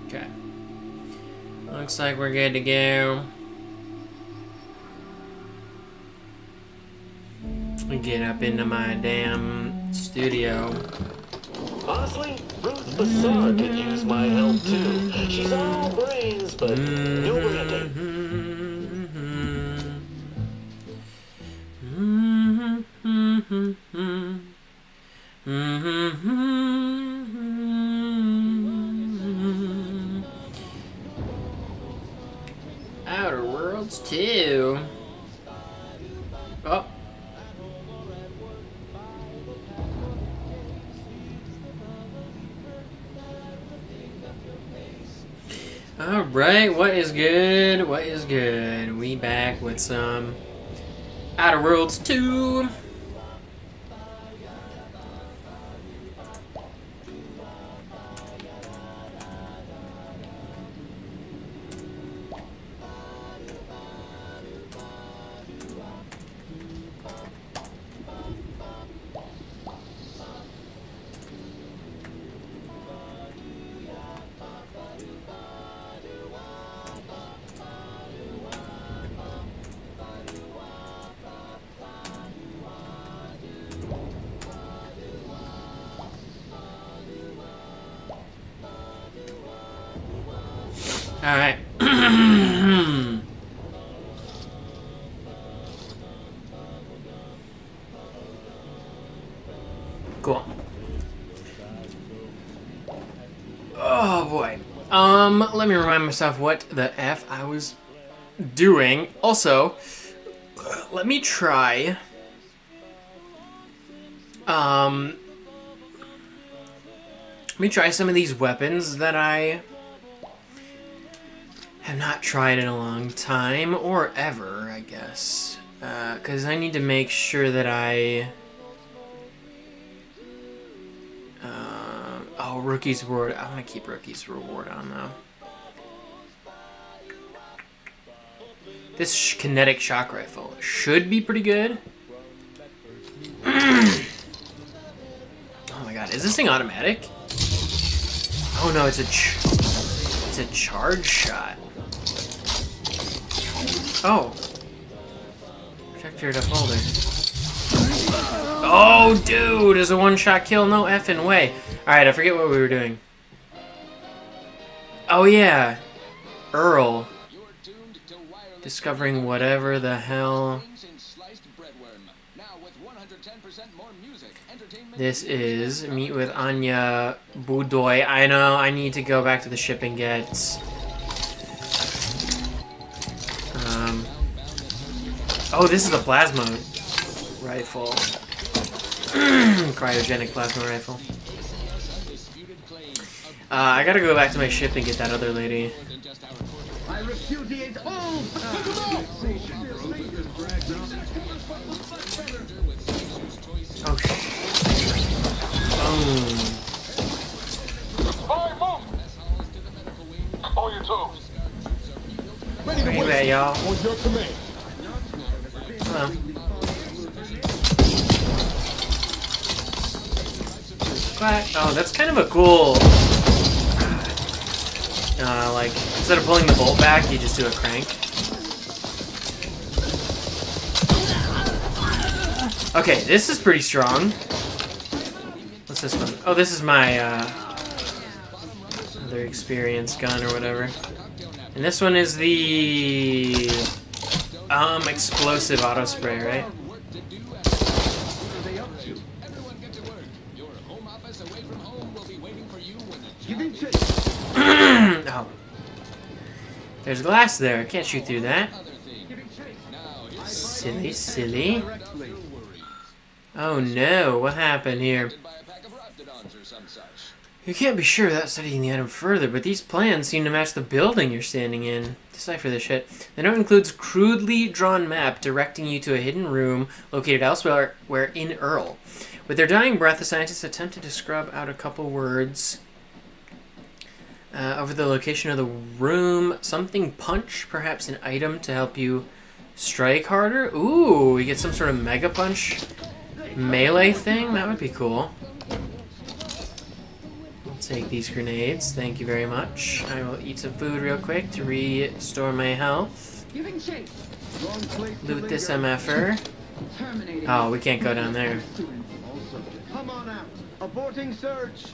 Okay. Looks like we're good to go. Get up into my damn studio. Honestly, Ruth Bassar could use my help too. She's all brains, but no branding. Outer Worlds 2. Oh. Alright, what is good? What is good? We back with some Outer Worlds 2. Alright. Cool. Oh boy. Let me remind myself what the F I was doing. Also, let me try some of these weapons that I have not tried in a long time, or ever, I guess. Because I need to make sure that I... oh, Rookie's Reward. I want to keep Rookie's Reward on, though. This kinetic shock rifle should be pretty good. Oh my god, is this thing automatic? Oh no, it's a charge shot. Oh. Projector to holder. Oh, dude, is a one-shot kill? No effing way. Alright, I forget what we were doing. Oh, yeah. Earl. Discovering whatever the hell. This is meet with Anya Budoy. I know, I need to go back to the ship and get... oh, this is the plasma rifle. Cryogenic plasma rifle. I gotta go back to my ship and get that other lady. I repudiate all. Oh shit. Boom. On your toes. Where you at, y'all? On your command. Hello. What? Oh, that's kind of a cool... like, instead of pulling the bolt back, you just do a crank. Okay, this is pretty strong. What's this one? Oh, this is my, other experience gun or whatever. And this one is the... explosive auto spray, right? Oh. There's glass there. I can't shoot through that. Silly, silly. Oh no, what happened here? You can't be sure without studying the item further, but these plans seem to match the building you're standing in. Decipher this shit. The note includes crudely drawn map directing you to a hidden room located elsewhere in Earl. With their dying breath, the scientists attempted to scrub out a couple words over the location of the room. Something punch, perhaps an item to help you strike harder. Ooh, we get some sort of mega punch melee thing? That would be cool. I'll take these grenades. Thank you very much. I will eat some food real quick to restore my health. Giving chase. Wrong place to Loot this linger. MFer. Terminating. Oh, we can't go down there. All subjects. Come on out. Aborting search.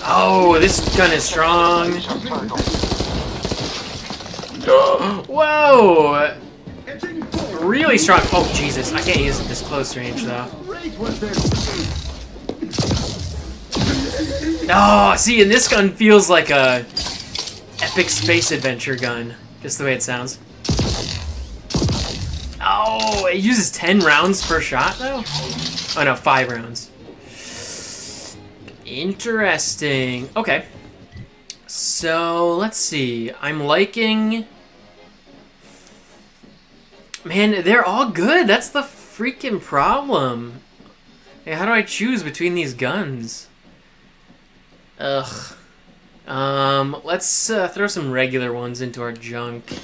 Oh, this gun is strong. Whoa! Edging forward. Really strong. Oh, Jesus. I can't use it this close range, though. Great was this. Oh, see, and this gun feels like a epic space adventure gun. Just the way it sounds. Oh, it uses 10 rounds per shot, though? Oh, no, 5 rounds. Interesting. Okay. So, let's see. I'm liking... Man, they're all good. That's the freaking problem. Hey, how do I choose between these guns? Ugh. Let's throw some regular ones into our junk.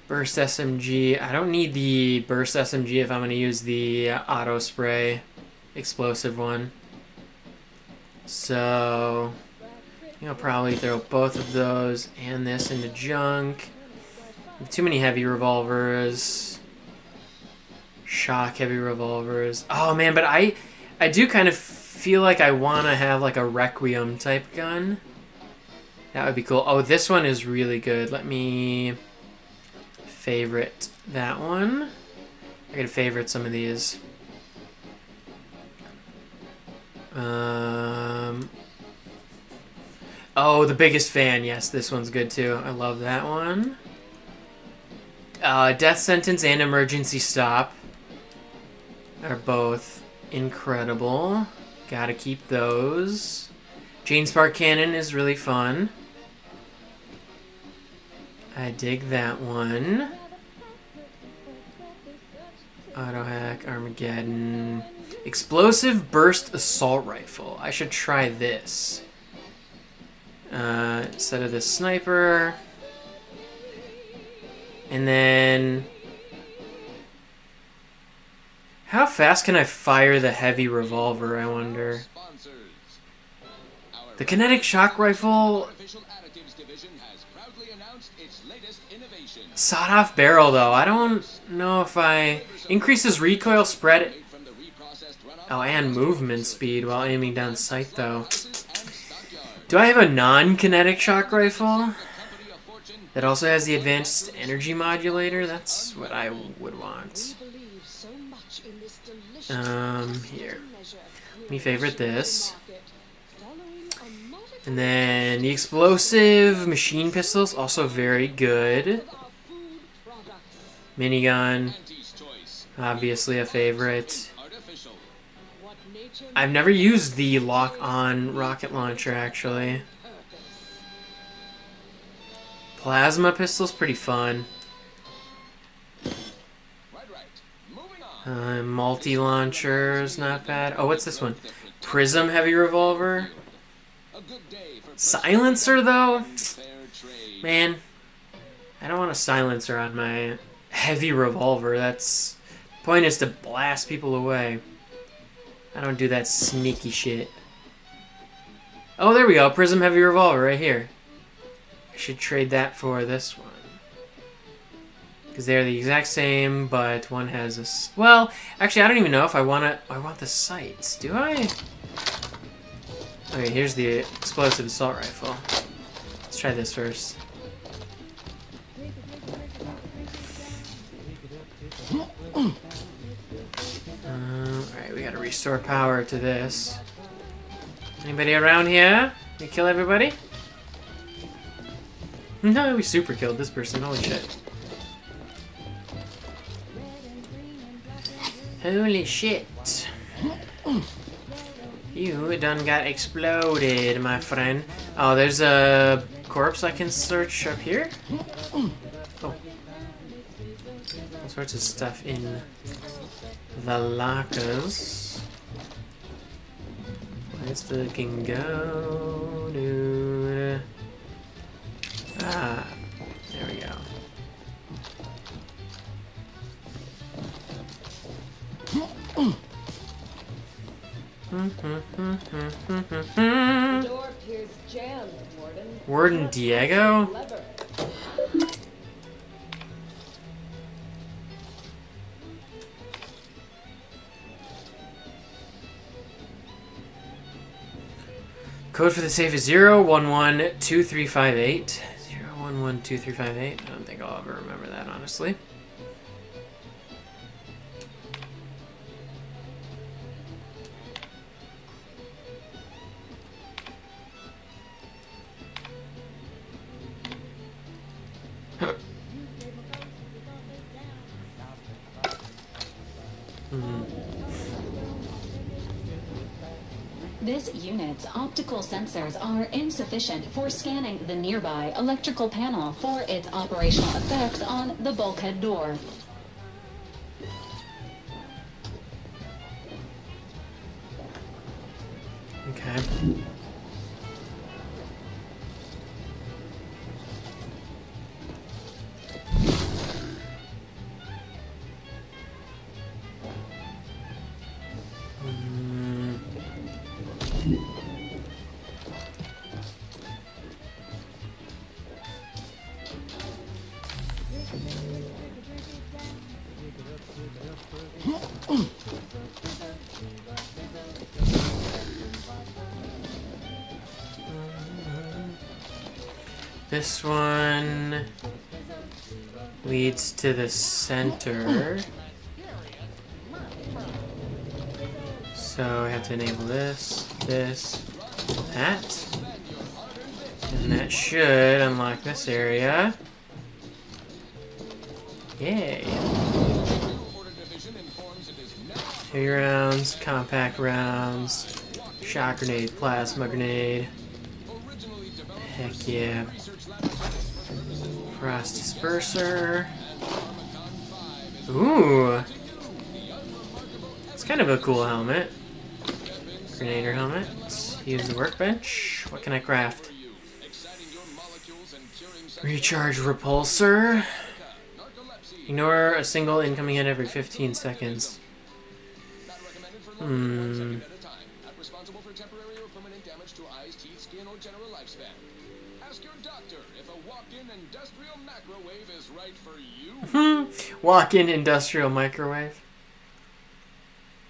Burst SMG. I don't need the Burst SMG if I'm going to use the auto spray explosive one. So, I'll probably throw both of those and this into junk. Too many heavy revolvers. Shock heavy revolvers. Oh man, but I do kind of feel like I want to have like a Requiem type gun. That would be cool. Oh, this one is really good. Let me favorite that one. I gotta favorite some of these. Oh, the biggest fan. Yes, this one's good too. I love that one. Death Sentence and Emergency Stop are both incredible. Gotta keep those. Jane Spark Cannon is really fun. I dig that one. Auto Hack, Armageddon. Explosive Burst Assault Rifle. I should try this. Instead of this sniper. And then... How fast can I fire the heavy revolver, I wonder? The kinetic shock rifle... Sawed-off barrel, though. I don't know if I... Increases recoil spread... Oh, and movement speed while aiming down sight, though. Do I have a non-kinetic shock rifle? That also has the advanced energy modulator? That's what I would want. Here. Let me favorite this. And then the explosive machine pistols, also very good. Minigun, obviously a favorite. I've never used the lock-on rocket launcher, actually. Plasma pistol's pretty fun. Multi-launcher's not bad. Oh, what's this one? Prism heavy revolver. Silencer, though? Man, I don't want a silencer on my heavy revolver. That's... The point is to blast people away. I don't do that sneaky shit. Oh, there we go. Prism heavy revolver right here. I should trade that for this one. Because they're the exact same, but one has a... Well, actually, I don't even know if I want to... I want the sights. Do I? Okay, here's the explosive assault rifle. Let's try this first. Alright, we gotta restore power to this. Anybody around here? We kill everybody? No, we super killed this person. Holy shit. Holy shit. You done got exploded, my friend. Oh, there's a corpse I can search up here? Oh. All sorts of stuff in the lockers. Let's fucking go, dude. Ah, there we go. The door appears jammed, Warden. Warden Diego? Lever. Code for the safe is 0112358. 0112358. I don't think I'll ever remember that, honestly. This unit's optical sensors are insufficient for scanning the nearby electrical panel for its operational effects on the bulkhead door. Okay. This one leads to the center. So I have to enable this, that. And that should unlock this area. Yay. Heavy rounds, compact rounds, shock grenade, plasma grenade. Heck yeah. Frost disperser. Ooh. It's kind of a cool helmet. Grenader helmet. Let's use the workbench. What can I craft? Recharge repulsor. Ignore a single incoming hit every 15 seconds. Responsible for temporary or permanent damage to eyes, teeth, skin, or general lifespan. Ask your doctor if a walk-in industrial microwave is right for you. Walk-in industrial microwave.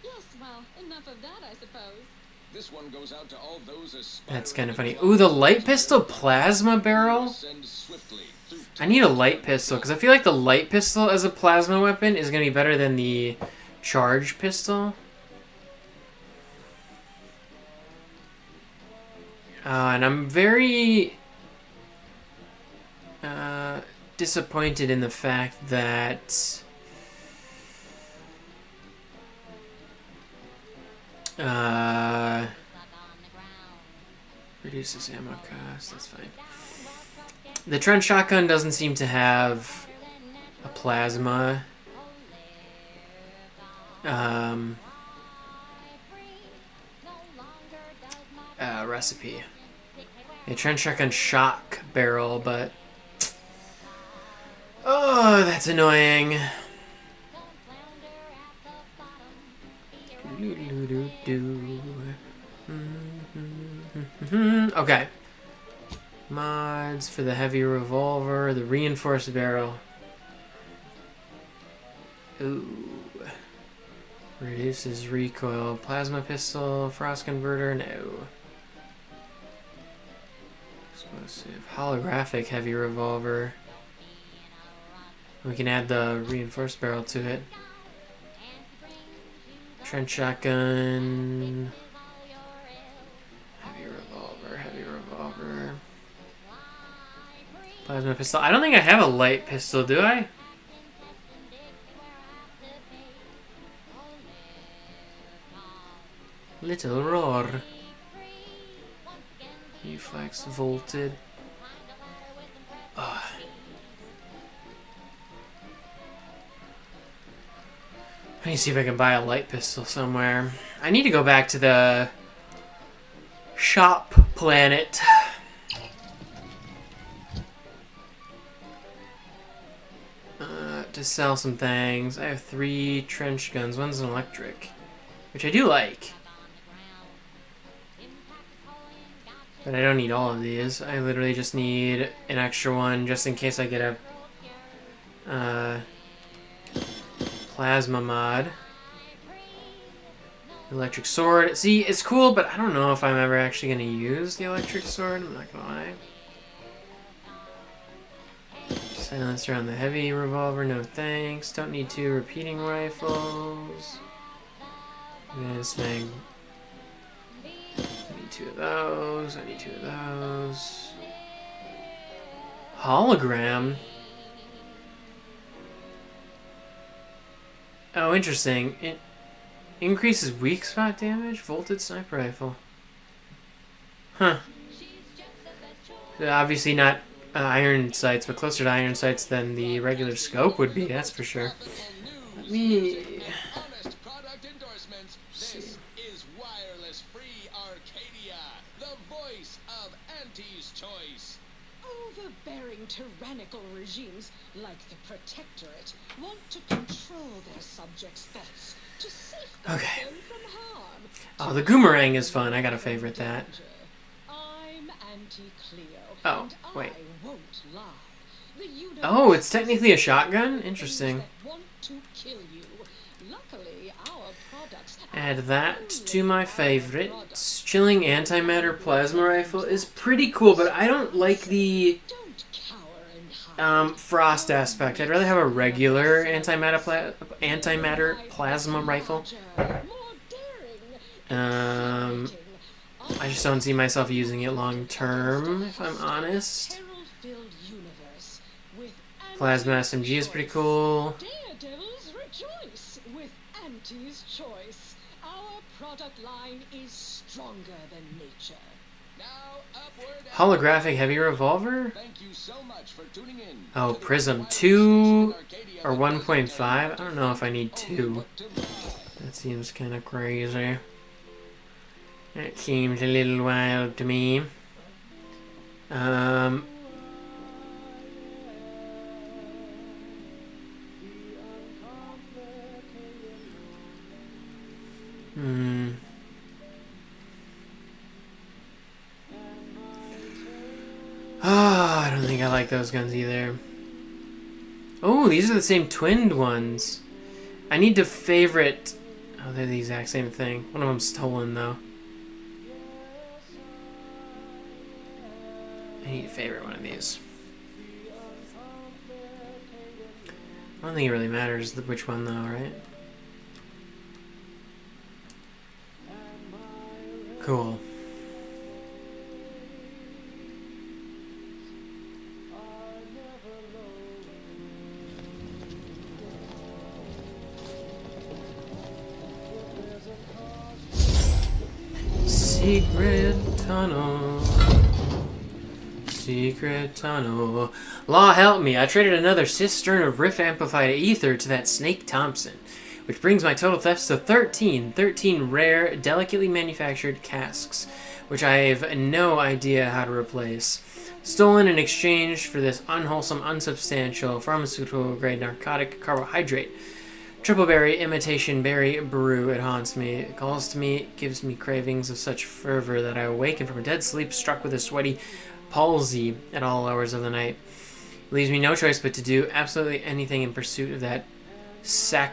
Yes, well, enough of that, I suppose. This one goes out to all those That's kind of funny. Ooh, the light pistol plasma barrel. I need a light pistol because I feel like the light pistol as a plasma weapon is going to be better than the charge pistol. And I'm very disappointed in the fact that reduces ammo cost. That's fine. The trench shotgun doesn't seem to have a plasma recipe. A trench shotgun shock barrel, but oh, that's annoying. Okay. Mods for the heavy revolver, the reinforced barrel. Ooh. Reduces recoil. Plasma pistol, frost converter, no. Explosive. Holographic heavy revolver. We can add the reinforced barrel to it. Trench shotgun. Heavy revolver, heavy revolver. Plasma pistol. I don't think I have a light pistol, do I? Little roar. Reflex volted. Ugh. I need to see if I can buy a light pistol somewhere. I need to go back to the shop planet. to sell some things. I have 3 trench guns. One's an electric, which I do like. But I don't need all of these. I literally just need an extra one just in case I get a plasma mod. Electric sword. See, it's cool, but I don't know if I'm ever actually going to use the electric sword. I'm not going to lie. Silencer on the heavy revolver. No thanks. Don't need 2 repeating rifles. And snag. I need 2 of those. I need 2 of those. Hologram. Oh, interesting. It increases weak spot damage. Volted sniper rifle. Huh. Obviously not iron sights, but closer to iron sights than the regular scope would be. That's for sure. Let me. Honest product endorsements. This is wireless free Arcadia, the voice of Auntie's choice. Overbearing tyrannical regimes like the Protectorate want to control their subjects' thoughts to safeguard Okay. them from harm. Oh, the Goomerang is fun. I gotta favorite that. I'm Auntie Cleo. Oh, and wait. I won't lie. The universe Oh, it's technically a shotgun? Interesting. that want to kill you. Luckily, our products Add that to my favorites. Chilling antimatter plasma rifle is pretty cool, but I don't like the don't cower and hide. frost aspect. I'd rather have a regular antimatter plasma rifle. More daring. I just don't see myself using it long term, if I'm honest. Peril-filled universe with Plasma SMG is pretty cool. Daredevils rejoice with Auntie's choice. Our product line is stronger than nature. Now upward. and- Holographic heavy revolver? Thank you so much for tuning in. Oh, to the Prism wireless 2 Arcadia or that 1.5? I doesn't don't know if I need only 2. look to buy. That seems kind of crazy. That seems a little wild to me. I don't think I like those guns either. Oh, these are the same twinned ones. I need to favorite. Oh, they're the exact same thing. One of them's stolen, though. I need to favorite one of these. I don't think it really matters which one, though, right? Cool. Secret tunnel. Secret tunnel. Law help me. I traded another cistern of riff amplified ether to that Snake Thompson, which brings my total thefts to 13. 13 rare, delicately manufactured casks, which I have no idea how to replace. Stolen in exchange for this unwholesome, unsubstantial, pharmaceutical-grade narcotic carbohydrate. Triple berry, imitation berry brew, it haunts me. It calls to me, it gives me cravings of such fervor that I awaken from a dead sleep struck with a sweaty palsy at all hours of the night. It leaves me no choice but to do absolutely anything in pursuit of that sachar?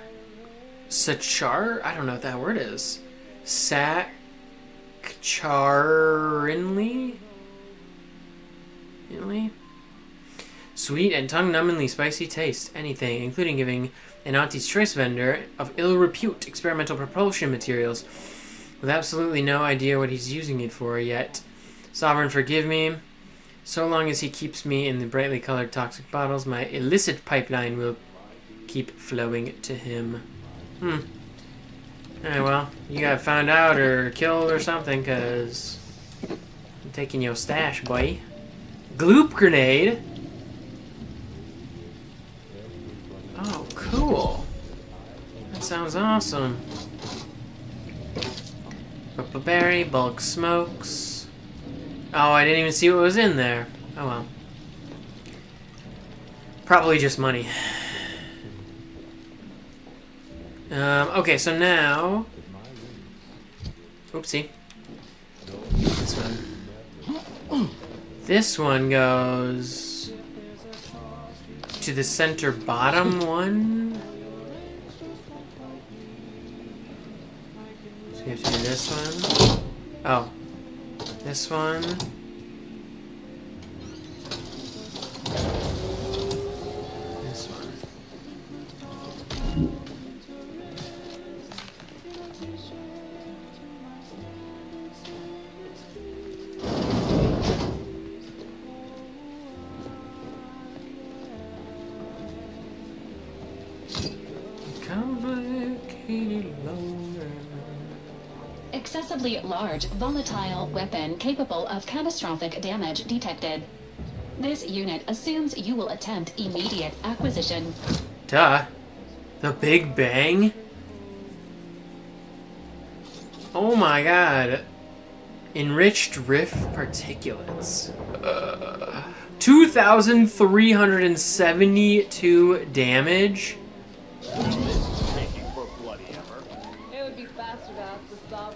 I don't know what that word is. Sachcharinly? Sweet and tongue-numbingly spicy taste. Anything, including giving an Auntie's Choice vendor of ill repute experimental propulsion materials with absolutely no idea what he's using it for yet. Sovereign forgive me. So long as he keeps me in the brightly colored toxic bottles, my illicit pipeline will keep flowing to him. Alright, well, you got found out or killed or something, because I'm taking your stash, boy. Gloop grenade? Oh, cool. That sounds awesome. Purple berry, bulk smokes. Oh, I didn't even see what was in there. Oh well. Probably just money. Okay, so now... Oopsie. This one. This one goes... to the center bottom one. So we have to do this one. Oh. This one. This one. Complicated longer. Excessively large, volatile weapon capable of catastrophic damage detected. This unit assumes you will attempt immediate acquisition. Duh. The Big Bang? Oh my god. Enriched Riff particulates. 2,372 damage? Taking for bloody hammer. It would be faster to ask the stop.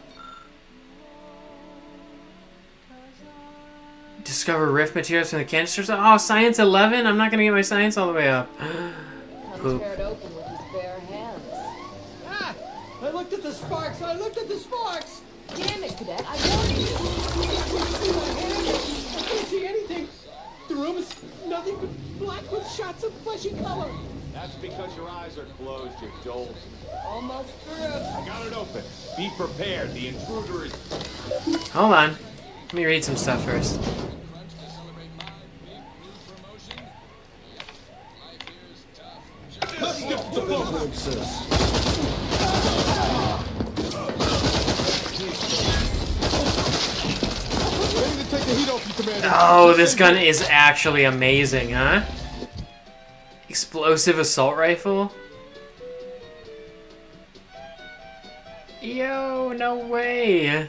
Discover rift materials from the canisters. Oh, science 11? I'm not gonna get my science all the way up. Come Poop. tear it open with his bare hands. Ah! I looked at the sparks! I looked at the sparks! Damn it, Cadet, I warned you. See my hand? I can't see anything! The room is nothing but black with shots of fleshy color! That's because your eyes are closed, you dolt. Almost through. I got it open. Be prepared. The intruder is... Hold on. Let me read some stuff first. Crunch to celebrate my big new promotion. Life here is tough. Let's get the Ready to take the heat off you, Commander. Oh, this gun is actually amazing, huh? Explosive assault rifle? Yo, no way. I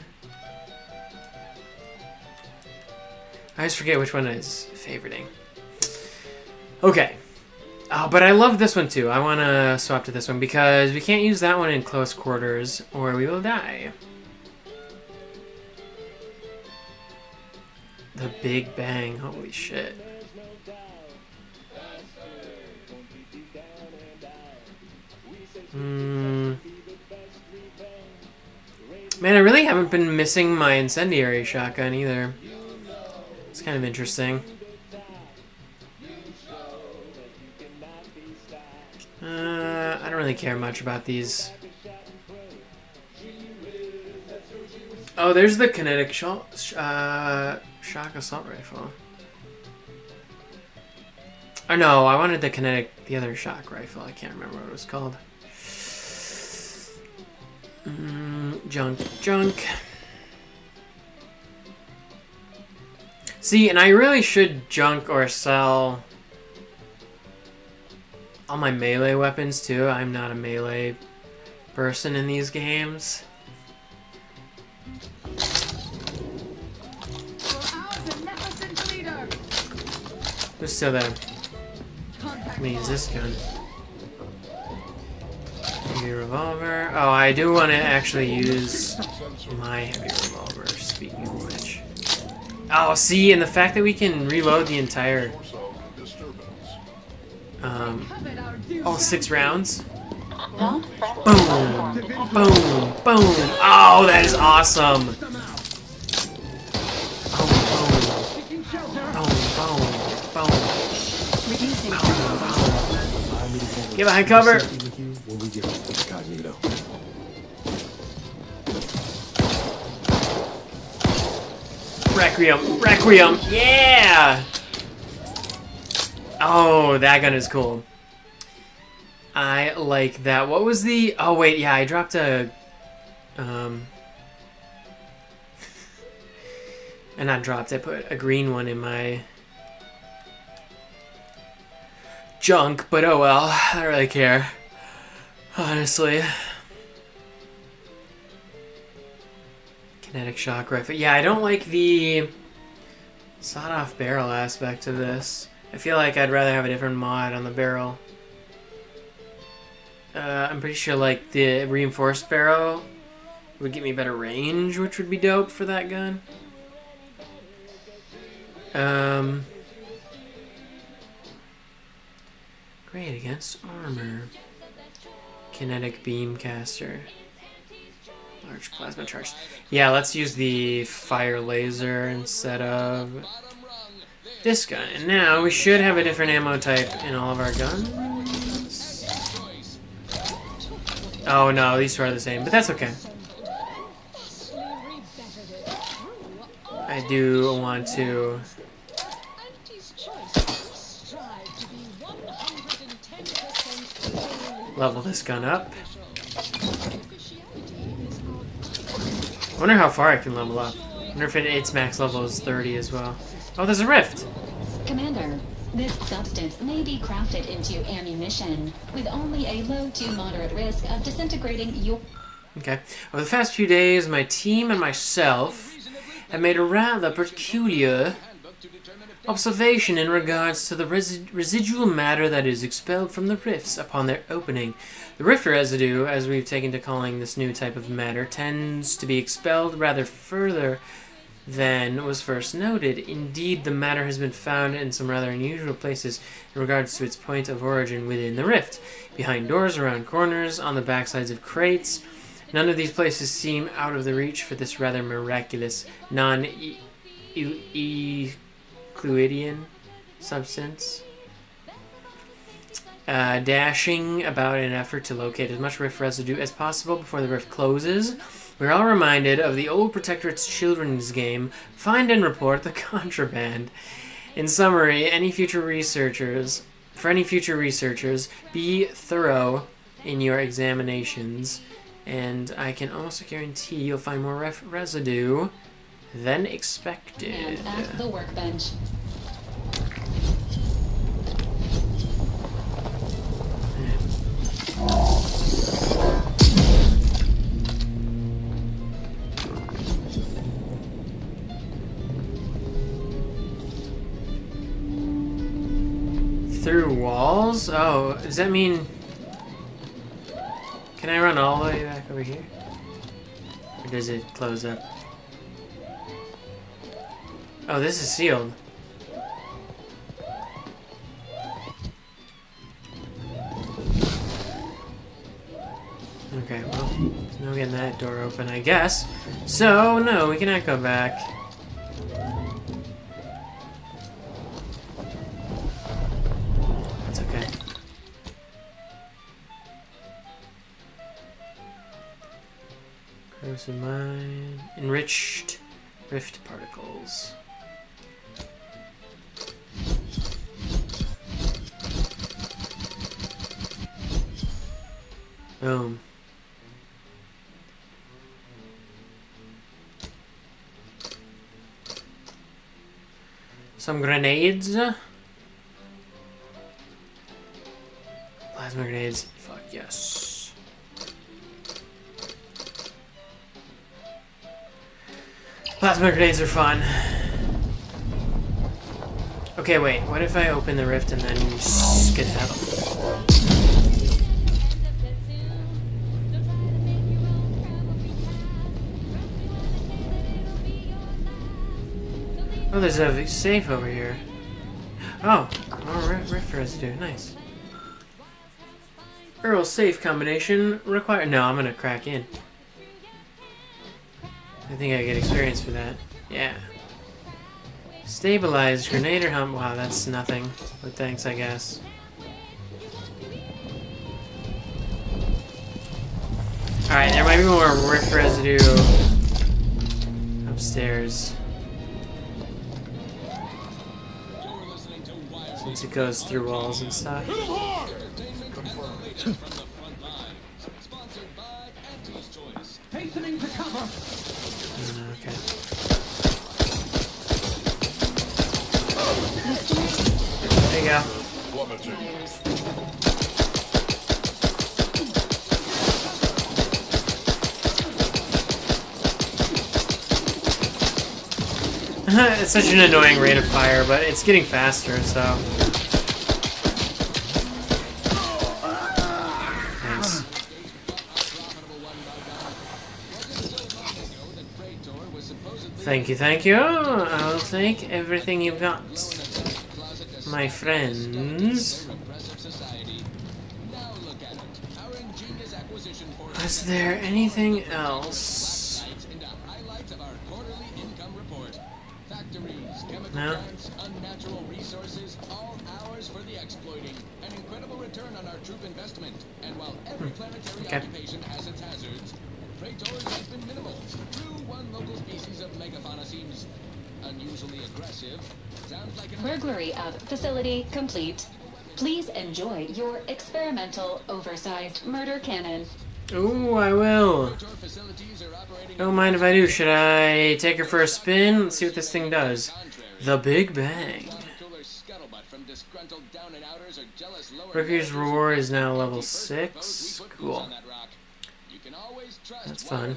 always forget which one is favoriting. Okay. Oh, but I love this one too. I want to swap to this one because we can't use that one in close quarters or we will die. The Big Bang. Holy shit. Man, I really haven't been missing my incendiary shotgun either. It's kind of interesting. I don't really care much about these. Oh, there's the kinetic shock assault rifle. Oh no, I wanted the other shock rifle. I can't remember what it was called. Junk. See, and I really should junk or sell all my melee weapons too. I'm not a melee person in these games. Who's still there? Let me use this gun. Heavy revolver. Oh, I do want to actually use my heavy revolver, speaking of which. Oh, see, and the fact that we can reload the entire... all 6 rounds. Boom! Boom! Boom! Oh, that is awesome! Boom! Get behind cover! Requiem! Yeah! Oh, that gun is cool. I like that. What was the... Oh, wait, yeah, I dropped a... And not dropped, I put a green one in my... junk, but oh well. I don't really care. Honestly. Kinetic shock rifle. Yeah, I don't like the sawed-off barrel aspect of this. I feel like I'd rather have a different mod on the barrel. I'm pretty sure like the reinforced barrel would get me better range, which would be dope for that gun. Great against armor. Kinetic beam caster. Large plasma charge. Yeah, let's use the fire laser instead of this gun. And now we should have a different ammo type in all of our guns. Oh no, these two are the same, but that's okay. I do want to level this gun up. I wonder how far I can level up. I wonder if its max level is 30 as well. Oh, there's a rift! Commander, this substance may be crafted into ammunition with only a low to moderate risk of disintegrating your... Okay. Over the past few days, my team and myself have made a rather peculiar observation in regards to the residual matter that is expelled from the rifts upon their opening. The rift residue, as we've taken to calling this new type of matter, tends to be expelled rather further than was first noted. Indeed, the matter has been found in some rather unusual places in regards to its point of origin within the rift. Behind doors, around corners, on the backsides of crates. None of these places seem out of the reach for this rather miraculous non-Euclidean substance. Dashing about in an effort to locate as much rift residue as possible before the rift closes, we're all reminded of the old Protectorate's children's game, Find and Report the Contraband. In summary, for any future researchers, be thorough in your examinations, and I can almost guarantee you'll find more residue than expected. And at the workbench. Through walls? Oh, does that mean... Can I run all the way back over here? Or does it close up? Oh, this is sealed. Okay, well, there's no getting that door open, I guess. So, no, we cannot go back. That's okay. Corrosive mine. Enriched rift particles. Boom. Some grenades. Plasma grenades. Fuck yes. Plasma grenades are fun. Okay, wait. What if I open the rift and then skedaddle? Oh, there's a safe over here. Oh, more rift residue. Nice. Earl safe combination required. No, I'm gonna crack in. I think I get experience for that. Yeah. Stabilized grenader hump. Wow, that's nothing. But thanks, I guess. Alright, there might be more rift residue upstairs. Since it goes through walls and stuff. Hastening to cover. Okay. There you go. It's such an annoying rate of fire, but it's getting faster, so. Nice. Thank you, thank you. I'll take everything you've got, my friends. Is there anything else? No? Unnatural resources, all ours for the exploiting. An incredible return on our troop investment. And while every planetary occupation has its hazards, Praetor's has been minimal. True, one local species of megafauna seems unusually aggressive. Sounds like an Burglary of facility complete. Please enjoy your experimental oversized murder cannon. Ooh, I will. Praetor facilities are operating. Don't mind if I do. Should I take her for a spin? Let's see what this thing does. The Big Bang. Ricky's Roar is now level 6. Cool. That's fun.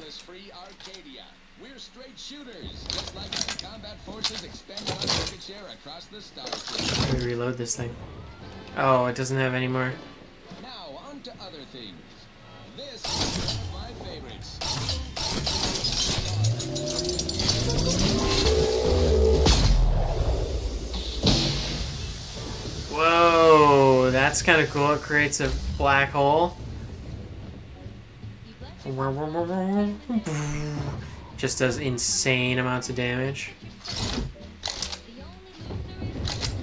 We're straight shooters, just like our combat forces expand our market share across the star system. Let me reload this thing. Oh, it doesn't have any more. Now, on to other things. This is one of my favorites. Whoa, that's kind of cool. It creates a black hole. Just does insane amounts of damage.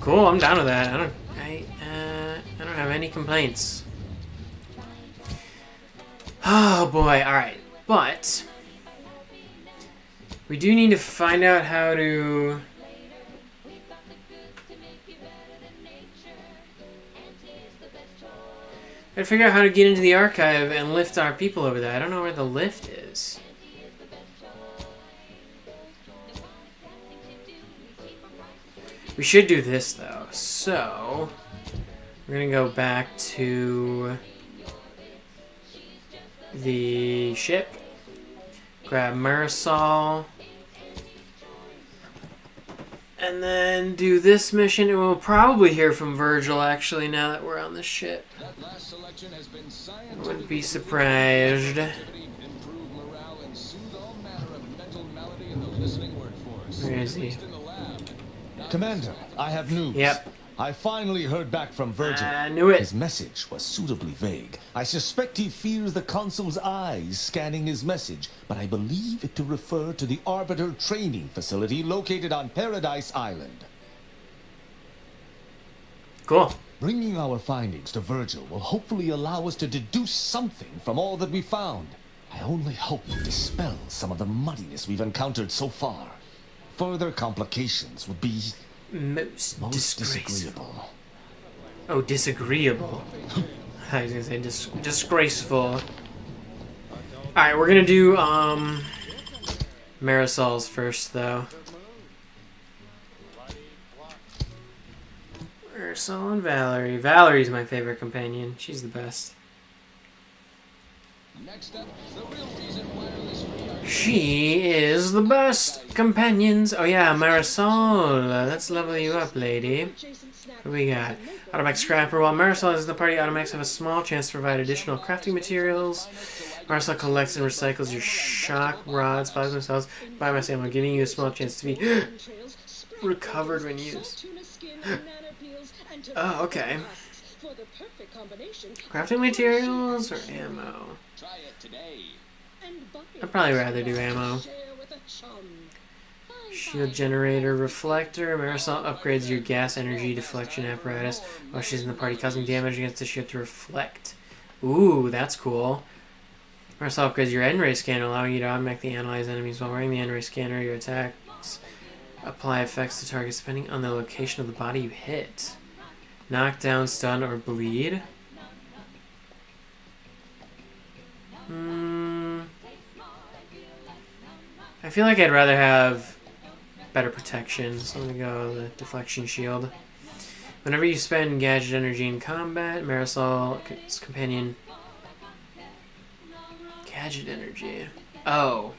Cool, I'm down with that. I don't have any complaints. Oh boy, alright. But we do need to find out how to gotta figure out how to get into the archive and lift our people over there. I don't know where the lift is. We should do this though. So we're gonna go back to the ship, grab Marisol, and then do this mission. And we'll probably hear from Virgil actually now that we're on the ship. That last selection has been Wouldn't be surprised. improve morale and soothe all manner of mental malady in the listening workforce. Where is he? At least in the lab. Commander, I have news. Yep. I finally heard back from Virgil. I knew it. His message was suitably vague. I suspect he fears the consul's eyes scanning his message, but I believe it to refer to the Arbiter training facility located on Paradise Island. Cool. Bringing our findings to Virgil will hopefully allow us to deduce something from all that we found. I only hope it dispels some of the muddiness we've encountered so far. Further complications would be Most disgraceful. disagreeable. Oh, disagreeable. I was gonna say disgraceful. Alright, we're gonna do Marisol's first though. Marisol and Valerie. Valerie's my favorite companion. She's the best. Next up, the real reason wireless free are She is the best companions. Oh yeah, Marisol. Let's level you up, lady. What do we got? Automax Scrapper. While Marisol is in the party, Automax have a small chance to provide additional crafting materials. Marisol collects and recycles your shock rods, plasma cells, biomass ammo, giving you a small chance to be recovered when used. Oh, okay. Crafting materials or ammo? try it today. I'd probably rather do ammo. Shield generator, reflector. Marisol upgrades your gas energy deflection apparatus while she's in the party, causing damage against the shield to reflect. Ooh, that's cool. Marisol upgrades your N-ray scanner, allowing you to automatically analyze enemies while wearing the N-ray scanner. Your attacks apply effects to targets depending on the location of the body you hit. Knock down, stun, or bleed. I feel like I'd rather have better protection, so I'm gonna go the deflection shield. Whenever you spend gadget energy in combat, Marisol's companion. Gadget energy. Oh.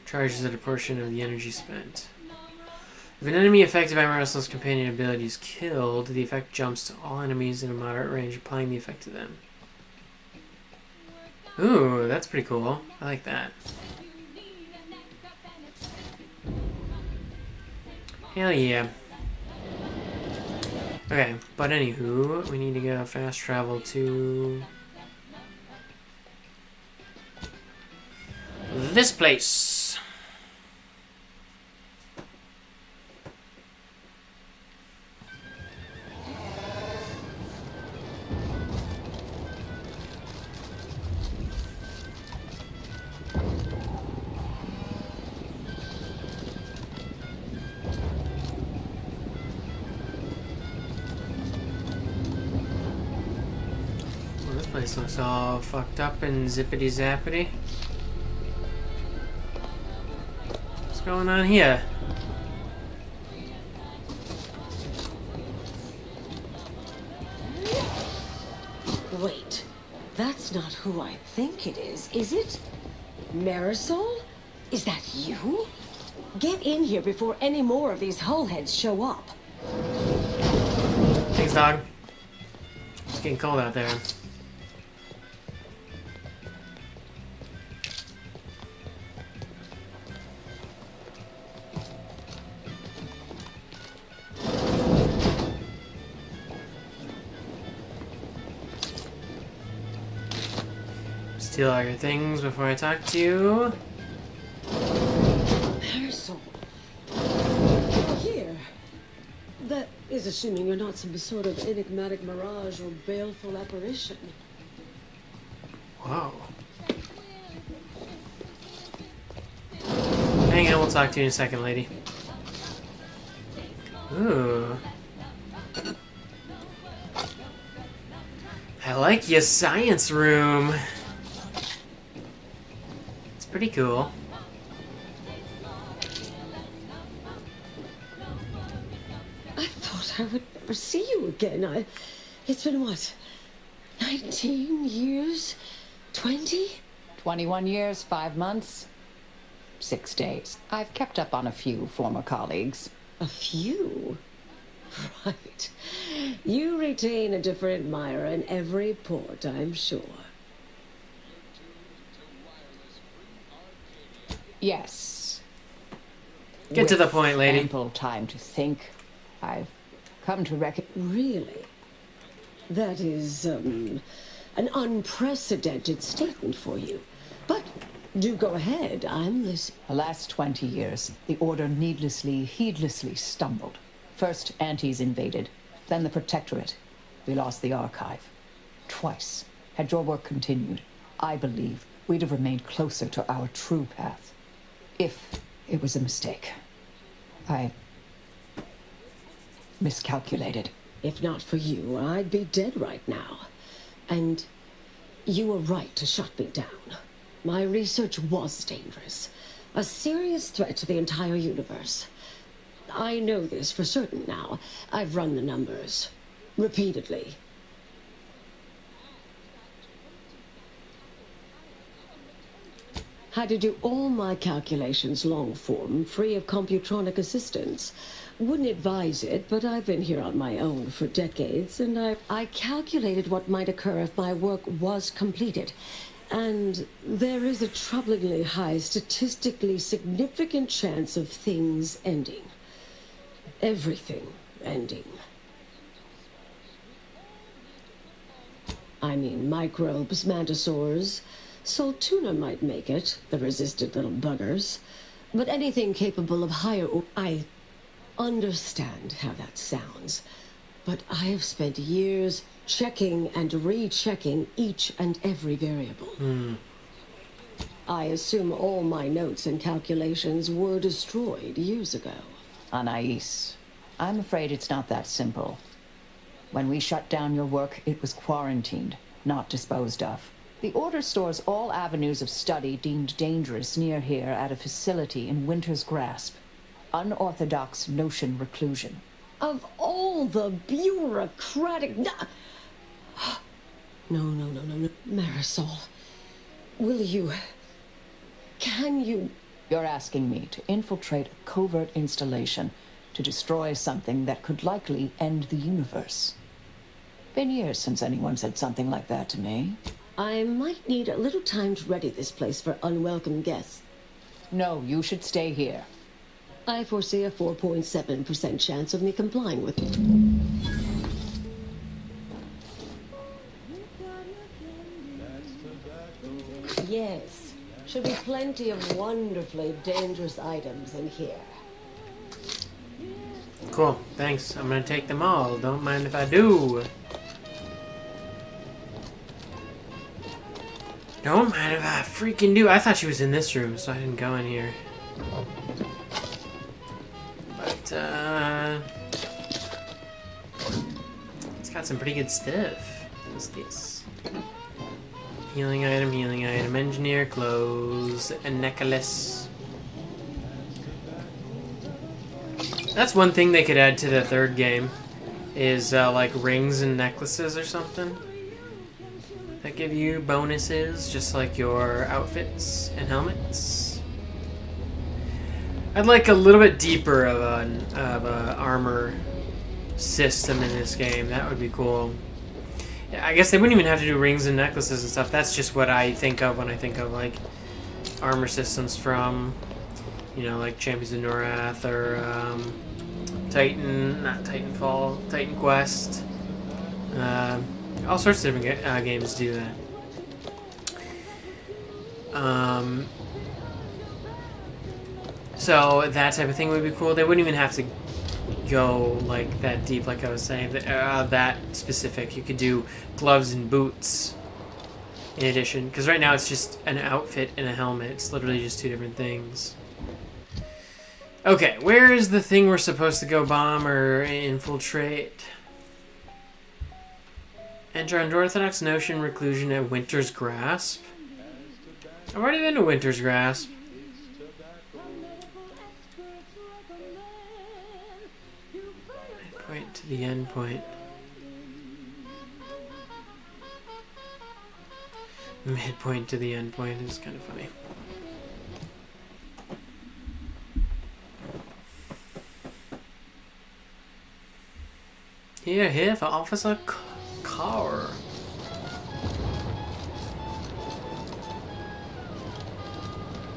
Charges at a portion of the energy spent. If an enemy affected by Marisol's companion ability is killed, the effect jumps to all enemies in a moderate range, applying the effect to them. Ooh, that's pretty cool. I like that. Hell yeah. Okay, but anywho, we need to go fast travel to this place. Well, this place looks all fucked up and zippity zappity. What's going on here? Wait, that's not who I think it is it? Marisol? Is that you? Get in here before any more of these hullheads show up. Thanks, dog. It's getting cold out there. Steal all your things before I talk to you. Marisol. Here. That is assuming you're not some sort of enigmatic mirage or baleful apparition. Whoa. Hang on, we'll talk to you in a second, lady. Ooh. I like your science room. It's pretty cool. I thought I would never see you again. It's been what? 19 years? 20? 21 years, 5 months, 6 days. I've kept up on a few former colleagues. A few? Right. You retain a different Myra in every port, I'm sure. Yes. Get to the With point, lady. Ample time to think. I've come to Really? That is, an unprecedented statement for you. But do go ahead, I'm listening. The last 20 years, the Order needlessly, heedlessly stumbled. First, Antes invaded, then the Protectorate. We lost the Archive. Twice. Had your work continued, I believe we'd have remained closer to our true path. If it was a mistake. I miscalculated. If not for you, I'd be dead right now. And you were right to shut me down. My research was dangerous. A serious threat to the entire universe. I know this for certain now. I've run the numbers. Repeatedly. Had to do all my calculations long form, free of computronic assistance. Wouldn't advise it, but I've been here on my own for decades, and I calculated what might occur if my work was completed. And there is a troublingly high, statistically significant chance of things ending. Everything ending. I mean, microbes, mantisaurs. Saltuna might make it, the resistant little buggers. But anything capable of higher... I understand how that sounds. But I have spent years checking and rechecking each and every variable. I assume all my notes and calculations were destroyed years ago. Anais, I'm afraid it's not that simple. When we shut down your work, it was quarantined, not disposed of. The Order stores all avenues of study deemed dangerous near here at a facility in Winter's Grasp. Unorthodox notion reclusion. Of all the bureaucratic... No. Marisol, will you... Can you... You're asking me to infiltrate a covert installation to destroy something that could likely end the universe. Been years since anyone said something like that to me. I might need a little time to ready this place for unwelcome guests. No, you should stay here. I foresee a 4.7% chance of me complying with it. Yes, should be plenty of wonderfully dangerous items in here. Cool, thanks. I'm gonna take them all. Don't mind if I do. Don't mind if I freaking do. I thought she was in this room, so I didn't go in here. But, it's got some pretty good stuff. What's this? Healing item, engineer, clothes, a necklace. That's one thing they could add to the third game, is like rings and necklaces or something that give you bonuses, just like your outfits and helmets. I'd like a little bit deeper of a armor system in this game. That would be cool. Yeah, I guess they wouldn't even have to do rings and necklaces and stuff. That's just what I think of when I think of like armor systems from, you know, like Champions of Norath or not Titanfall, Titan Quest. All sorts of different games do that. So that type of thing would be cool. They wouldn't even have to go like that deep, like I was saying, that specific. You could do gloves and boots in addition, because right now it's just an outfit and a helmet. It's literally just two different things. Okay, where is the thing we're supposed to go bomb or infiltrate? Enter unorthodox notion reclusion at Winter's Grasp. I've already been to Winter's Grasp. Midpoint to the end point. Midpoint to the end point is kind of funny. Here for Officer Carr.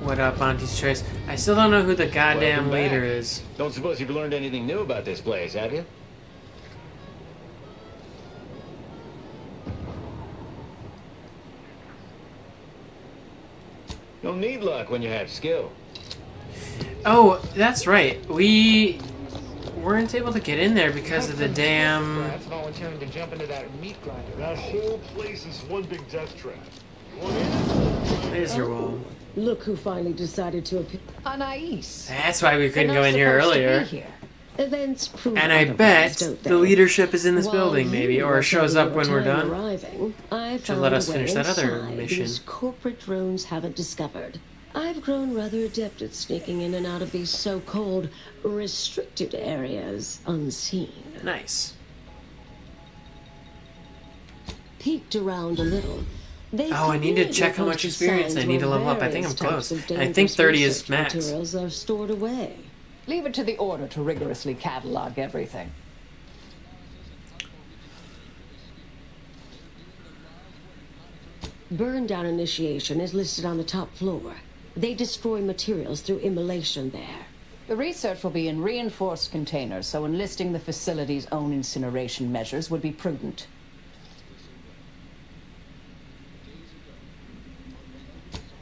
What up, Auntie's Choice? I still don't know who the goddamn leader is. Don't suppose you've learned anything new about this place, have you? You'll need luck when you have skill. Oh, that's right. We weren't able to get in there because of the damn... That's volunteering to jump into that meat grinder. That whole place is one big death trap. Laser wall. Look who finally decided to appear. Anais. That's why we couldn't go in here earlier. Events prove And I bet the leadership is in this building, maybe, or shows up when we're done. To let us finish that other mission. These corporate drones haven't discovered. I've grown rather adept at sneaking in and out of these so-called restricted areas unseen. Nice. Peeked around a little. Oh, I need to check how much experience I need to level up. I think I'm close. And I think 30 is max. Materials are stored away. Leave it to the Order to rigorously catalog everything. Burn down initiation is listed on the top floor. They destroy materials through immolation there. The research will be in reinforced containers, so enlisting the facility's own incineration measures would be prudent.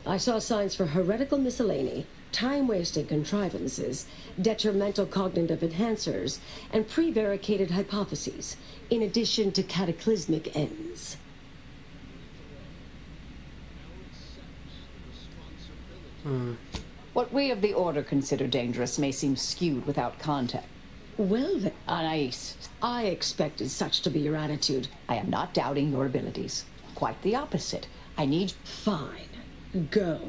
I saw signs for heretical miscellany, time-wasting contrivances, detrimental cognitive enhancers, and prevaricated hypotheses, in addition to cataclysmic ends. What we of the Order consider dangerous may seem skewed without context. Well then, Anais, I expected such to be your attitude. I am not doubting your abilities. Quite the opposite. I need... Fine. Go.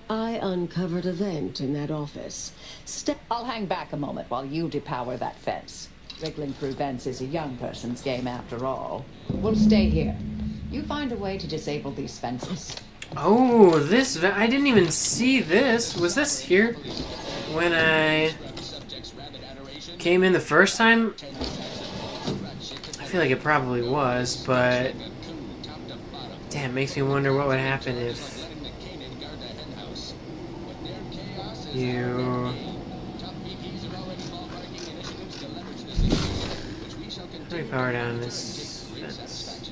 I uncovered a vent in that office. I'll hang back a moment while you depower that fence. Wriggling through vents is a young person's game after all. We'll stay here. You find a way to disable these fences. Oh, this... I didn't even see this. Was this here when I came in the first time? I feel like it probably was, but... Damn, makes me wonder what would happen if you Let me power down this fence.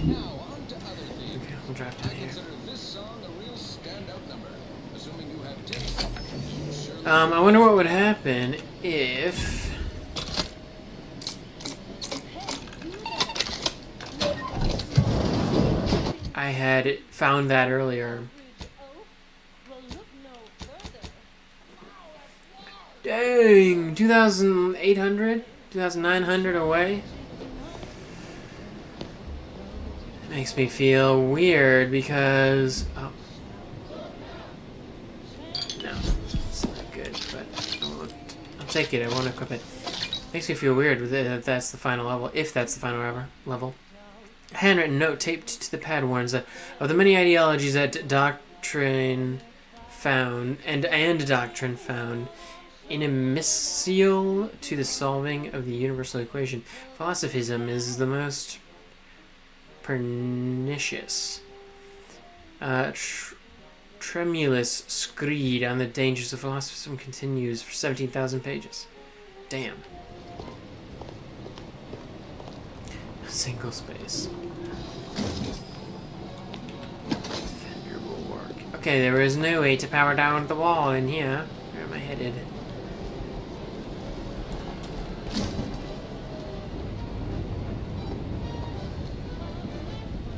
Now, on to other things. Okay, we'll drop down I here. consider this song a real standout number. Assuming you have taste, you surely I wonder what would happen if... I had found that earlier. Dang, 2,800? 2,900 away? Makes me feel weird because... Oh. No, it's not good, but I'll take it. I won't equip it. Makes me feel weird with it, if that's the final level. If that's the final level. A handwritten note taped to the pad warns that of the many ideologies that doctrine found, and doctrine found, inimical to the solving of the universal equation, philosophism is the most pernicious. Tremulous screed on the dangers of philosophism continues for 17,000 pages. Damn. Single space. Fender will work. Okay, there is no way to power down the wall in here. Where am I headed?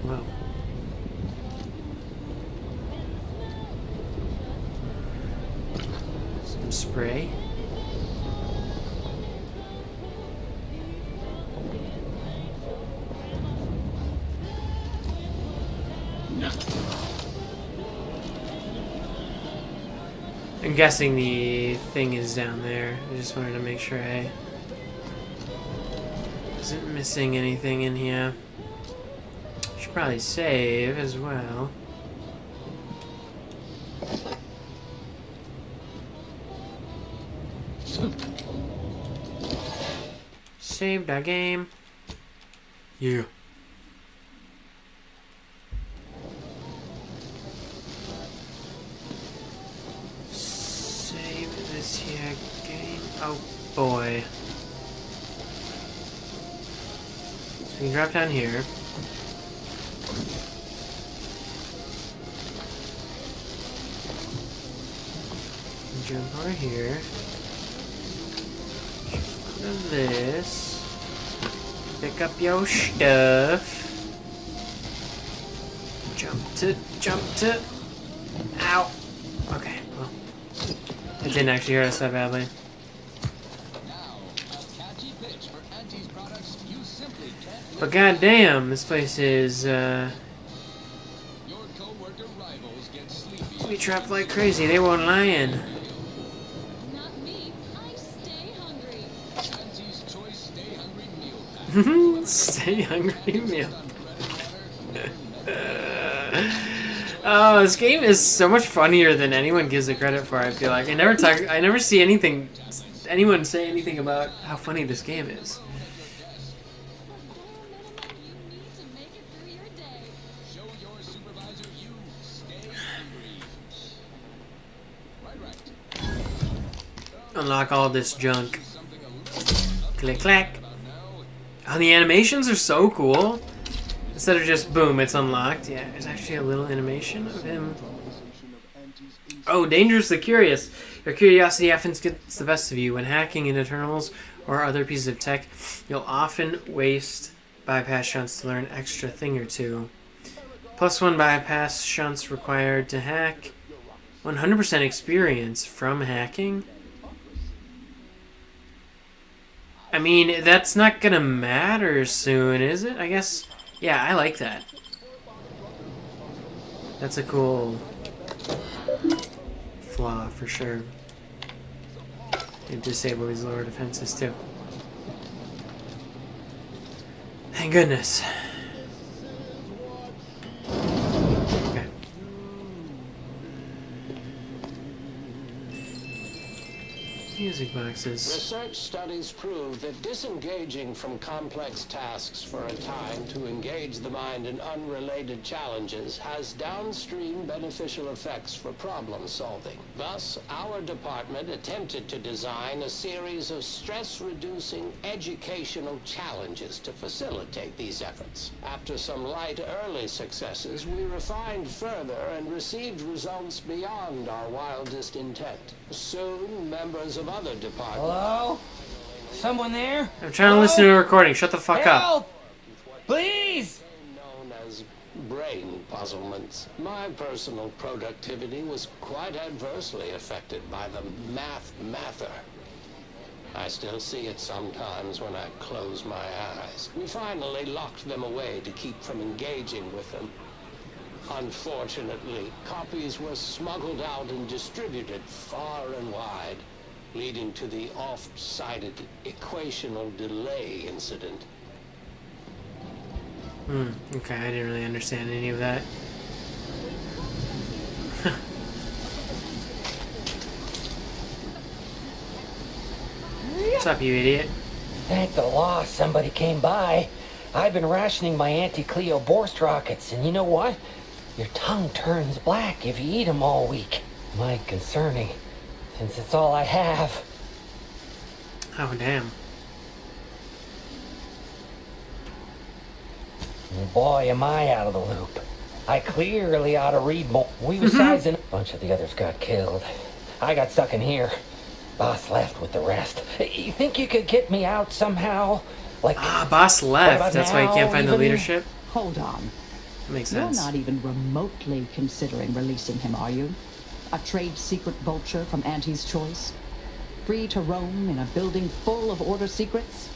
Whoa. Some spray. I'm guessing the thing is down there. I just wanted to make sure I wasn't missing anything in here. Should probably save as well. Saved our game. Yeah. This here game. Oh boy. So we can drop down here. Jump over here. Jump out of this. Pick up your stuff. Jump to. Ow. Okay, well. It didn't actually hurt us that badly. But goddamn, this place is we trapped like crazy. They won't lying. Not me. I stay hungry. Stay hungry meal. Oh, this game is so much funnier than anyone gives it credit for. I feel like I never see anyone say anything about how funny this game is. Unlock all this junk. Click clack. Oh, the animations are so cool. Instead of just boom, it's unlocked. Yeah, there's actually a little animation of him. Oh, dangerously curious. Your curiosity often gets the best of you. When hacking into terminals or other pieces of tech, you'll often waste bypass shunts to learn an extra thing or two. +1 bypass shunts required to hack. 100% experience from hacking. I mean, that's not gonna matter soon, is it? I guess, yeah, I like that. That's a cool flaw for sure. You disable these lower defenses too. Thank goodness. Okay. fusing boxes. Research studies prove that disengaging from complex tasks for a time to engage the mind in unrelated challenges has downstream beneficial effects for problem solving. Thus, our department attempted to design a series of stress-reducing educational challenges to facilitate these efforts. After some light early successes, we refined further and received results beyond our wildest intent. Soon, members of other departments... Hello? Someone there? I'm trying to listen to a recording. Shut the fuck Help! up. Please! known as brain puzzlements. My personal productivity was quite adversely affected by the mather. I still see it sometimes when I close my eyes. We finally locked them away to keep from engaging with them. Unfortunately, copies were smuggled out and distributed far and wide, leading to the oft-cited equational delay incident. Okay, I didn't really understand any of that. What's up, you idiot? Thank the law somebody came by. I've been rationing my anti-Cleo Borst rockets, and you know what? Your tongue turns black if you eat them all week. Might concerning, since it's all I have. Oh, damn. Boy, am I out of the loop. I clearly ought to read more. We were sizing. A bunch of the others got killed. I got stuck in here. Boss left with the rest. You think you could get me out somehow? Like, boss left. That's why you can't find the leadership. Hold on. That makes sense. You're not even remotely considering releasing him, are you? A trade secret vulture from Auntie's choice? Free to roam in a building full of order secrets?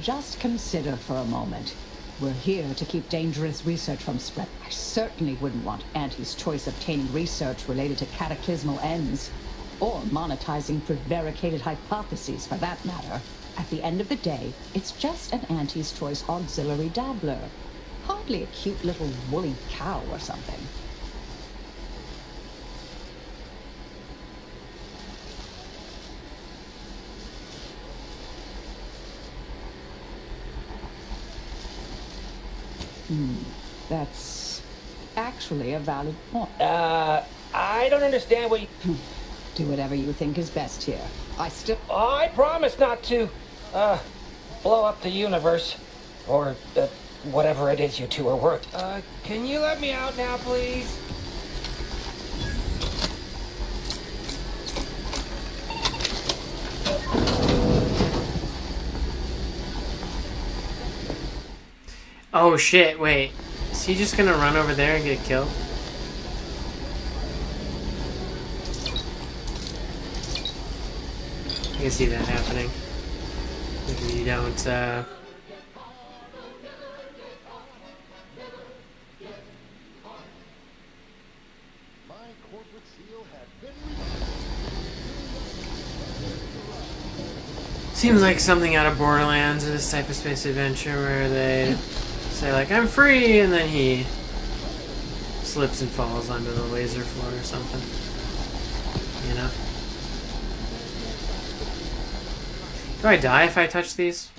Just consider for a moment. We're here to keep dangerous research from spread. I certainly wouldn't want Auntie's choice obtaining research related to cataclysmal ends, or monetizing prevaricated hypotheses for that matter. At the end of the day, it's just an Auntie's choice auxiliary dabbler. Hardly a cute little woolly cow or something. That's actually a valid point. I don't understand what you... Do whatever you think is best here. I promise not to, blow up the universe. Or, whatever it is you two are working. Can you let me out now, please? Oh shit, wait. Is he just gonna run over there and get killed? I can see that happening. If you don't, Seems like something out of Borderlands or this type of space adventure where they say like, I'm free, and then he slips and falls onto the laser floor or something. You know? Do I die if I touch these?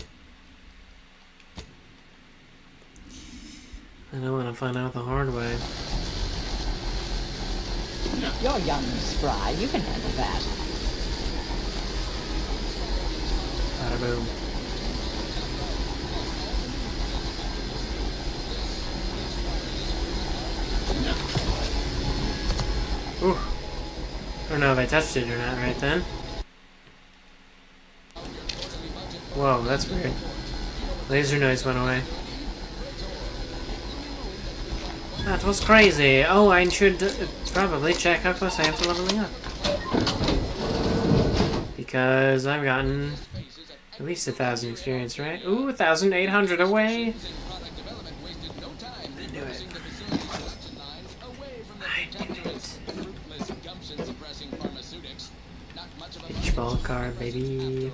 I don't want to find out the hard way. You're young and spry. You can handle that. Bada boom. Ooh. I don't know if I touched it or not right then. Whoa, that's weird. Laser noise went away. That was crazy. Oh, I should probably check how close I am to leveling up. Because I've gotten at least 1,000 experience, right? Ooh, 1,800 away. I knew it. I knew it. H-ball card, baby.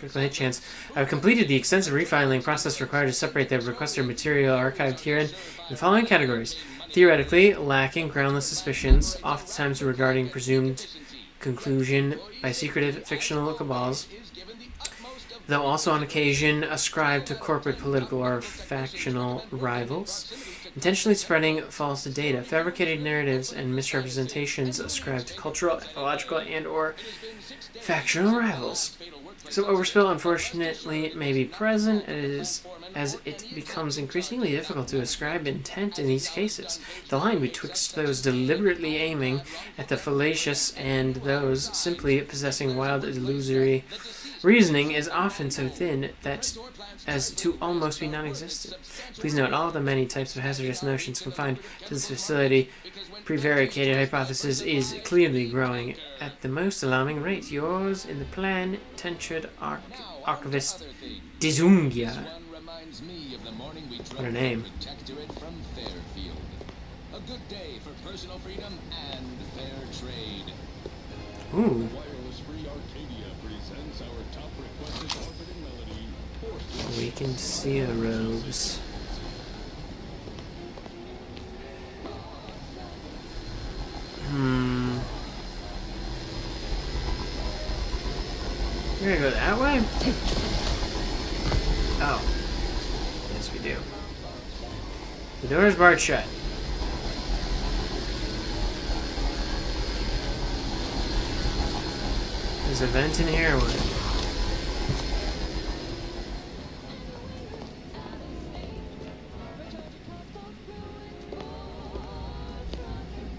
Critical hit chance. I've completed the extensive refiling process required to separate the requested material archived herein in the following categories. Theoretically, lacking groundless suspicions, oftentimes regarding presumed conclusion by secretive fictional cabals, though also on occasion ascribed to corporate, political, or factional rivals, intentionally spreading false data, fabricated narratives, and misrepresentations ascribed to cultural, ecological, and/or factional rivals. Some overspill, unfortunately, may be present as it becomes increasingly difficult to ascribe intent in these cases. The line betwixt those deliberately aiming at the fallacious and those simply possessing wild, illusory reasoning is often so thin that as to almost be non-existent. Please note all the many types of hazardous notions confined to this facility. Prevaricated hypothesis is clearly growing at the most alarming rate. Yours in the plan, tentured archivist Dizungia. What a name. A good day for personal freedom and fair trade. Ooh. Awakened Sea Robes. We're gonna go that way? Oh. Yes, we do. The door is barred shut. There's a vent in here or what?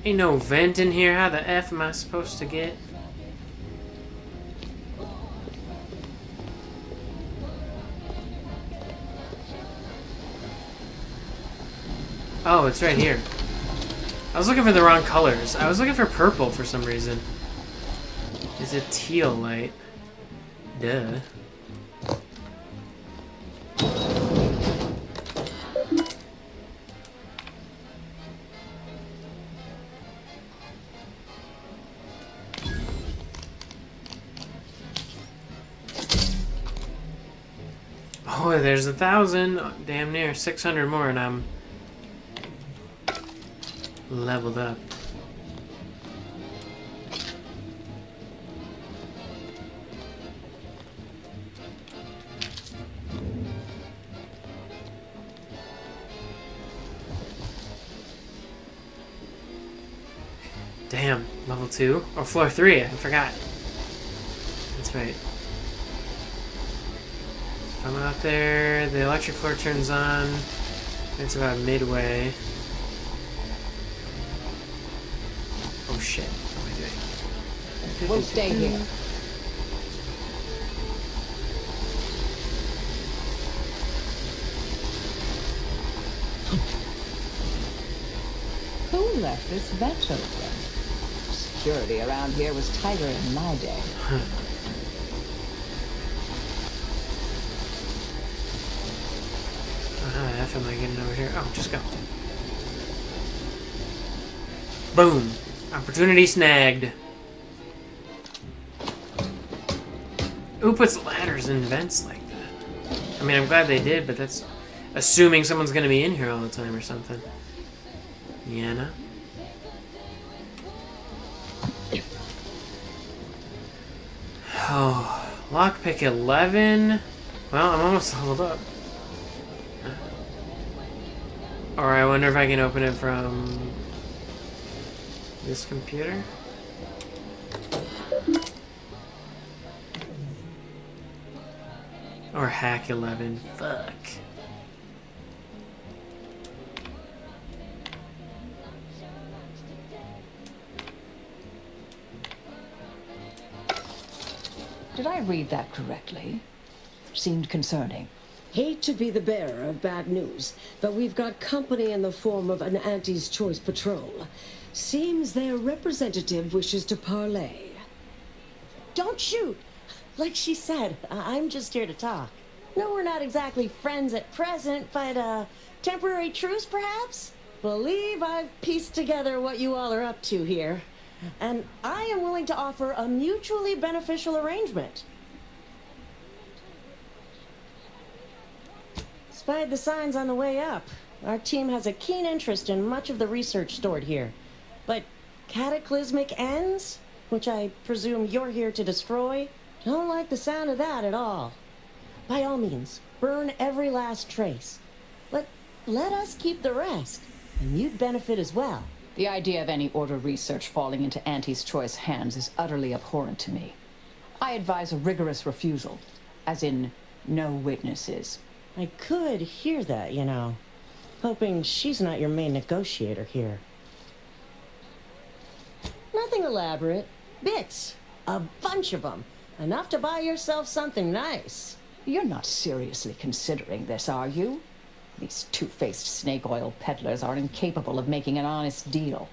Ain't no vent in here. How the F am I supposed to get? Oh, it's right here. I was looking for the wrong colors. I was looking for purple for some reason. It's a teal light. Duh. Oh, there's 1,000. Damn near 600 more, and I'm leveled up. Damn, level 2? Or floor 3, I forgot. That's right. If I'm out there, the electric floor turns on. It's about midway. Oh shit, what am I doing? We'll stay here. Who left this vent open? Security around here was tighter in my day. How the F am I getting over here? Oh, just go. Boom. Opportunity snagged. Who puts ladders in vents like that? I mean, I'm glad they did, but that's assuming someone's going to be in here all the time or something. Yana. Oh, lockpick 11. Well, I'm almost leveled up. Or I wonder if I can open it from this computer. Or hack 11. Fuck. Did I read that correctly? Seemed concerning. Hate to be the bearer of bad news, but we've got company in the form of an Auntie's Choice Patrol. Seems their representative wishes to parley. Don't shoot! Like she said, I'm just here to talk. No, we're not exactly friends at present, but, temporary truce, perhaps? Believe I've pieced together what you all are up to here. And I am willing to offer a mutually beneficial arrangement. Spied the signs on the way up. Our team has a keen interest in much of the research stored here. But cataclysmic ends, which I presume you're here to destroy, don't like the sound of that at all. By all means, burn every last trace. But let us keep the rest, and you'd benefit as well. The idea of any Order research falling into Auntie's choice hands is utterly abhorrent to me. I advise a rigorous refusal, as in no witnesses. I could hear that, you know. Hoping she's not your main negotiator here. Nothing elaborate. Bits. A bunch of them. Enough to buy yourself something nice. You're not seriously considering this, are you? These two-faced snake oil peddlers are incapable of making an honest deal.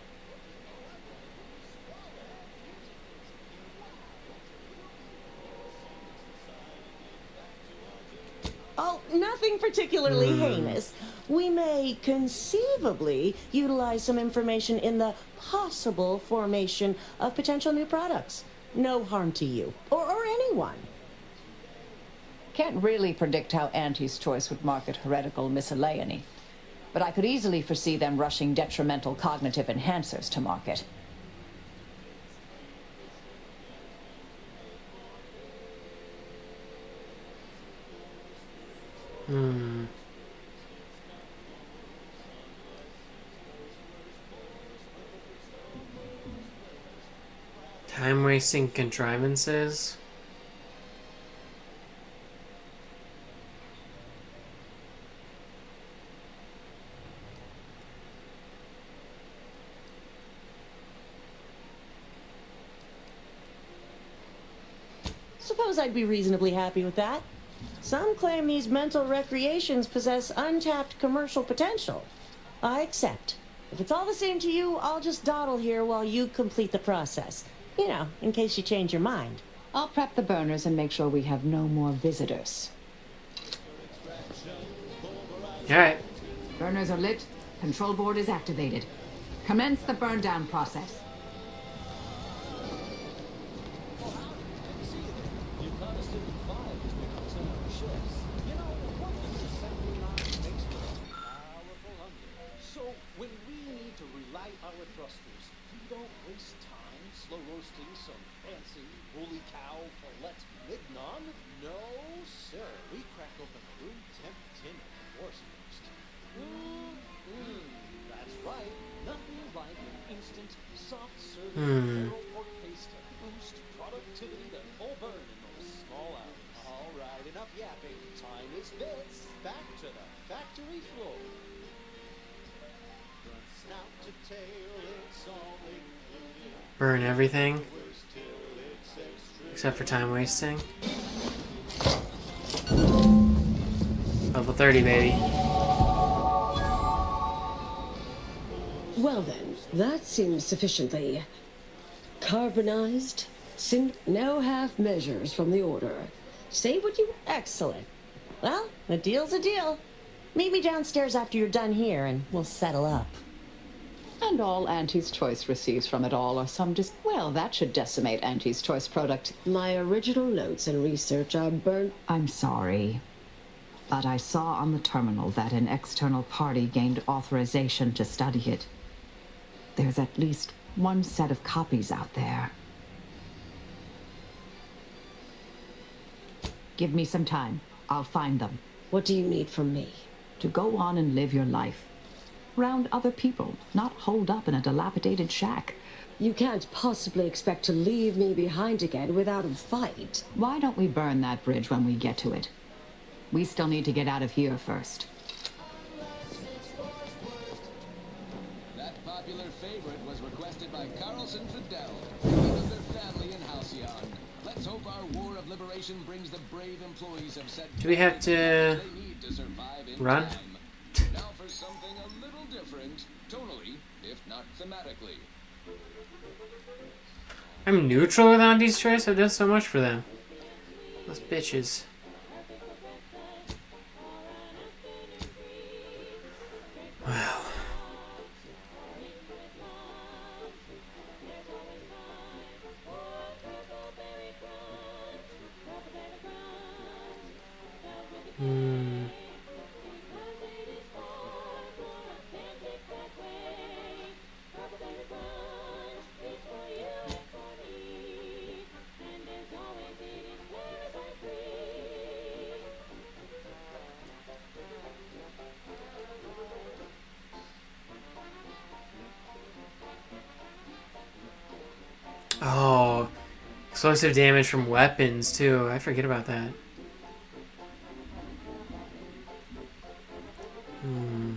Oh, nothing particularly heinous. We may conceivably utilize some information in the possible formation of potential new products. No harm to you, or anyone. Can't really predict how Auntie's choice would market heretical miscellany, but I could easily foresee them rushing detrimental cognitive enhancers to market. Time-wasting contrivances. Suppose I'd be reasonably happy with that. Some claim these mental recreations possess untapped commercial potential. I accept. If it's all the same to you, I'll just dawdle here while you complete the process. You know, in case you change your mind. I'll prep the burners and make sure we have no more visitors. Alright. Burners are lit. Control board is activated. Commence the burn down process. So, when we need to relight our thrusters, we don't waste time slow roasting some fancy holy cow fillet mignon. No, sir. We crack open a room temp tin of horse roast. That's right. Nothing like an instant, soft-serving barrel pork paste to boost productivity to full burn in those small hours. All right, enough yapping. Time is bits. Back to the factory floor. Snout to tail, it's all included. Burn everything. Except for time wasting. Level 30, baby. Well then, that seems sufficiently carbonized. No half measures from the Order. Say what you... Excellent. Well, a deal's a deal. Meet me downstairs after you're done here, and we'll settle up. And all Auntie's choice receives from it all are some well, that should decimate Auntie's choice product. My original notes and research are burnt. I'm sorry, but I saw on the terminal that an external party gained authorization to study it. There's at least one set of copies out there. Give me some time. I'll find them. What do you need from me? To go on and live your life. Around other people, not holed up in a dilapidated shack. You can't possibly expect to leave me behind again without a fight. Why don't we burn that bridge when we get to it? We still need to get out of here first. That popular favorite was requested by Carlson Fidel, king of their family in Halcyon. Let's hope our war of liberation brings the brave employees of said Do we have to they need to survive in run? time. Now for something a little different, tonally, if not thematically. I'm neutral with Auntie's choice. I've done so much for them. Those bitches. Wow. Oh, explosive damage from weapons too. I forget about that. Hmm.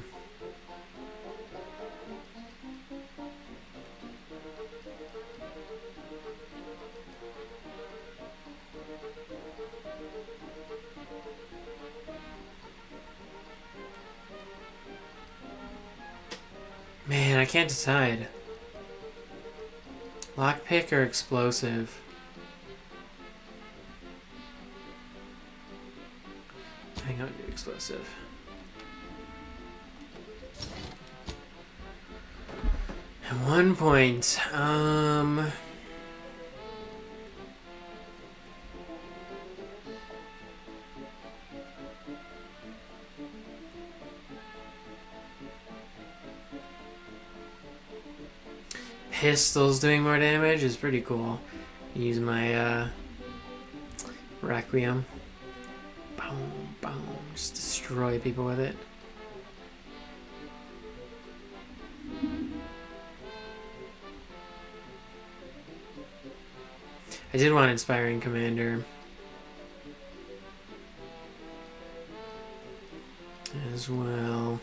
Man, I can't decide. Lockpick or explosive? I think I'll do explosive. At 1 point, pistols doing more damage is pretty cool. Use my Requiem. Boom, boom. Just destroy people with it. I did want Inspiring Commander as well.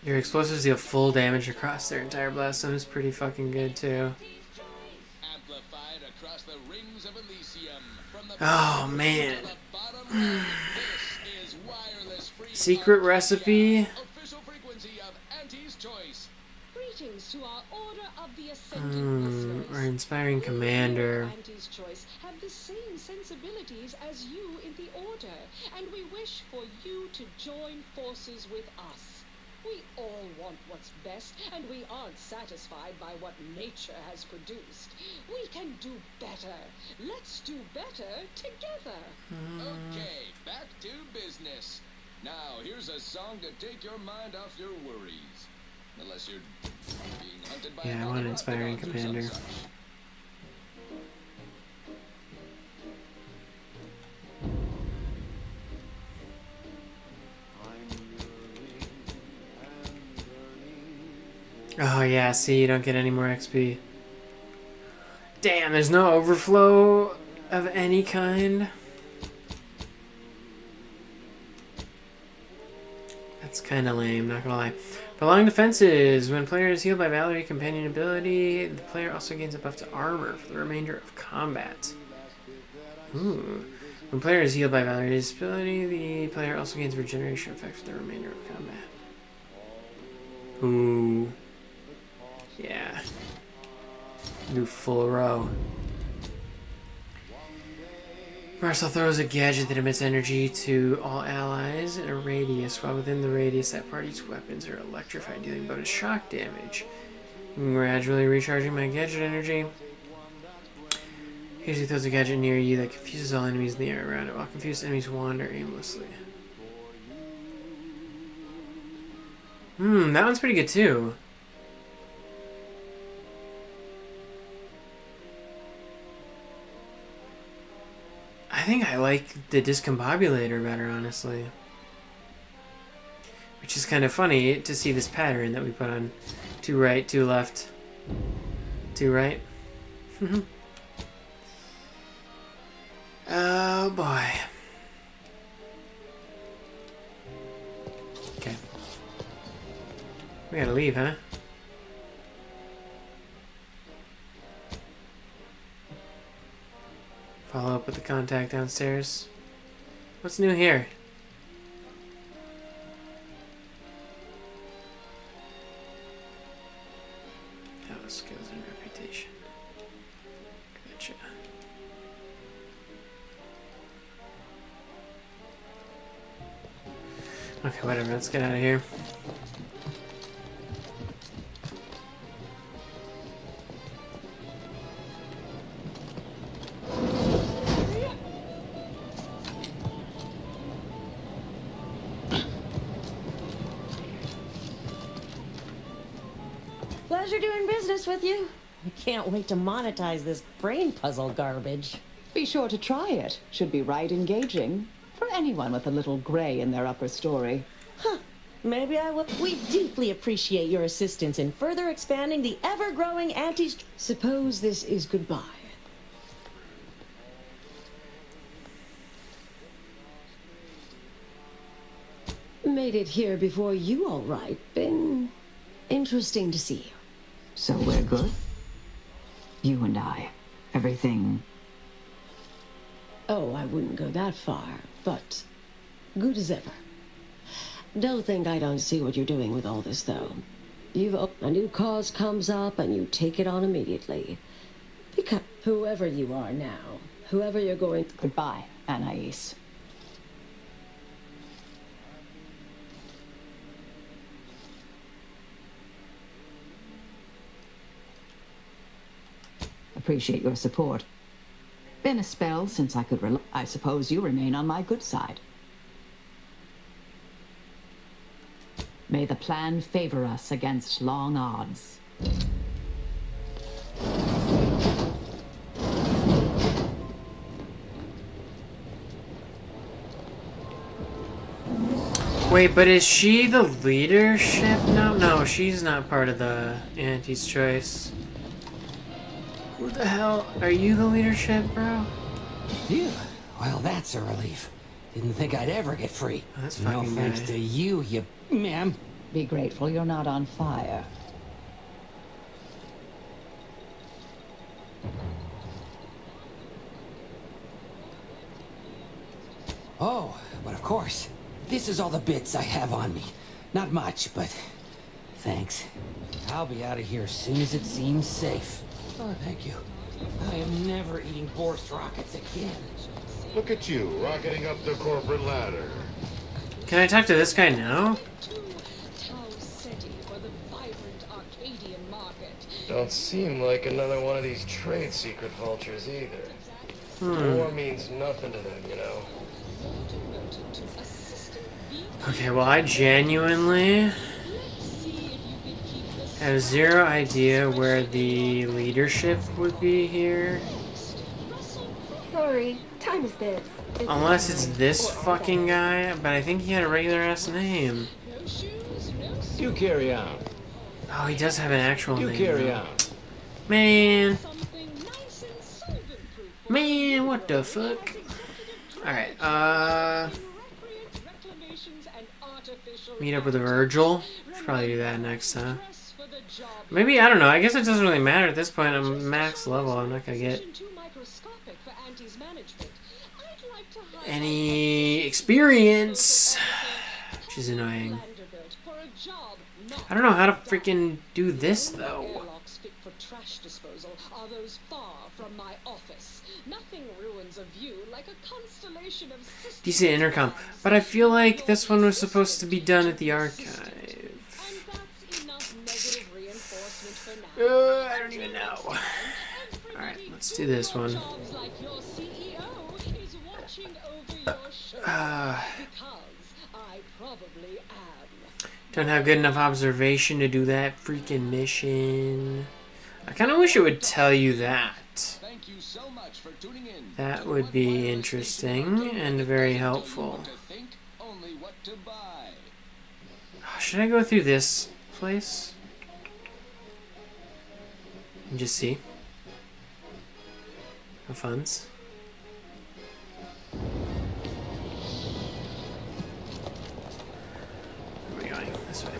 Your explosives deal full damage across their entire blast zone is pretty fucking good too. Oh man. Secret recipe? Greetings to our Order of the Ascendant listeners. Or Inspiring Commander. Auntie's Choice have the same sensibilities as you in the Order, and we wish for you to join forces with us. We all want what's best, and we aren't satisfied by what nature has produced. We can do better. Let's do better together. Okay, back to business. Now, here's a song to take your mind off your worries. Unless you're being hunted by Yeah, I want an Inspiring Commander. Oh yeah, see, you don't get any more XP. Damn, there's no overflow of any kind. That's kind of lame, not gonna lie. Prolonged defenses. When player is healed by Valerie companion ability, the player also gains a buff to armor for the remainder of combat. Ooh. When player is healed by Valerie's ability, the player also gains regeneration effect for the remainder of combat. Ooh. Yeah. Do full row. Marcel throws a gadget that emits energy to all allies in a radius. While within the radius, that party's weapons are electrified, dealing bonus shock damage. Gradually recharging my gadget energy. Usually throws a gadget near you that confuses all enemies in the air around it, while confused enemies wander aimlessly. That one's pretty good too. I think I like the discombobulator better, honestly. Which is kind of funny to see this pattern that we put on 2 right, 2 left, 2 right. Oh boy. Okay. We gotta leave, huh? Follow up with the contact downstairs. What's new here? Oh, skills and reputation. Gotcha. Okay, whatever. Let's get out of here. Pleasure doing business with you. I can't wait to monetize this brain puzzle garbage. Be sure to try it. Should be right engaging for anyone with a little gray in their upper story. Huh. Maybe I will. We deeply appreciate your assistance in further expanding the ever-growing anti... Suppose this is goodbye. Made it here before you, all right. Been interesting to see you. So we're good? You and I. Everything... Oh, I wouldn't go that far, but good as ever. Don't think I don't see what you're doing with all this, though. A new cause comes up and you take it on immediately. Because whoever you are now, whoever you're going... Goodbye, Anais. Appreciate your support. Been a spell since I could I suppose you remain on my good side. May the plan favor us against long odds. Wait, but is she the leadership? No, she's not part of the Auntie's Choice. Who the hell are you, the leadership, bro? Phew. Well, that's a relief. Didn't think I'd ever get free. Oh, that's no fucking thanks guy. to you ma'am. Be grateful you're not on fire. Oh, but of course. This is all the bits I have on me. Not much, but thanks. I'll be out of here as soon as it seems safe. Oh, thank you. I am never eating Borscht rockets again. Look at you, rocketing up the corporate ladder. Can I talk to this guy now? Don't seem like another one of these trade secret vultures either. Hmm. War means nothing to them, you know. Okay, well, I genuinely have zero idea where the leadership would be here. Sorry, time is bits. Unless it's this fucking guy, but I think he had a regular ass name. You carry on. Oh, he does have an actual You name. carry though. on. Man. Man, what the fuck? Alright, meet up with Virgil. Should probably do that next time. Maybe, I don't know. I guess it doesn't really matter at this point. I'm max level. I'm not gonna get any experience, which is annoying. I don't know how to freaking do this though. Decent intercom, but I feel like this one was supposed to be done at the archive. I don't even know. Alright, let's do this one. Don't have good enough observation to do that freaking mission. I kind of wish it would tell you that. That would be interesting and very helpful. Should I go through this place? And just see. No funds. Where are we going? This way.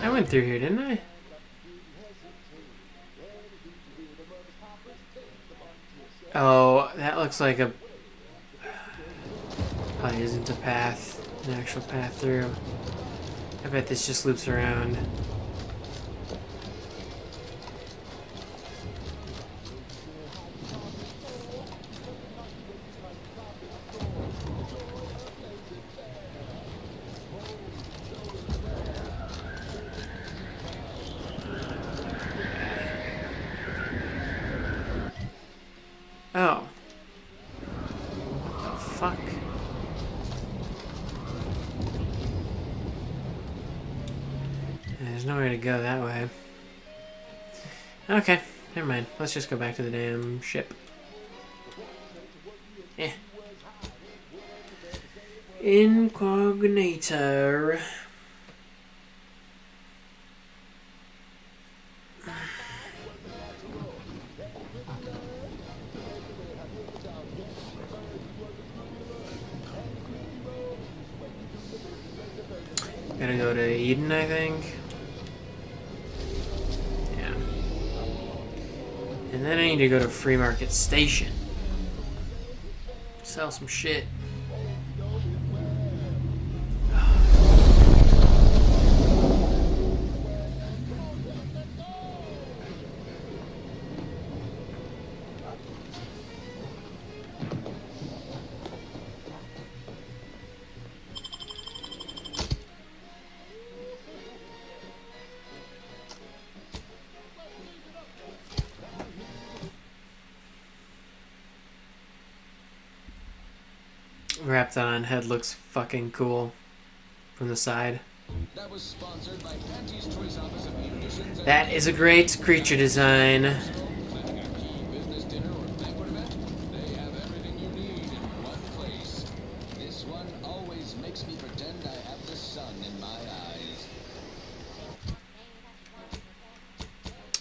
I went through here, didn't I? Oh, that looks like a... Probably isn't a path, an actual path through. I bet this just loops around. Oh. What the fuck? There's nowhere to go that way. Okay, never mind. Let's just go back to the damn ship. Eh. Incognito. Gotta go to Eden, I think. Yeah. And then I need to go to Free Market Station. Sell some shit. Wrapped on head looks fucking cool from the side. That was sponsored by Panty's Choice Office of Munitions. That is a great creature design. Planning a key business dinner or banquet event? They have everything you need in one place. This one always makes me pretend I have the sun in my eyes.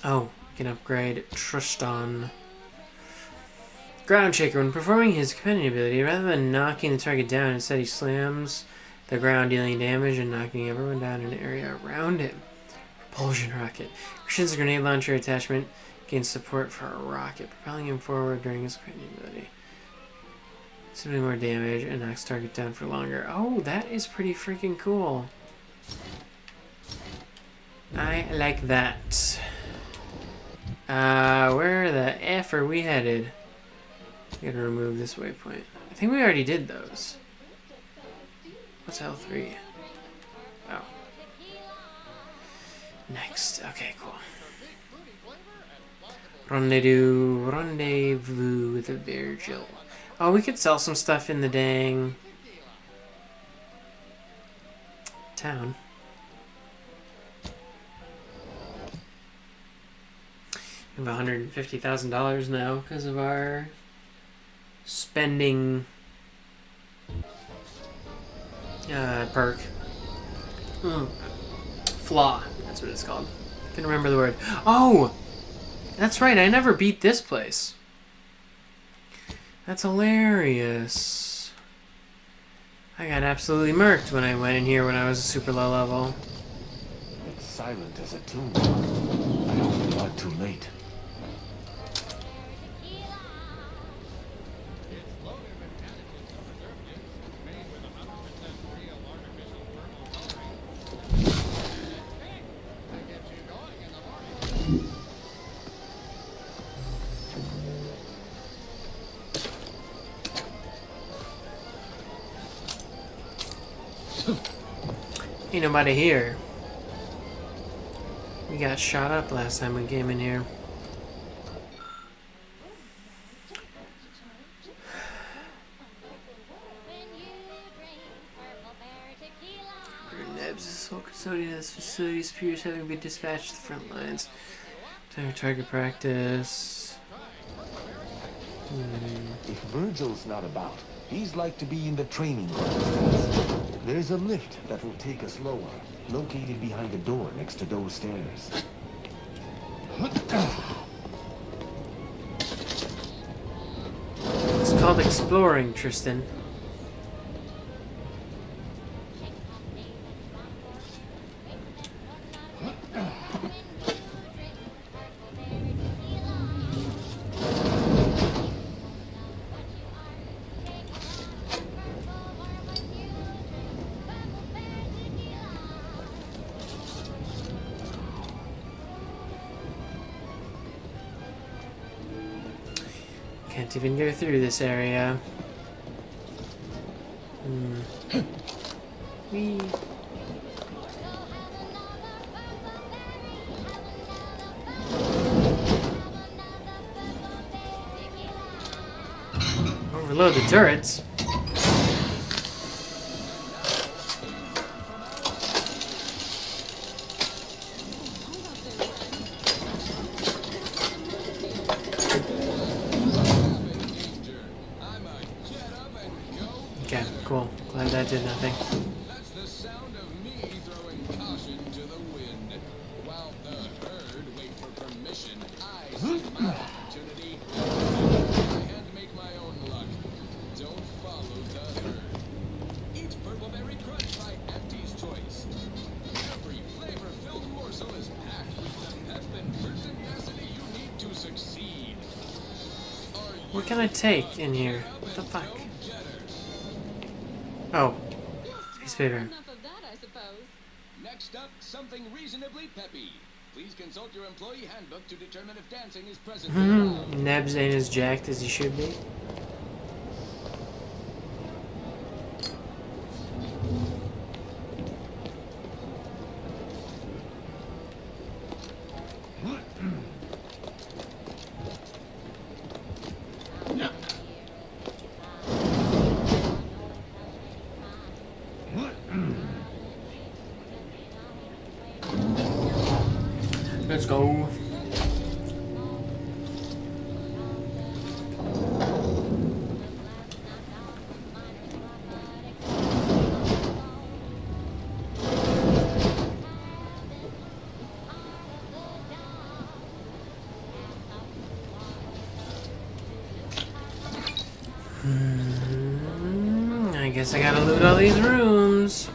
Oh, we can upgrade Tristan. Ground Shaker. When performing his companion ability, rather than knocking the target down, instead he slams the ground, dealing damage and knocking everyone down in an area around him. Propulsion Rocket. Christian's grenade launcher attachment gains support for a rocket, propelling him forward during his companion ability. Simply more damage and knocks target down for longer. Oh, that is pretty freaking cool. I like that. Where the F are we headed? We gotta remove this waypoint. I think we already did those. What's L3? Oh. Next. Okay, cool. Rendezvous with Virgil. Oh, we could sell some stuff in the dang town. We have $150,000 now because of our spending perk. Flaw. That's what it's called. Couldn't remember the word. Oh! That's right, I never beat this place. That's hilarious. I got absolutely murked when I went in here when I was a super low level. It's silent as a tomb. I hope we aren't too late. Ain't nobody here. We got shot up last time we came in here. Nebs is sole custodian of this facility. Superiors having been dispatched to the front lines. Time for target practice. If Virgil's not about, he's like to be in the training grounds. There's a lift that will take us lower, located behind the door next to those stairs. It's called exploring, Tristan. Can't even go through this area. Whee. Overload the turrets. Okay, cool. Glad that did nothing. That's the sound of me throwing caution to the wind. While the herd wait for permission, I see my opportunity. I hand make my own luck. Don't follow the herd. Eat Purpleberry Crunch by Auntie's Choice. Every flavor-filled morsel is packed with the pep and pertinacity you need to succeed. What can I take in here? What the fuck? Oh. Piece of paper. Enough of that, I suppose. Next up, something reasonably peppy. Please consult your employee handbook to determine if dancing is presently allowed. Nebs ain't as jacked as he should be. Let's go. I guess I gotta loot all these rooms.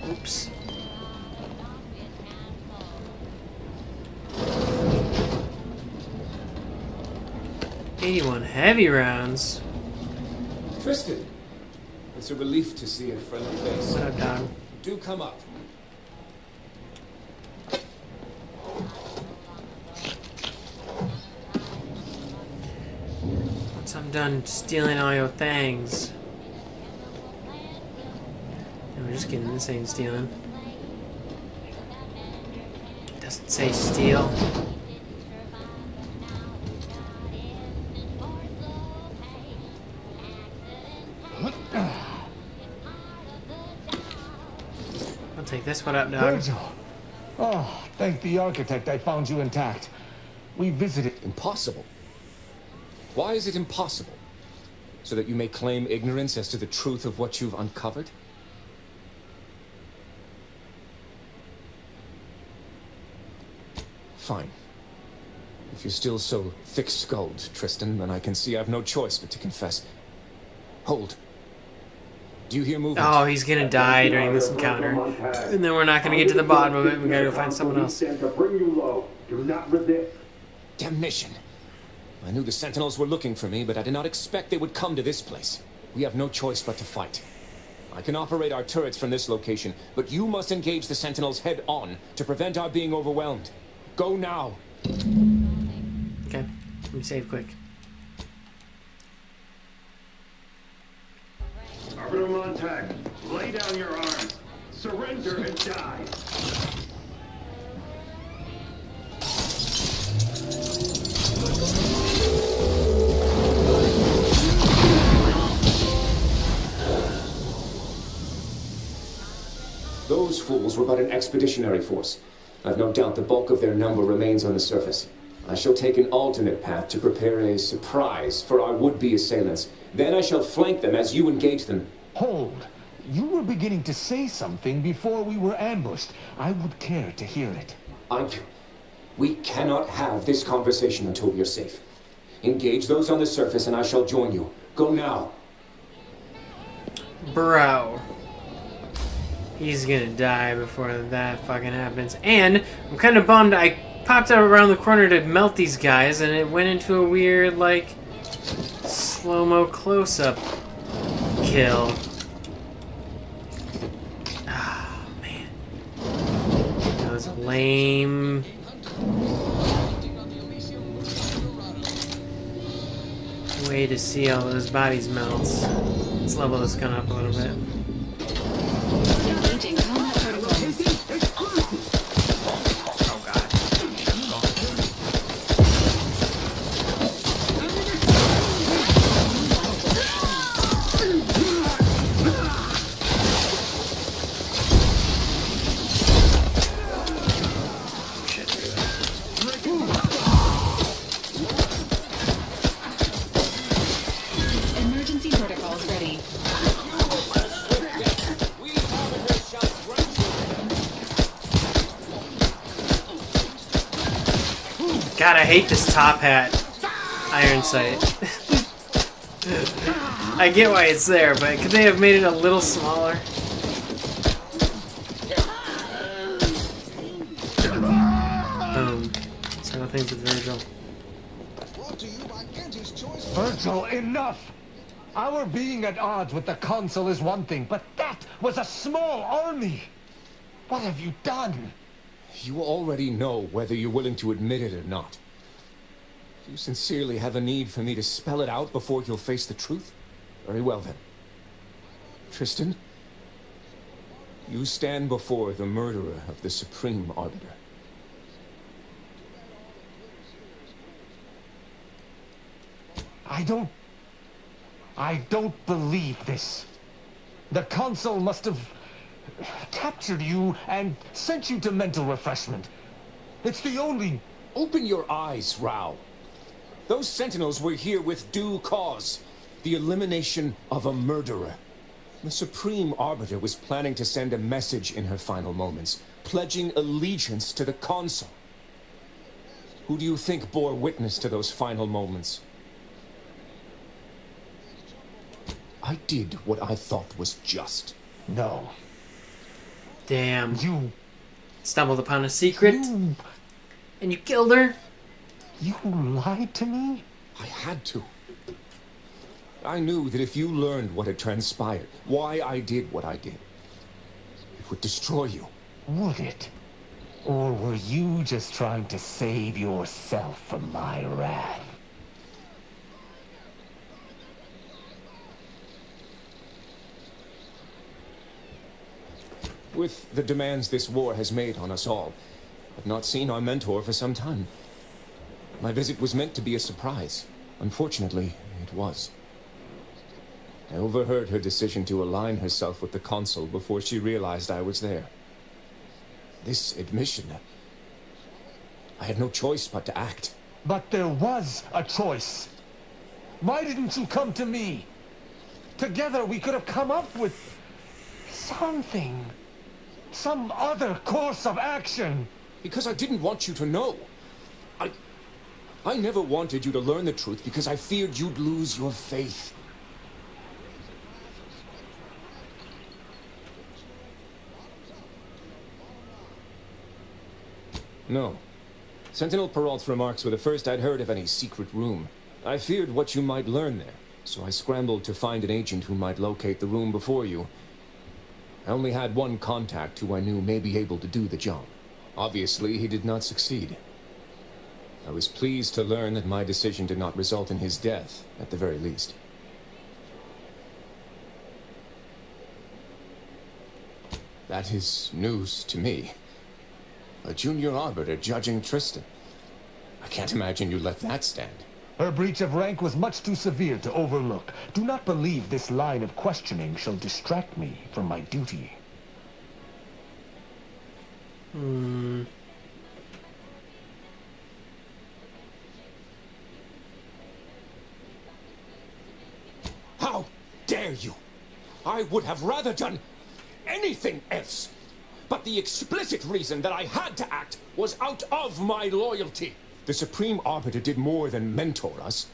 Oops. $81 heavy rounds. Tristan, it's a relief to see a friendly face. What up, dog? Do come up. Once I'm done stealing all your things. And we're just kidding, this ain't stealing. It doesn't say steal. I'll take this one up, dog. Virgil! Oh, thank the architect I found you intact. We visited... Impossible? Why is it impossible? So that you may claim ignorance as to the truth of what you've uncovered? Fine. If you're still so thick-skulled, Tristan, then I can see I've no choice but to confess. Hold. Do you hear movement? Oh, he's gonna die during this encounter. And then we're not gonna get to the bottom of it. We gotta go find someone else. Do not resist. Damnation. I knew the Sentinels were looking for me, but I did not expect they would come to this place. We have no choice but to fight. I can operate our turrets from this location, but you must engage the Sentinels head-on to prevent our being overwhelmed. Go now. Okay, let me save quick. Arbiter Montag, lay down your arms. Surrender and die. Those fools were but an expeditionary force. I've no doubt the bulk of their number remains on the surface. I shall take an alternate path to prepare a surprise for our would-be assailants. Then I shall flank them as you engage them. Hold. You were beginning to say something before we were ambushed. I would care to hear it. We cannot have this conversation until we are safe. Engage those on the surface and I shall join you. Go now. Bro. He's gonna die before that fucking happens. And I'm kind of bummed. I popped out around the corner to melt these guys, and it went into a weird, like, slow-mo close-up kill. Ah, man. That was lame. way to see all those bodies melt. Let's level this gun up a little bit. Engaging combat protocols. Oh god. Emergency protocols ready. God, I hate this top hat. Iron sight. I get why it's there, but could they have made it a little smaller? Boom. Several things with Virgil. Virgil, enough! Our being at odds with the Consul is one thing, but that was a small army! What have you done? You already know whether you're willing to admit it or not. You sincerely have a need for me to spell it out before you'll face the truth? Very well then. Tristan, you stand before the murderer of the Supreme Arbiter. I don't believe this. The Consul must have captured you and sent you to mental refreshment. It's the only... Open your eyes, Rao. Those Sentinels were here with due cause. The elimination of a murderer. The Supreme Arbiter was planning to send a message in her final moments, pledging allegiance to the Consul. Who do you think bore witness to those final moments? I did what I thought was just. No. Damn. You stumbled upon a secret, and you killed her? You lied to me? I had to. I knew that if you learned what had transpired, why I did what I did, it would destroy you. Would it? Or were you just trying to save yourself from my wrath? With the demands this war has made on us all, I've not seen our mentor for some time. My visit was meant to be a surprise. Unfortunately, it was. I overheard her decision to align herself with the Consul before she realized I was there. This admission... I had no choice but to act. But there was a choice. Why didn't you come to me? Together we could have come up with... something. Some other course of action. Because I didn't want you to know. I never wanted you to learn the truth because I feared you'd lose your faith. No. Sentinel Peralt's remarks were the first I'd heard of any secret room. I feared what you might learn there, so I scrambled to find an agent who might locate the room before you. I only had one contact who I knew may be able to do the job. Obviously, he did not succeed. I was pleased to learn that my decision did not result in his death, at the very least. That is news to me. A junior arbiter judging Tristan. I can't imagine you let that stand. Her breach of rank was much too severe to overlook. Do not believe this line of questioning shall distract me from my duty. How dare you? I would have rather done anything else. But the explicit reason that I had to act was out of my loyalty. The Supreme Arbiter did more than mentor us.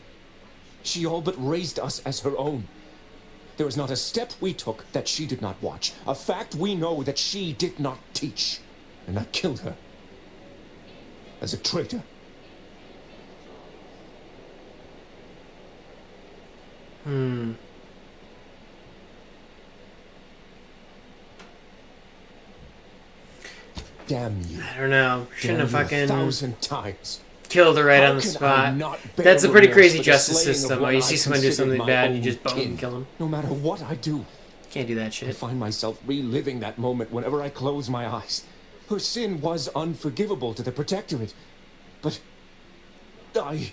She all but raised us as her own. There is not a step we took that she did not watch. A fact we know that she did not teach. And I killed her. As a traitor. Damn you. I don't know. Shouldn't have fucking... 1,000 times. Killed her right How on the can I spot. not bear That's a pretty remorse crazy for the justice slaying of system. Oh, one you I see someone do considered something my bad and you own just boom, kin. kill them. No matter what I do, Can't do that I shit. find myself reliving that moment whenever I close my eyes. Her sin was unforgivable to the Protectorate, but I...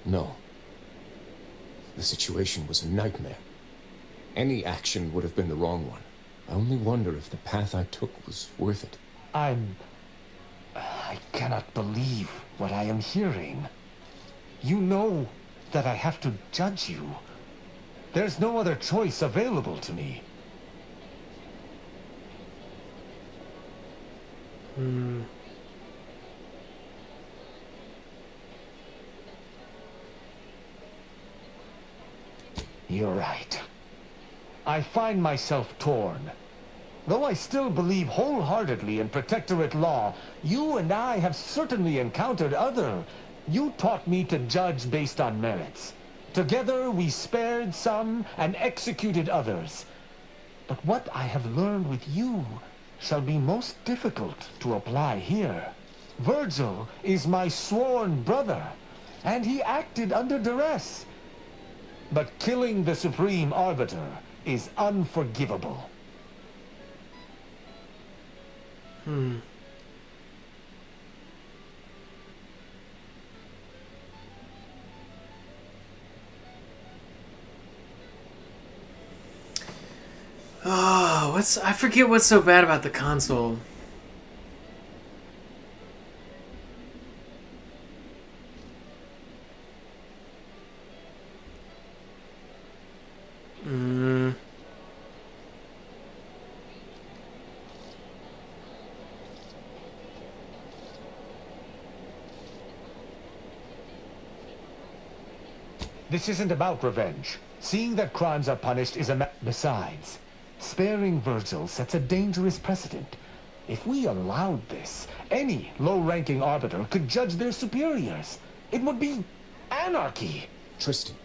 No. The situation was a nightmare. Any action would have been the wrong one. I only wonder if the path I took was worth it. I cannot believe what I am hearing. You know that I have to judge you. There's no other choice available to me. You're right. I find myself torn. Though I still believe wholeheartedly in Protectorate law, you and I have certainly encountered other. You taught me to judge based on merits. Together we spared some and executed others. But what I have learned with you shall be most difficult to apply here. Virgil is my sworn brother, and he acted under duress. But killing the Supreme Arbiter is unforgivable. Oh, I forget what's so bad about the console. This isn't about revenge. Seeing that crimes are punished is Besides, sparing Virgil sets a dangerous precedent. If we allowed this, any low-ranking arbiter could judge their superiors. It would be anarchy. Tristan,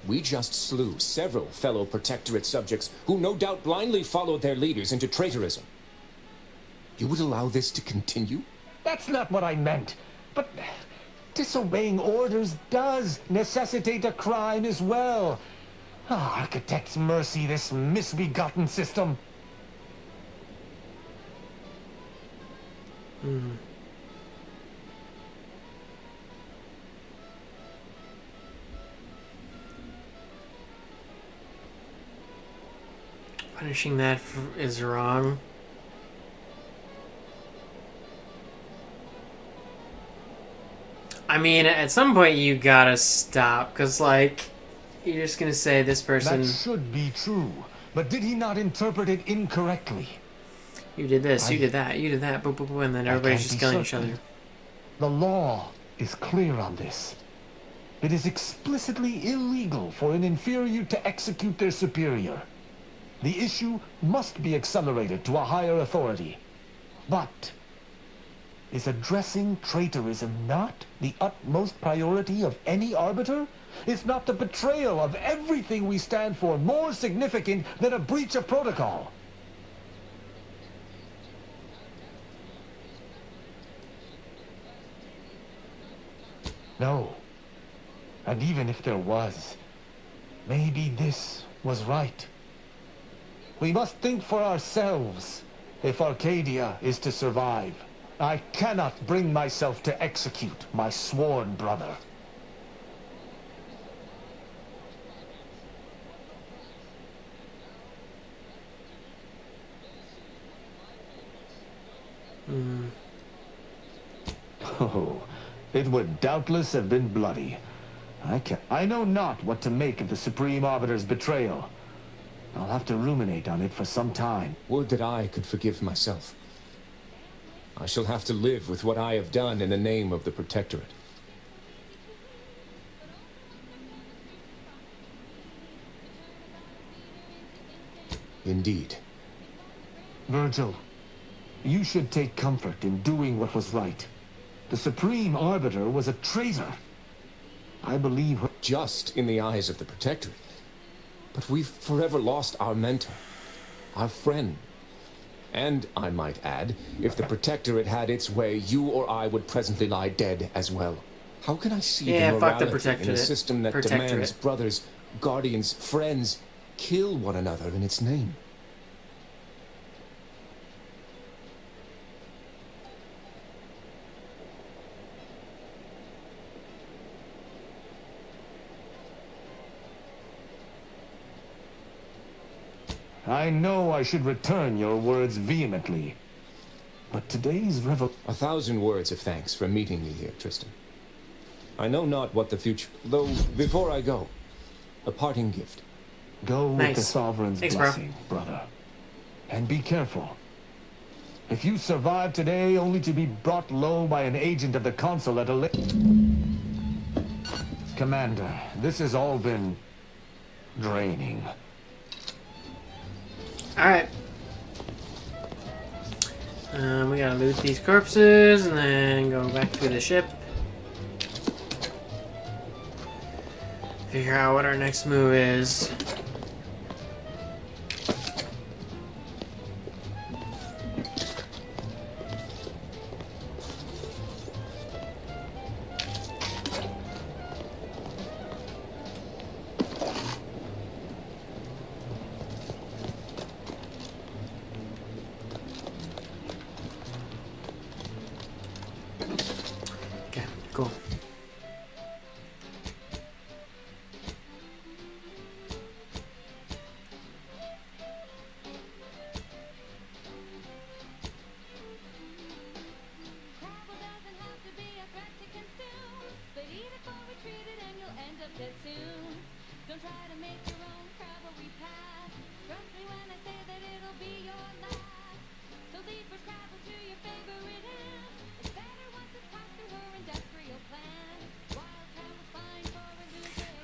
we just slew several fellow Protectorate subjects who no doubt blindly followed their leaders into traitorism. You would allow this to continue? That's not what I meant. But disobeying orders does necessitate a crime as well. Architects mercy this misbegotten system. Punishing that is wrong. I mean, at some point you gotta stop, because, like, you're just gonna say this person... That should be true, but did he not interpret it incorrectly? You did this, you did that, you did that, boop, boop, boop, and then everybody's just killing each other. The law is clear on this. It is explicitly illegal for an inferior to execute their superior. The issue must be accelerated to a higher authority. But is addressing traitorism not the utmost priority of any arbiter? Is not the betrayal of everything we stand for more significant than a breach of protocol? No. And even if there was, maybe this was right. We must think for ourselves if Arcadia is to survive. I cannot bring myself to execute my sworn brother. Oh, it would doubtless have been bloody. I know not what to make of the Supreme Arbiter's betrayal. I'll have to ruminate on it for some time. Would that I could forgive myself. I shall have to live with what I have done in the name of the Protectorate. Indeed. Virgil, you should take comfort in doing what was right. The Supreme Arbiter was a traitor. I believe her... Just in the eyes of the Protectorate. But we've forever lost our mentor, our friend, And, I might add, if the Protectorate had its way, you or I would presently lie dead as well. How can I see Yeah, the fuck the morality in a system that Protectorate. demands brothers, guardians, friends kill one another in its name? I know I should return your words vehemently, but today's revel... 1,000 words of thanks for meeting me here, Tristan. I know not what the future... Though, before I go, a parting gift. Go with Nice. the Sovereign's Thanks, bro. blessing, brother. And be careful. If you survive today only to be brought low by an agent of the Consul at a Commander, this has all been... draining. Alright. We gotta loot these corpses and then go back to the ship. Figure out what our next move is. Okay, cool.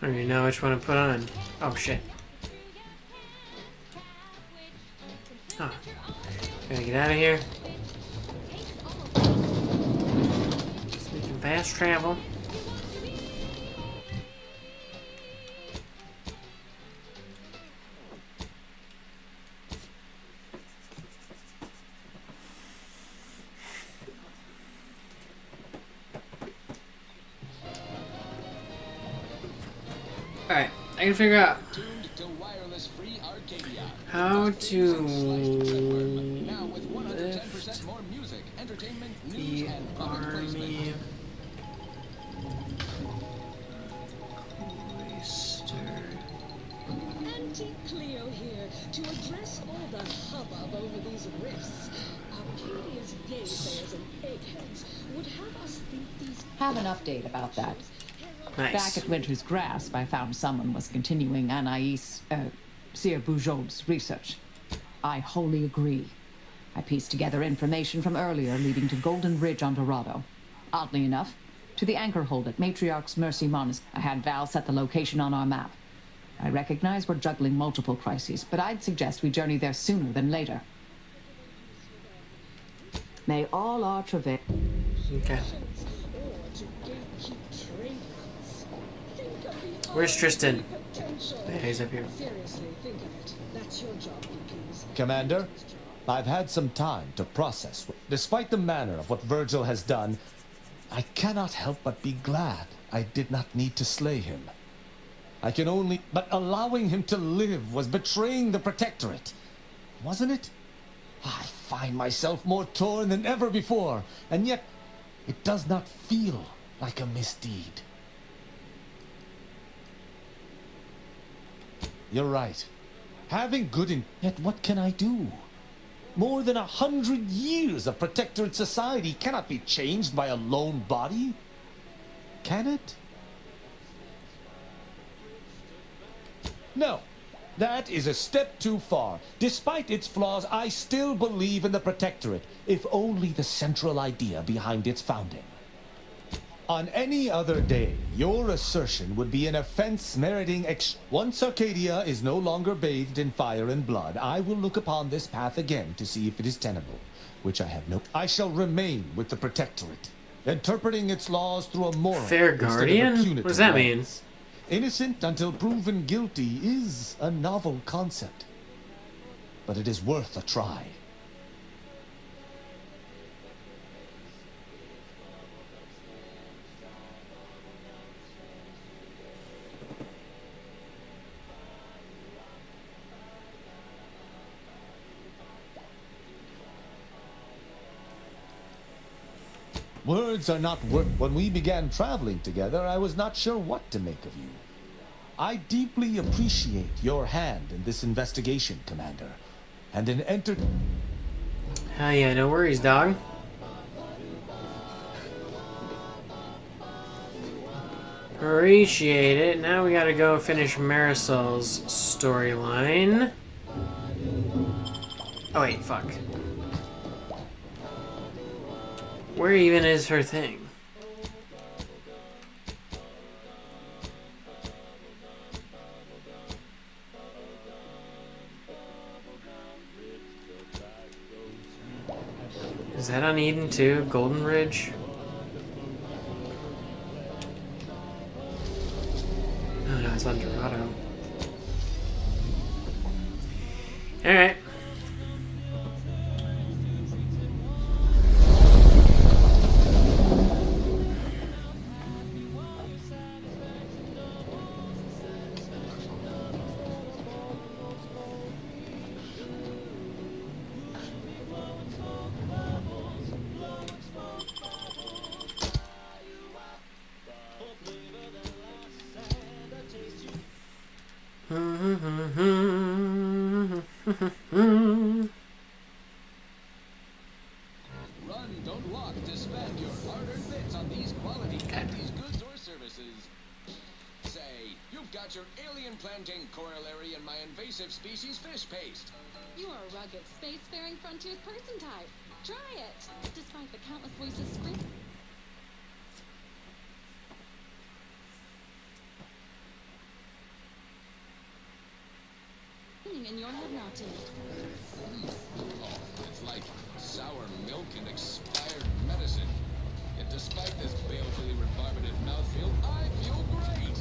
I don't even know which one to put on. Oh shit. Oh. Gotta get out of here. So we can fast travel. Alright, I can figure out how to lift the army cloister. Auntie Cleo here to address all the hubbub over these rifts. Arcadia's naysayers and eggheads would have us think these... Have an update about that. Nice. Back at Winter's Grasp, I found someone was continuing Anais, Sir Boujob's research. I wholly agree. I pieced together information from earlier leading to Golden Ridge on Dorado. Oddly enough, to the anchor hold at Matriarch's Mercy Monastery. I had Val set the location on our map. I recognize we're juggling multiple crises, but I'd suggest we journey there sooner than later. May all our travail... Okay. Where's Tristan? Yeah, he's up here. Seriously, think of it. That's your job, VPs. Commander, I've had some time to process. Despite the manner of what Virgil has done, I cannot help but be glad I did not need to slay him. I can only... But allowing him to live was betraying the Protectorate, wasn't it? I find myself more torn than ever before, and yet it does not feel like a misdeed. You're right. Having good in... Yet what can I do? More than 100 years of Protectorate society cannot be changed by a lone body. Can it? No. That is a step too far. Despite its flaws, I still believe in the Protectorate, if only the central idea behind its founding. On any other day, your assertion would be an offense meriting Once Arcadia is no longer bathed in fire and blood, I will look upon this path again to see if it is tenable, which I have no... I shall remain with the Protectorate, interpreting its laws through a moral... Fair guardian? What does that mean? Innocent until proven guilty is a novel concept, but it is worth a try. Words are not worth. When we began traveling together, I was not sure what to make of you. I deeply appreciate your hand in this investigation, Commander. And in Hell yeah, no worries, dog. Appreciate it. Now we gotta go finish Marisol's storyline. Oh wait, fuck. Where even is her thing? Is that on Eden too? Golden Ridge? Oh no, it's on Dorado. Alright. Run, don't walk to spend your hard-earned bits on these quality Antes goods or services. Say, you've got your alien planting corollary and my invasive species fish paste. You are a rugged, spacefaring frontiers person type. Try it, despite the countless voices screaming in your head now, too. Oh, it's like sour milk and expired medicine. Yet despite this balefully rebarbative mouthfeel, I feel great.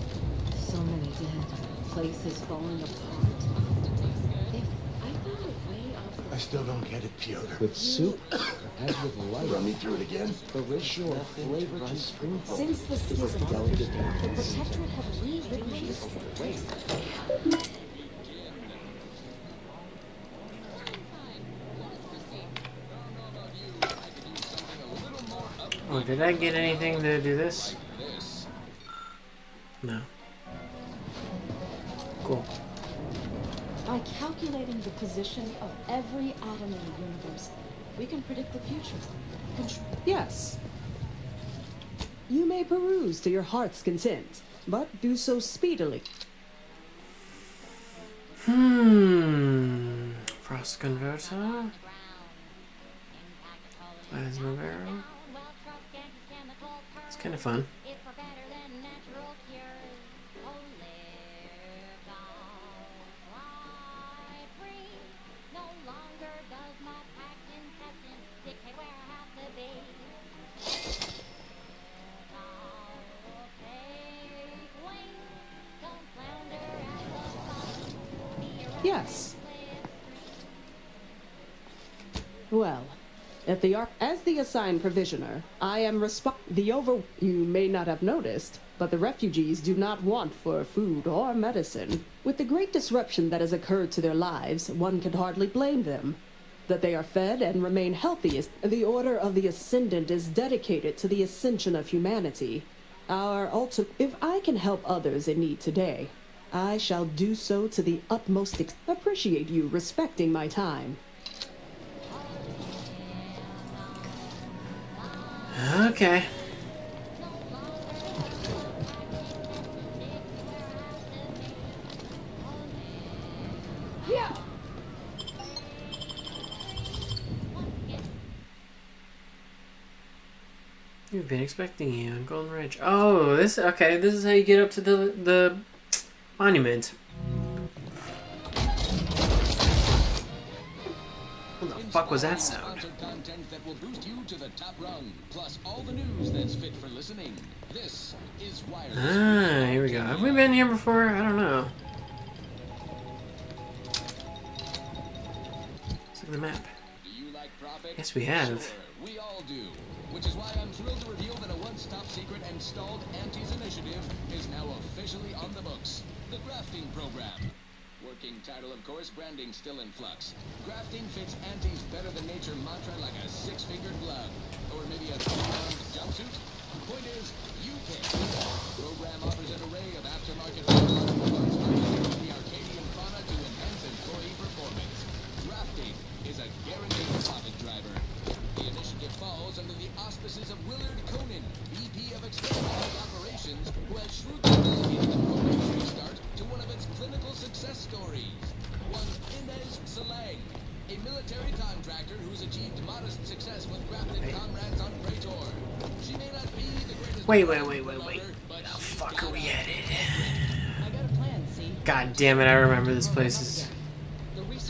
So many dead. Places falling apart. I thought it way off the... I still don't get it, Piotr. With soup, as with light. Run me through it again. The ratio of flavor to spoonful. Since the schism, the Protectorate have rewritten history. Oh, did I get anything to do this? No. Cool. By calculating the position of every atom in the universe, we can predict the future. Yes. You may peruse to your heart's content, but do so speedily. Frost converter. Plasma barrel. It's kind of fun. Yes. Well, as the assigned provisioner, I am you may not have noticed, but the refugees do not want for food or medicine. With the great disruption that has occurred to their lives, one can hardly blame them. That they are fed and remain healthy is the Order of the Ascendant is dedicated to the ascension of humanity. If I can help others in need today, I shall do so to the utmost appreciate you respecting my time. Okay. Yeah. We've been expecting you on Golden Ridge. Oh, this okay. This is how you get up to the monument. What the fuck was that sound? Content that will boost you to the top rung, plus all the news that's fit for listening. This is Wireless. Ah, here we go. Have we been here before? I don't know. Let's look at the map. Do you like profit? Yes, we have. Sure, we all do. Which is why I'm thrilled to reveal that a once-top secret and stalled Antes initiative is now officially on the books. The Grafting Program. Working title, of course, branding still in flux. Grafting fits Antes better than nature mantra like a six-fingered glove. Or maybe a three-armed jumpsuit? Point is, you can. The program offers an array of aftermarket parts for the Arcadian fauna to enhance employee performance. Drafting is a guaranteed profit driver. The initiative falls under the auspices of Willard Conan, VP of Experimental Operations, who has shrewdly dedicated the program's restart to one of its clinical success stories. One Inez Salang, a military contractor who's achieved modest success with grafted comrades on Praetor. She may not be the greatest... Wait. How fuck are we headed? God damn it, I remember this place is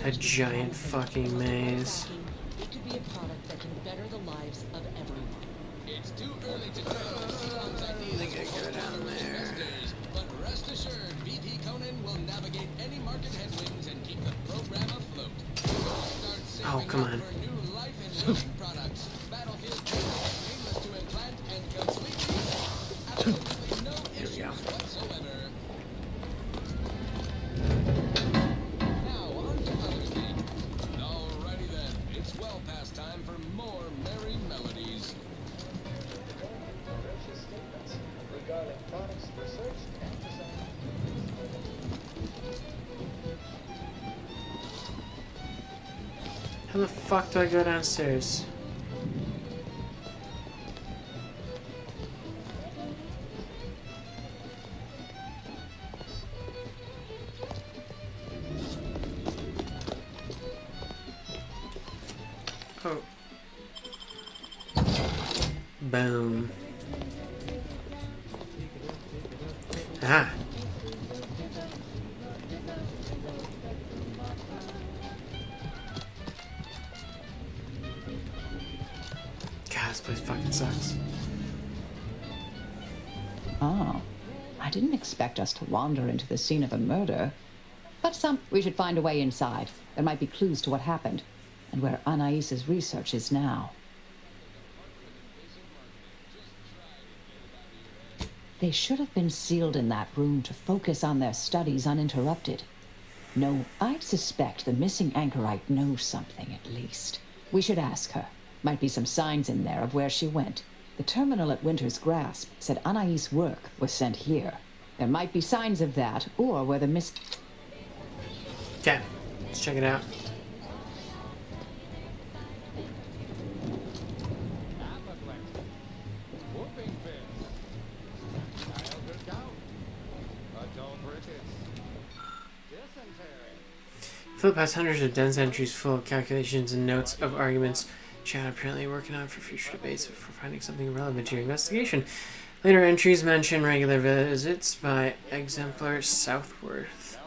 a giant fucking maze. It could be a product that can better the lives of everyone. It's too early to tell if Sean's ideas will go down there. But rest assured, VP Conan will navigate any market headwinds and keep the program afloat. Oh, come on. For new life-enriching products, battlefield painless to implant and completely absolutely no issues whatsoever. Now on to other things. Alrighty then, it's well past time for more merry melodies. Regarding products, research, and design. How the fuck do I go downstairs? Oh. Boom. Ah. God, this place fucking sucks. Oh, I didn't expect us to wander into the scene of a murder. But we should find a way inside. There might be clues to what happened, and where Anais's research is now. They should have been sealed in that room to focus on their studies uninterrupted. No, I suspect the missing anchorite knows something at least. We should ask her. Might be some signs in there of where she went. The terminal at Winter's Grasp said Anais' work was sent here. There might be signs of that, or where the Okay, let's check it out. Flip past hundreds of dense entries full of calculations and notes of arguments Chad apparently working on for future debates before finding something relevant to your investigation. Later entries mention regular visits by Exemplar Southworth,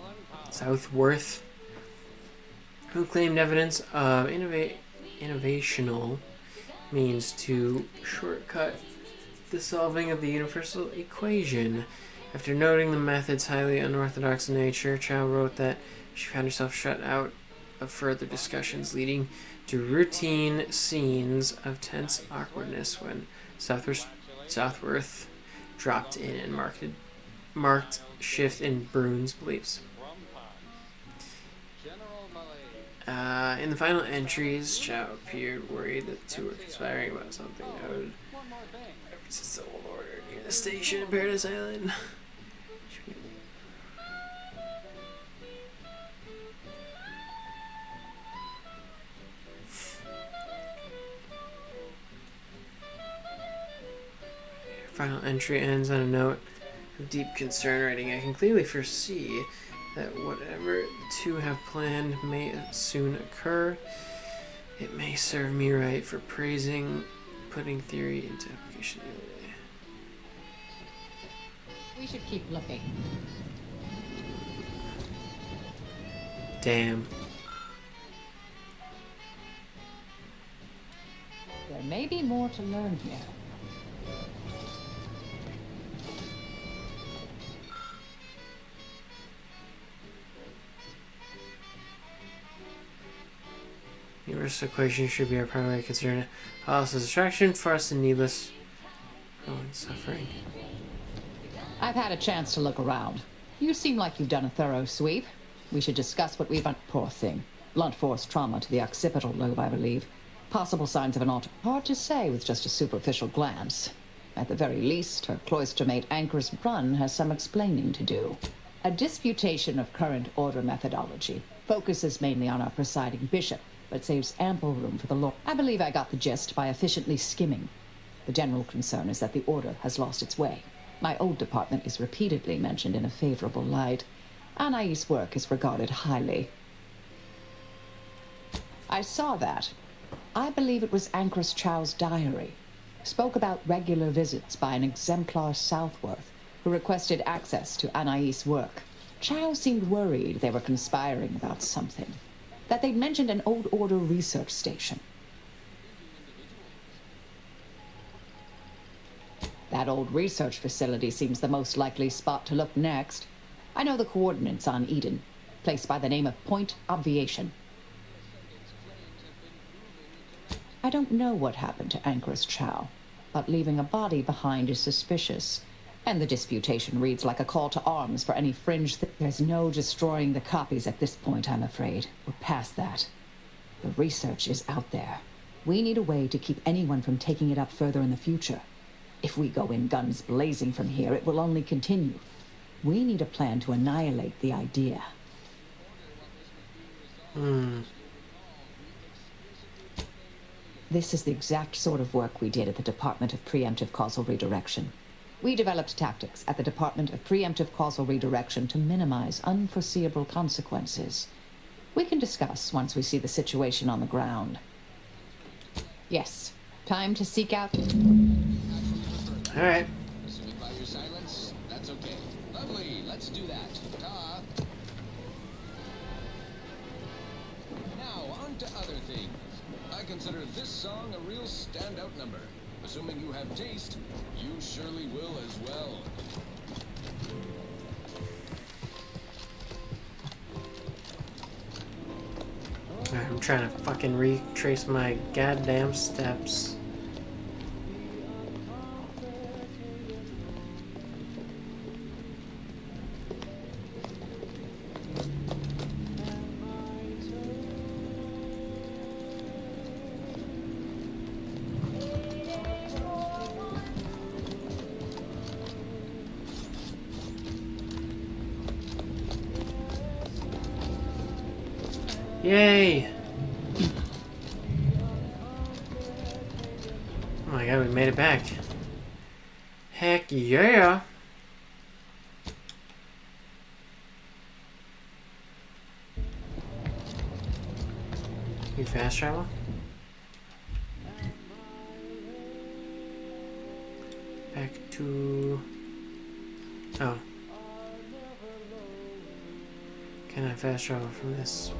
who claimed evidence of innovational means to shortcut the solving of the universal equation. After noting the method's highly unorthodox nature, Chow wrote that she found herself shut out of further discussions, leading to routine scenes of tense awkwardness when Southworth dropped in and marked shift in Brune's beliefs. In the final entries, Chow appeared worried that the two were conspiring about something noted ever since the old order near the station in Paradise Island. Final entry ends on a note of deep concern, writing, I can clearly foresee that whatever the two have planned may soon occur. It may serve me right for putting theory into application the other day. We should keep looking. Damn. There may be more to learn here. Universal equation should be our primary concern. Also, distraction for us and needless suffering. I've had a chance to look around. You seem like you've done a thorough sweep. We should discuss what we've done. Poor thing. Blunt force trauma to the occipital lobe, I believe. Possible signs of an alter. Hard to say with just a superficial glance. At the very least, her cloister mate Anchor's Brun has some explaining to do. A disputation of current order methodology focuses mainly on our presiding bishop, but saves ample room for the law. I believe I got the gist by efficiently skimming. The general concern is that the order has lost its way. My old department is repeatedly mentioned in a favorable light. Anais' work is regarded highly. I saw that. I believe it was Anchor's Chow's diary. Spoke about regular visits by an exemplar Southworth, who requested access to Anais' work. Chow seemed worried they were conspiring about something. That they'd mentioned an old order research station. That old research facility seems the most likely spot to look next. I know the coordinates on Eden, placed by the name of Point Obviation. I don't know what happened to Anchor's Chow, but leaving a body behind is suspicious. And the disputation reads like a call to arms for any fringe There's no destroying the copies at this point, I'm afraid. We're past that. The research is out there. We need a way to keep anyone from taking it up further in the future. If we go in guns blazing from here, it will only continue. We need a plan to annihilate the idea. This is the exact sort of work we did at the Department of Preemptive Causal Redirection. We developed tactics at the Department of Preemptive Causal Redirection to minimize unforeseeable consequences. We can discuss once we see the situation on the ground. Yes, time to seek out... All right. Assuming by your silence, that's okay. Lovely, let's do that. Ta. Now, on to other things. I consider this song a real standout number. Assuming you have taste, you surely will as well. Alright, I'm trying to fucking retrace my goddamn steps. Yay! Oh my god, we made it back. Heck yeah! We fast travel? Back to... Oh. Can I fast travel from this?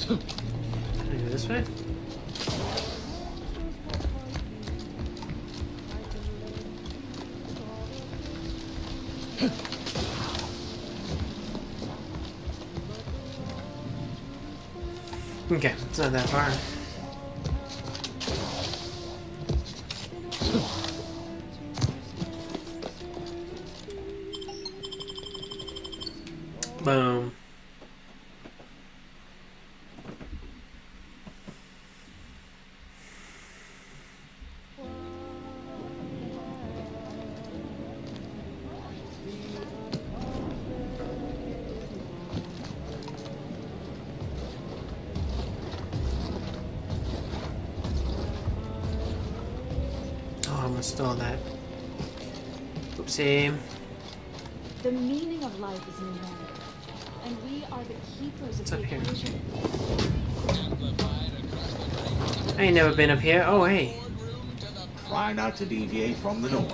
Can I go this way? Okay, it's not that far. Boom. I almost stole that. Oopsie. The meaning of life is numerical, and we are the keepers of What's up the here? equation. I ain't never been up here. Oh, hey. Try not to deviate from the norm.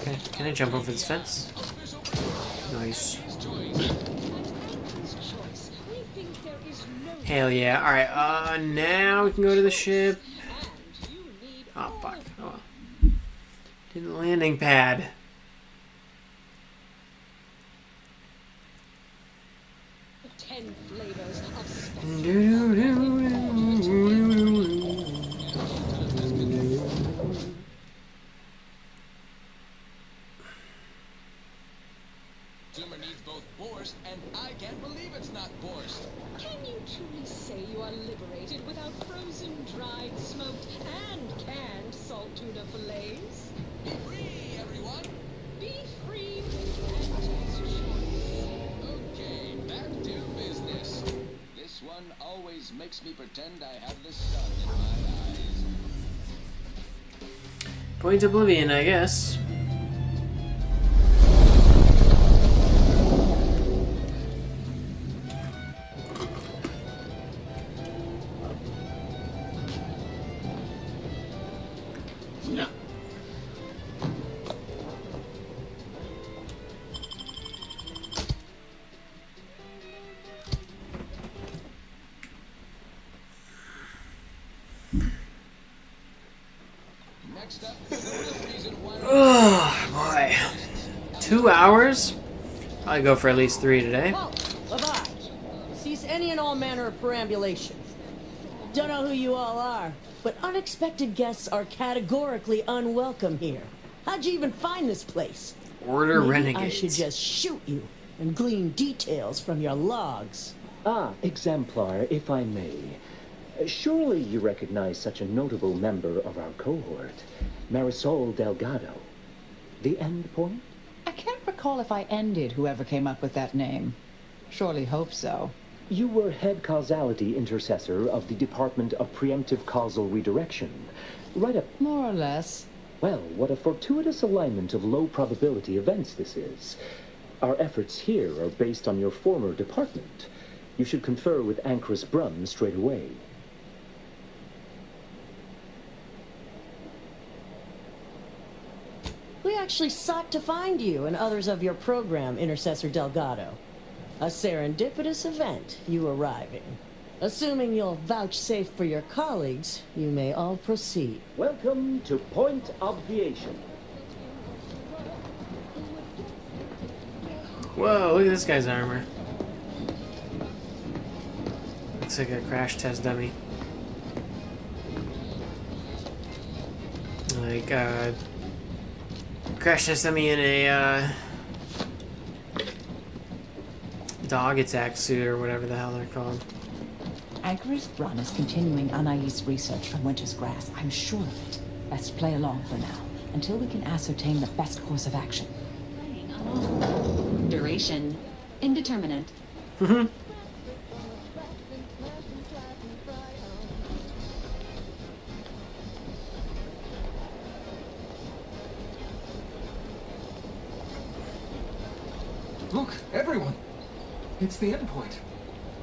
Okay, can I jump over this fence? Nice. Hell yeah. Alright, now we can go to the ship. Oh, fuck. Oh, well. To the landing pad. Zoomer needs both borscht, and I can't believe it's not borscht. Can you two are liberated without frozen, dried, smoked, and canned salt tuna fillets. Be free, everyone! Be free with Auntie's choice. Okay, back to business. This one always makes me pretend I have the sun in my eyes. Point Oblivion, I guess. Yeah. Next up, the real reason why Oh, boy. 2 hours? I'll go for at least 3 today. Oh, bye-bye. Cease any and all manner of perambulation. Don't know who you all are, but unexpected guests are categorically unwelcome here. How'd you even find this place? Order Maybe renegades. I should just shoot you and glean details from your logs. Ah, exemplar, if I may. Surely you recognize such a notable member of our cohort, Marisol Delgado. The end point? I can't recall if I ended whoever came up with that name. Surely hope so. You were head causality intercessor of the Department of Preemptive Causal Redirection. Right up. More or less. Well, what a fortuitous alignment of low probability events this is. Our efforts here are based on your former department. You should confer with Ancrus Brum straight away. We actually sought to find you and others of your program, Intercessor Delgado. A serendipitous event, you arriving. Assuming you'll vouchsafe for your colleagues, you may all proceed. Welcome to Point Obviation. Whoa, look at this guy's armor. Looks like a crash test dummy. Like, crash test dummy in a, dog attack suit or whatever the hell they're called. Ancrus Brum is continuing Anais' research from Winter's Grass. I'm sure of it. Best play along for now, until we can ascertain the best course of action. Duration indeterminate. Look, everyone! It's the endpoint.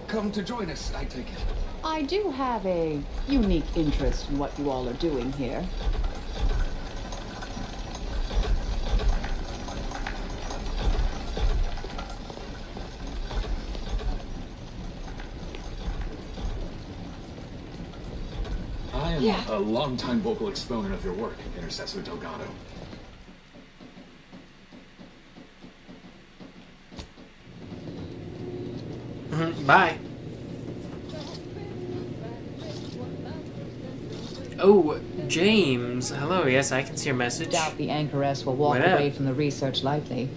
Come to join us, I take it. I do have a unique interest in what you all are doing here. I am a longtime vocal exponent of your work, Intercessor Delgado. Bye. Oh, James. Hello, yes, I can see your message. Doubt the Anchoress will walk away from the research lightly.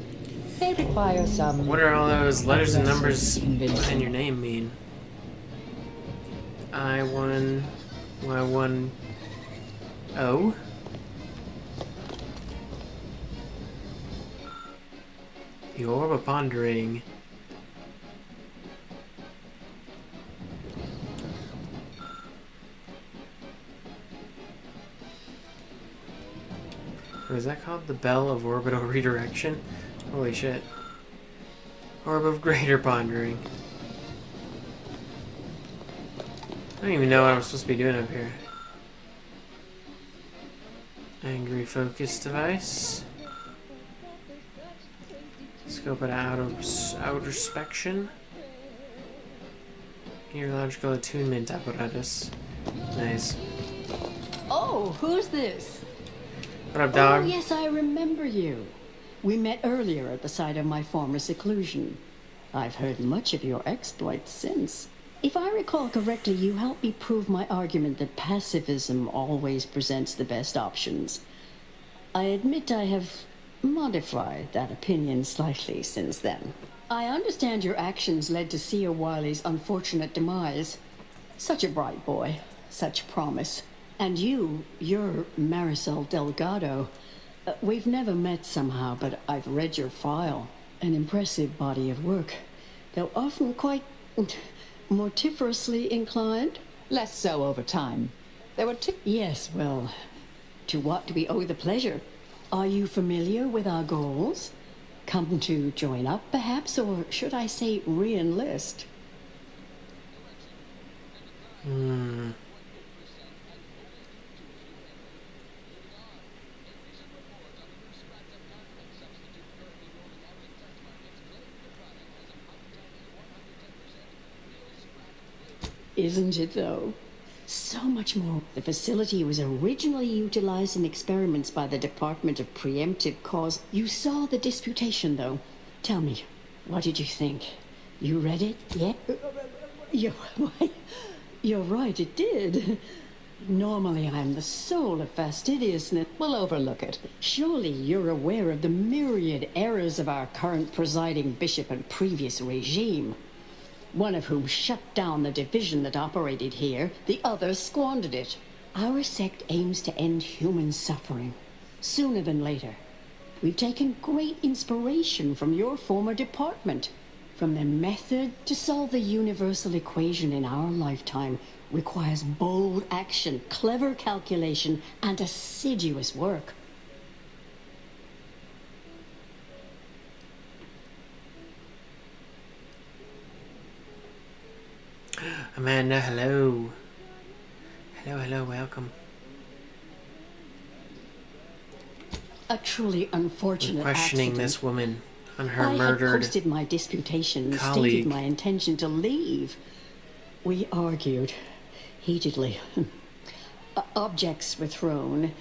They require some... What are all those letters and numbers behind your name mean? I1... Y1... O? The Orb of Pondering. What is that called? The Bell of Orbital Redirection? Holy shit. Orb of Greater Pondering. I don't even know what I'm supposed to be doing up here. Angry Focus Device. Scope it out of outerspection. Neurological Attunement Apparatus. Nice. Oh, who's this? What up, dog? Oh, yes, I remember you. We met earlier at the site of my former seclusion. I've heard much of your exploits since. If I recall correctly, you helped me prove my argument that pacifism always presents the best options. I admit I have modified that opinion slightly since then. I understand your actions led to Seer Wiley's unfortunate demise. Such a bright boy. Such promise. And you're Marisol Delgado. We've never met somehow, but I've read your file. An impressive body of work, though often quite mortiferously inclined. Less so over time. There were Yes, well, to what do we owe the pleasure? Are you familiar with our goals? Come to join up, perhaps, or should I say re-enlist? Isn't it, though? So much more. The facility was originally utilized in experiments by the Department of Preemptive Cause. You saw the disputation, though. Tell me, what did you think? You read it yet? You're right, it did. Normally, I'm the soul of fastidiousness. We'll overlook it. Surely you're aware of the myriad errors of our current presiding bishop and previous regime. One of whom shut down the division that operated here, the other squandered it. Our sect aims to end human suffering, sooner than later. We've taken great inspiration from your former department. From their method to solve the universal equation in our lifetime requires bold action, clever calculation, and assiduous work. Amanda, hello. Hello, welcome. A truly unfortunate I'm questioning accident. this woman on her I murdered had posted my disputation and colleague. stated my intention to leave. We argued heatedly. Objects were thrown.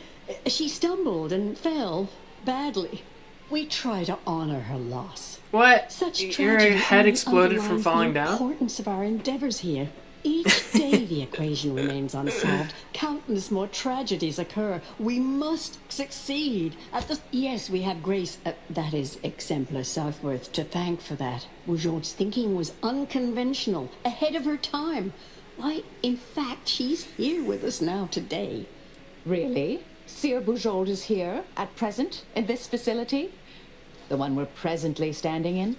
She stumbled and fell badly. We try to honor her loss. What? Such Your tragedy head only exploded from underlines falling the down? importance of our endeavors here. Each day the equation remains unsolved. Countless more tragedies occur. We must succeed. Yes, we have Grace, that is Exemplar Southworth, to thank for that. Bourgeois' thinking was unconventional, ahead of her time. Why, in fact, she's here with us now today. Really? Sir Bujold is here, at present, in this facility? The one we're presently standing in?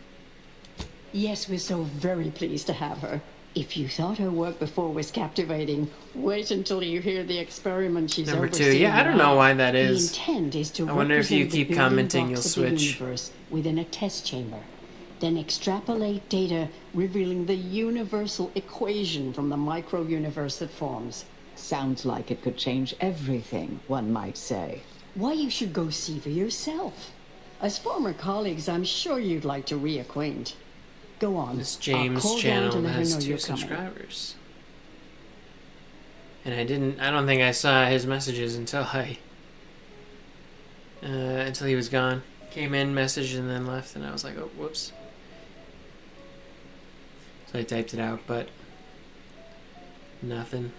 Yes, we're so very pleased to have her. If you thought her work before was captivating, wait until you hear the experiment she's Number two. overseeing. Yeah, I don't know why that The is. intent is to I wonder if you represent the keep building commenting, blocks you'll of the switch. universe within a test chamber. Then extrapolate data revealing the universal equation from the micro-universe that forms. Sounds like it could change everything, one might say. Why, you should go see for yourself. As former colleagues, I'm sure you'd like to reacquaint. Go on. This I'll James call down to channel let her has know 2 you're coming. subscribers. And I don't think I saw his messages until until he was gone. Came in, messaged, and then left, and I was like, oh, whoops. So I typed it out, but nothing.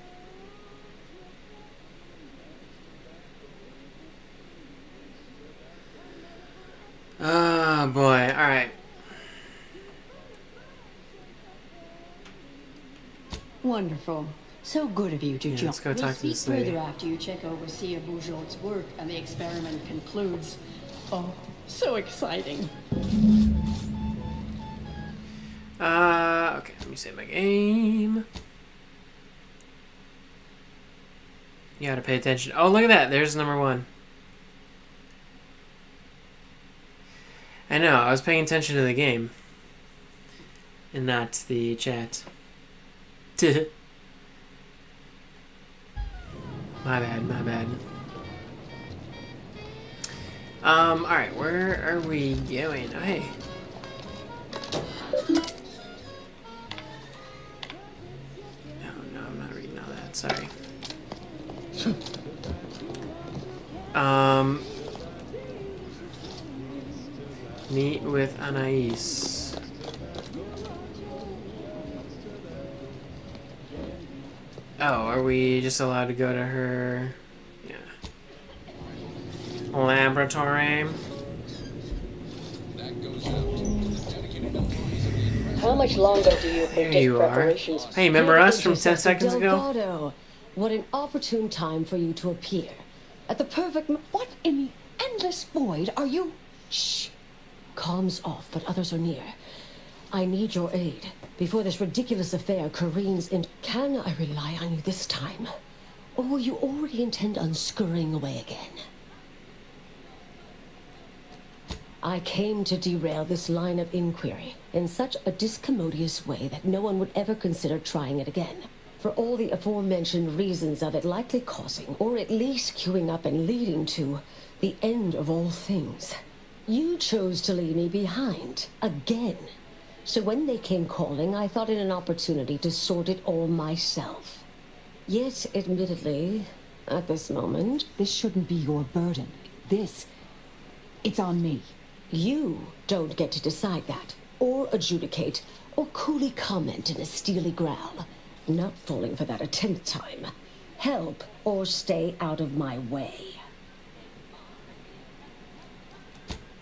Oh boy, alright. Wonderful. So good of you to join. let's go We'll talk to speak this lady. further after you check over Sia Bourgeois' work and the experiment concludes. Oh, so exciting. Okay, let me save my game. You gotta pay attention. Oh, look at that. There's number 1. I know, I was paying attention to the game. And not the chat. My bad. Alright, where are we going? Oh, hey. No, I'm not reading all that, sorry. Meet with Anais. Oh, are we just allowed to go to her? Yeah. Laboratory. That goes out to the dedicated employees of the How much longer do you There predict you are. preparations? Hey, remember us from 10 Interceptor seconds ago? Delgado. What an opportune time for you to appear. At the perfect What in the endless void are you? Shh. Comms off, but others are near. I need your aid. Before this ridiculous affair careens in... Can I rely on you this time? Or will you already intend on scurrying away again? I came to derail this line of inquiry in such a discommodious way that no one would ever consider trying it again. For all the aforementioned reasons of it likely causing, or at least queuing up and leading to, the end of all things. You chose to leave me behind, again. So when they came calling, I thought it an opportunity to sort it all myself. Yet, admittedly, at this moment... This shouldn't be your burden. It's on me. You don't get to decide that, or adjudicate, or coolly comment in a steely growl. Not falling for that a 10th time. Help, or stay out of my way.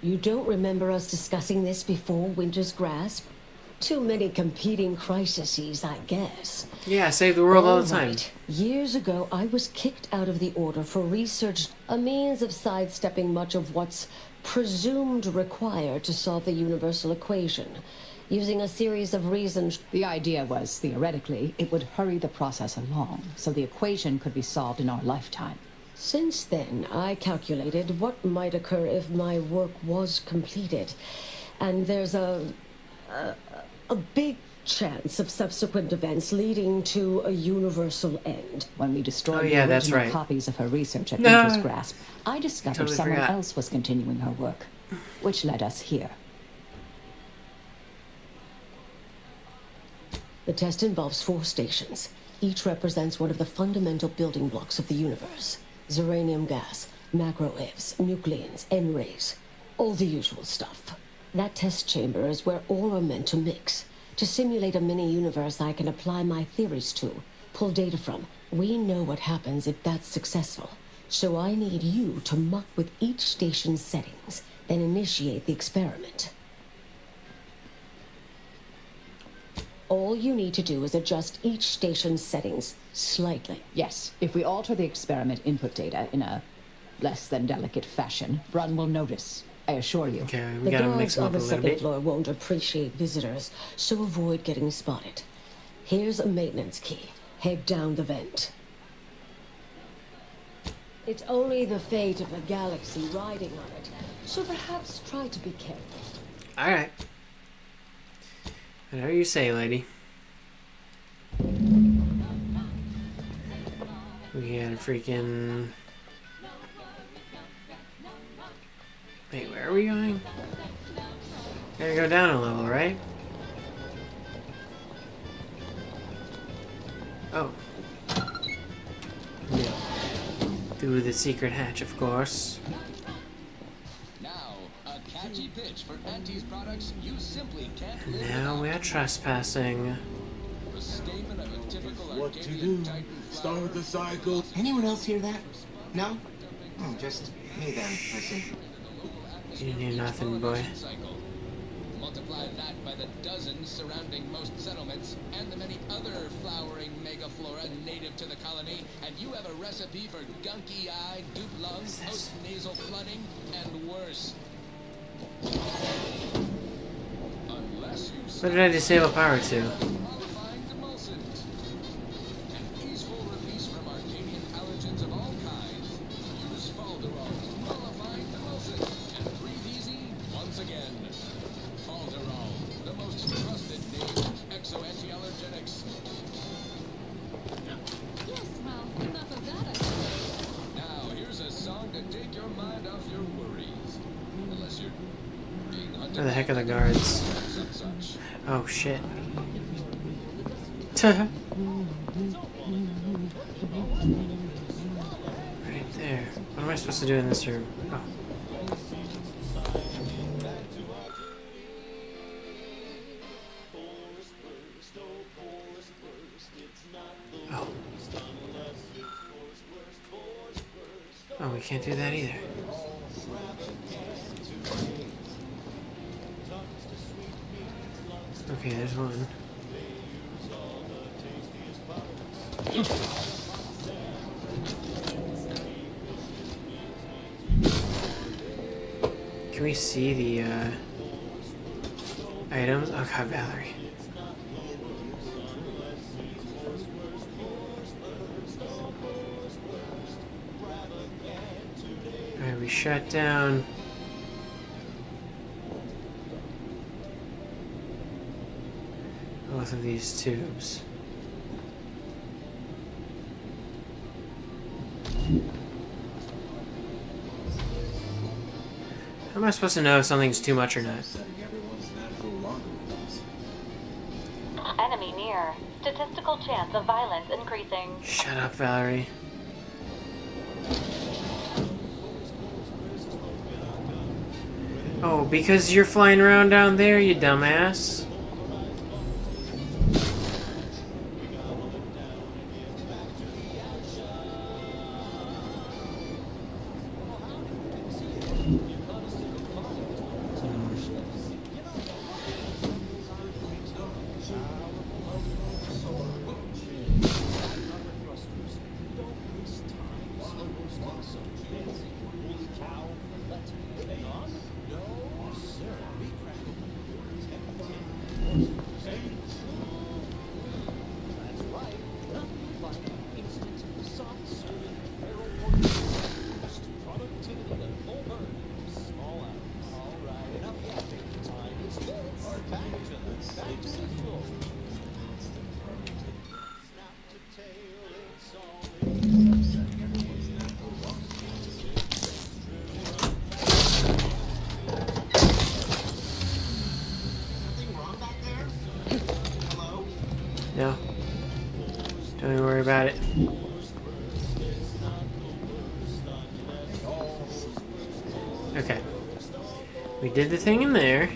You don't remember us discussing this before Winter's Grasp? Too many competing crises, I guess. Yeah, save the world all the time. Right. Years ago, I was kicked out of the Order for research, a means of sidestepping much of what's presumed required to solve the universal equation, using a series of reasons. The idea was, theoretically, it would hurry the process along, so the equation could be solved in our lifetime. Since then, I calculated what might occur if my work was completed. And there's a big chance of subsequent events leading to a universal end. When we destroyed yeah, the that's original right. copies of her research at No. Winter's Grasp, I discovered Totally someone forgot. else was continuing her work, which led us here. The test involves 4 stations. Each represents one of the fundamental building blocks of the universe. Zeranium gas, macro-evs, nucleons, N-rays. All the usual stuff. That test chamber is where all are meant to mix. To simulate a mini-universe I can apply my theories to, pull data from. We know what happens if that's successful. So I need you to muck with each station's settings, then initiate the experiment. All you need to do is adjust each station's settings slightly. Yes, if we alter the experiment input data in a less than delicate fashion, Brun will notice. I assure you. Okay, we The gotta guards mix them on up a the little second bit. floor won't appreciate visitors, so avoid getting spotted. Here's a maintenance key. Head down the vent. It's only the fate of the galaxy riding on it, so perhaps try to be careful. Alright. Whatever you say, lady. We got a freaking... Wait, where are we going? Gotta go down a level, right? Oh. Yeah. Through the secret hatch, of course. Now, a catchy pitch for Auntie's products you simply can't live Now without. we're trespassing. The statement of a typical What to Arcadian do? Titan Start the cycle. Anyone else hear that? No? Oh, just me then, I see. You didn't hear nothing, boy. cycle. Multiply that by the dozens surrounding most settlements and the many other flowering megaflora native to the colony, and you have a recipe for gunky-eyed, dupe lungs, post-nasal flooding, and worse. Unless you What did I disable power to? qualifying demulcent. An easeful release from Arcadian allergens of all kinds. Use Falderall, qualifying demulcent, and breathe easy once again. Falderall, the most trusted name in exo-anti-allergenics. Yes, well, enough of that, I suppose. Now, here's a song to take your mind off your worries. Unless you're being hunted. Where the heck are the guards? Some such. Oh shit. Right there. What am I supposed to do in this room? Oh. Oh. Oh, we can't do that either. Okay, there's one. Can we see the items? Oh god, Valerie. Alright, we shut down both of these tubes. How am I supposed to know if something's too much or not? Enemy near. Statistical chance of violence increasing. Shut up, Valerie. Oh, because you're flying around down there, you dumbass. No. Don't even worry about it. Okay. We did the thing in there.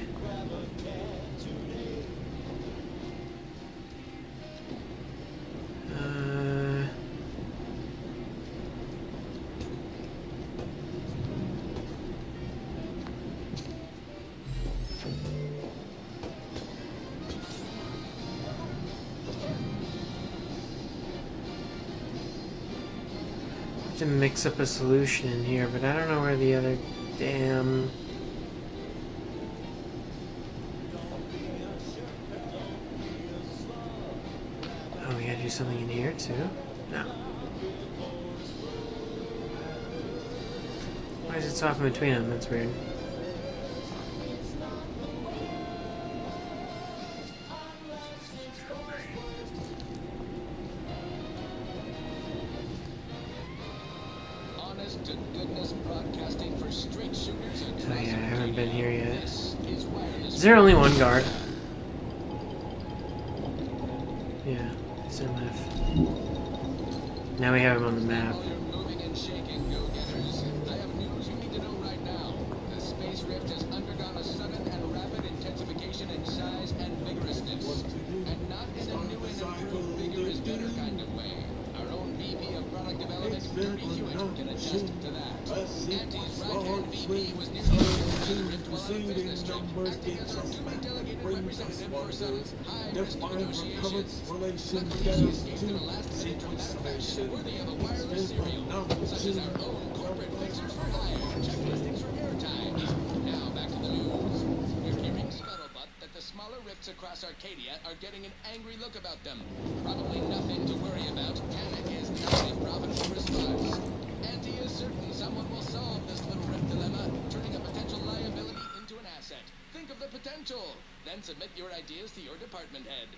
To mix up a solution in here, but I don't know where the other damn... Oh, we gotta do something in here too? No. Why is it so off in between them? That's weird. Oh yeah, I haven't been here yet. Is there only one guard? Yeah, it's MF. Now we have him on the map. Smaller rifts across Arcadia are getting an angry look about them. Probably nothing to worry about. Panic is not a profitable response. Auntie is certain someone will solve this little rift dilemma, turning a potential liability into an asset. Think of the potential. Then submit your ideas to your department head.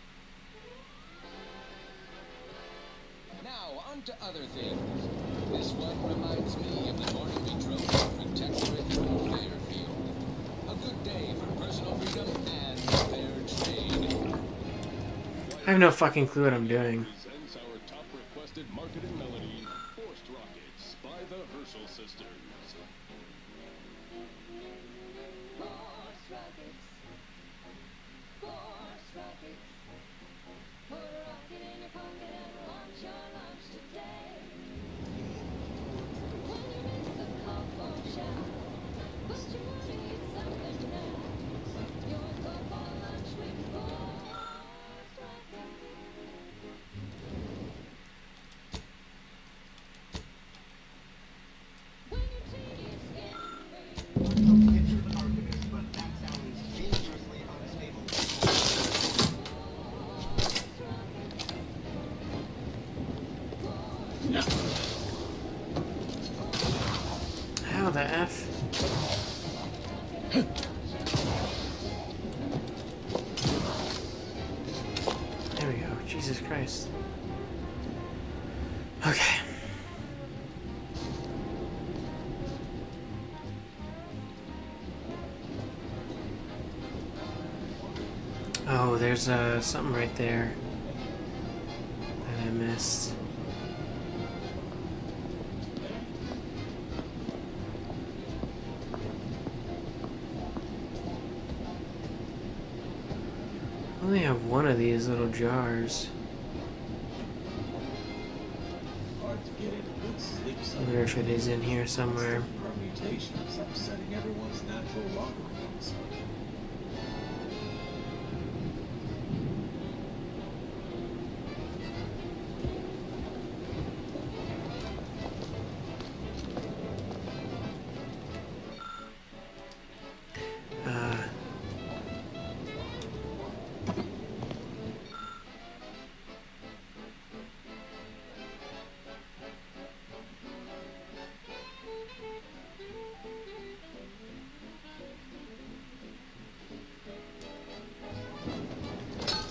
Now, on to other things. This one reminds me of the morning we drove to Protectorate from Fairfield. A good day for personal freedom and fair trade. I have no fucking clue what I'm doing. Presents our top requested marketing melody, Forced Rockets by the Herschel Sisters. Force rockets. Force rockets. Put a rocket in your pocket and launch your lunch today. When you miss the call for shout, but you want to eat something now. You'll go for lunch with force. How the F? There we go. Jesus Christ. Okay. Oh, there's something right there that I missed. I only have one of these little jars. Hard to get into good sleep. I wonder if it is in here somewhere. Permutations upsetting everyone's natural logarithms.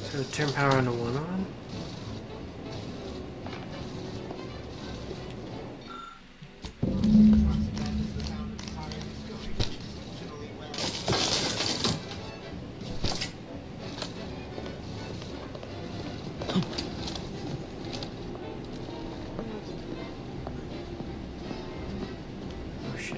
So turn power on to one on? Oh shit.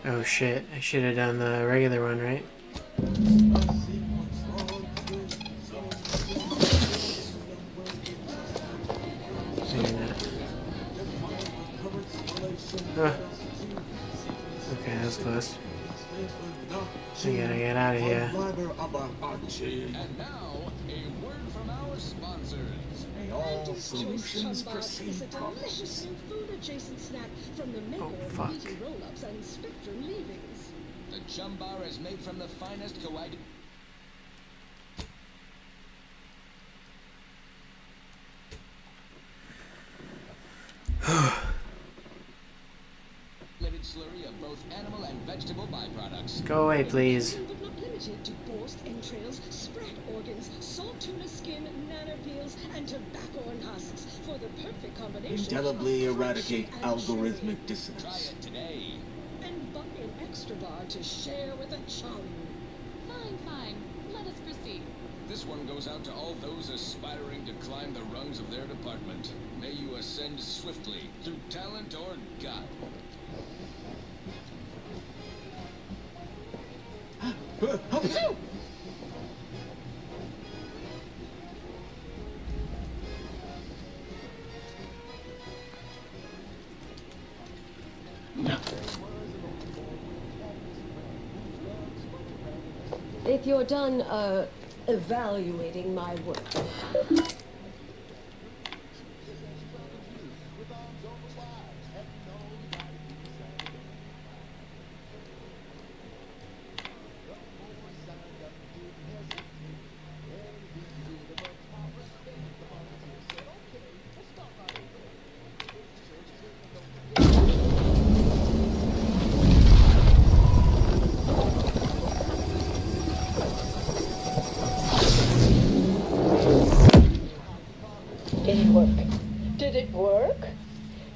Oh shit, I should have done the regular one, right? Maybe not. Huh. Okay, that was close. I gotta get out of here. And now, a word from our sponsors. May all solutions proceed Is a properly. delicious new food-adjacent snack from the maker fuck. of meaty roll-ups and spectrum leavings. The Chum Bar is made from the finest coagulated. Slurry of both animal and vegetable byproducts. Go away, please. But not limited to borscht entrails, spread organs, salt tuna skin, nanner peels, and tobacco and husks for the perfect combination. Indelibly of eradicate crunchy and algorithmic Try dissonance. it today. And buy an extra bar to share with a chum. Fine, fine. Let us proceed. This one goes out to all those aspiring to climb the rungs of their department. May you ascend swiftly through talent or gut. If you're done, evaluating my work. Did it work? Did it work?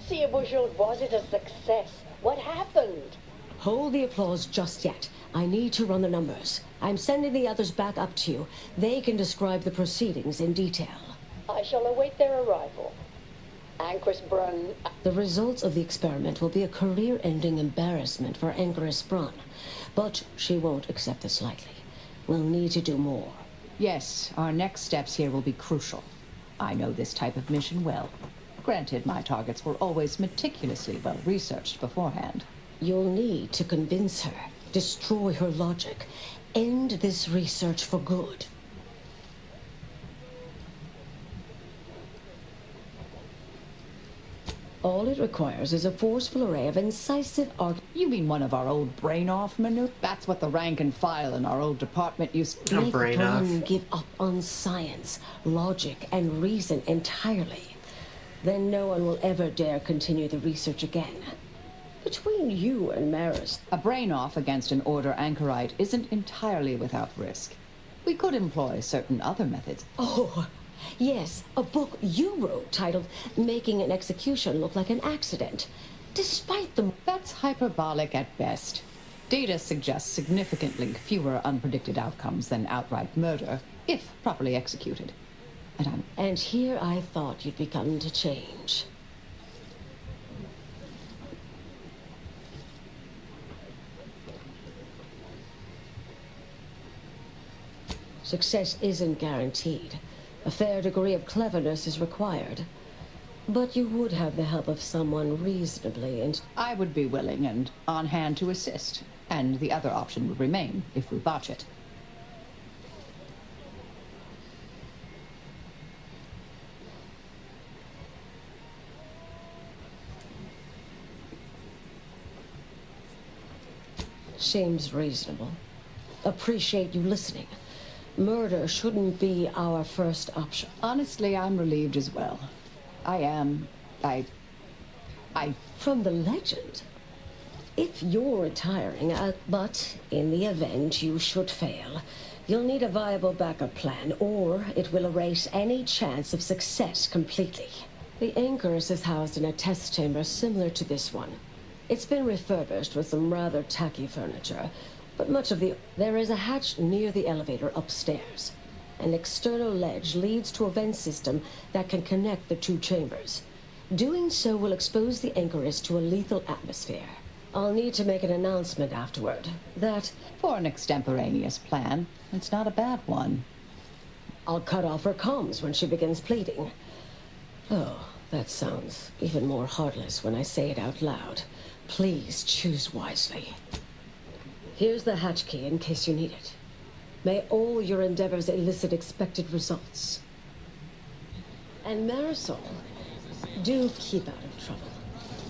See, Bujold, was it a success? What happened? Hold the applause just yet. I need to run the numbers. I'm sending the others back up to you. They can describe the proceedings in detail. I shall await their arrival. Anchor's Brun. The results of the experiment will be a career-ending embarrassment for Anchoress Brun. But she won't accept this lightly. We'll need to do more. Yes, our next steps here will be crucial. I know this type of mission well. Granted, my targets were always meticulously well researched beforehand. You'll need to convince her, destroy her logic, end this research for good. All it requires is a forceful array of incisive arguments. You mean one of our old brain-off minute? That's what the rank and file in our old department used to... Make Bran give up on science, logic, and reason entirely. Then no one will ever dare continue the research again. Between you and Maris... A brain-off against an Order anchorite isn't entirely without risk. We could employ certain other methods. Oh, yes, a book you wrote titled Making an Execution Look Like an Accident. Despite the... That's hyperbolic at best. Data suggests significantly fewer unpredicted outcomes than outright murder, if properly executed. And here I thought you'd begun to change. Success isn't guaranteed. A fair degree of cleverness is required. But you would have the help of someone reasonably and... I would be willing and on hand to assist, and the other option would remain if we botch it. Seems reasonable. Appreciate you listening. Murder shouldn't be our first option. Honestly, I'm relieved as well. From the legend. If you're retiring, but in the event you should fail, you'll need a viable backup plan, or it will erase any chance of success completely. The Anchoress is housed in a test chamber similar to this one. It's been refurbished with some rather tacky furniture, but much of the... There is a hatch near the elevator upstairs. An external ledge leads to a vent system that can connect the two chambers. Doing so will expose the Anchoress to a lethal atmosphere. I'll need to make an announcement afterward. That... For an extemporaneous plan, it's not a bad one. I'll cut off her comms when she begins pleading. Oh, that sounds even more heartless when I say it out loud. Please choose wisely. Here's the hatch key in case you need it. May all your endeavors elicit expected results. And Marisol, do keep out of trouble.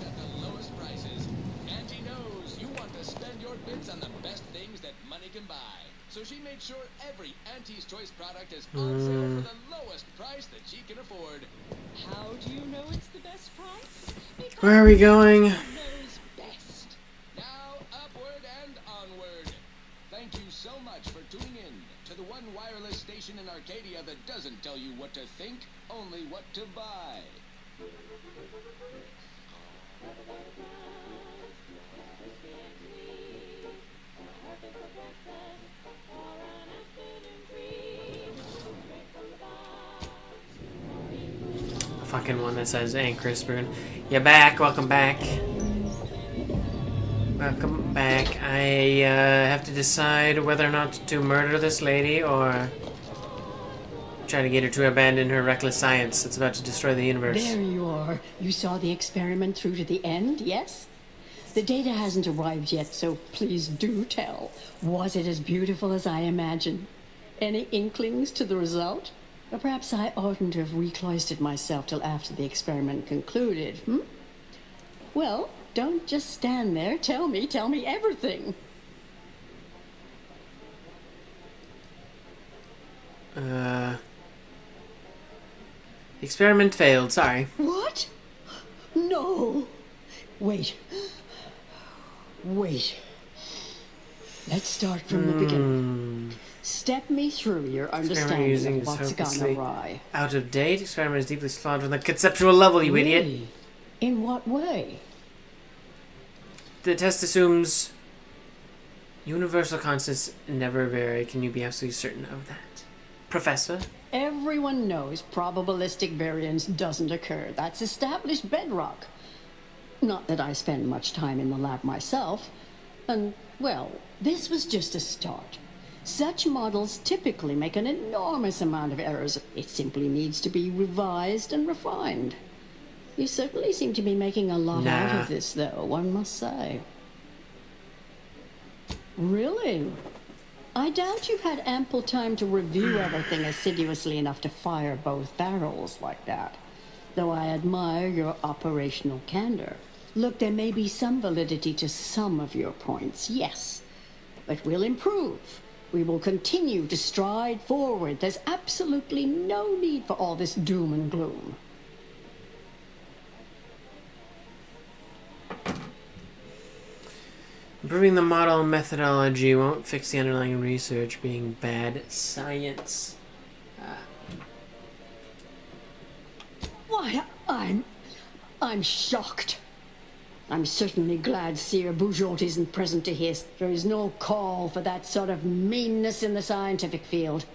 At the lowest prices, Auntie knows you want to spend your bits on the best things that money can buy. So she made sure every Auntie's Choice product is on sale for the lowest price that she can afford. How do you know it's the best price? Because where are we going? knows best. Now, upward and onward. Thank you so much for tuning in to the one wireless station in Arcadia that doesn't tell you what to think, only what to buy. Fucking one that says Anchor Spoon. You're back. Welcome back. Welcome back. I have to decide whether or not to murder this lady or try to get her to abandon her reckless science that's about to destroy the universe. There you are. You saw the experiment through to the end, yes? The data hasn't arrived yet, so please do tell. Was it as beautiful as I imagined? Any inklings to the result? Or perhaps I oughtn't have recloistered myself till after the experiment concluded, Well, don't just stand there. Tell me everything. The experiment failed, sorry. What? No. Wait. Let's start from the beginning. Step me through your understanding of what's gone awry. Out of date. Experiment is deeply flawed from the conceptual level, you idiot. Really? In what way? The test assumes universal constants never vary. Can you be absolutely certain of that, Professor? Everyone knows probabilistic variance doesn't occur. That's established bedrock. Not that I spend much time in the lab myself. And, well, this was just a start. Such models typically make an enormous amount of errors. It simply needs to be revised and refined. You certainly seem to be making a lot out Nah. of this, though, one must say. Really? I doubt you've had ample time to review everything assiduously enough to fire both barrels like that. Though I admire your operational candor. Look, there may be some validity to some of your points, yes. But we'll improve. We will continue to stride forward. There's absolutely no need for all this doom and gloom. Improving the model methodology won't fix the underlying research being bad science. Why, I'm shocked. I'm certainly glad Sir Bujold isn't present to hear. There is no call for that sort of meanness in the scientific field.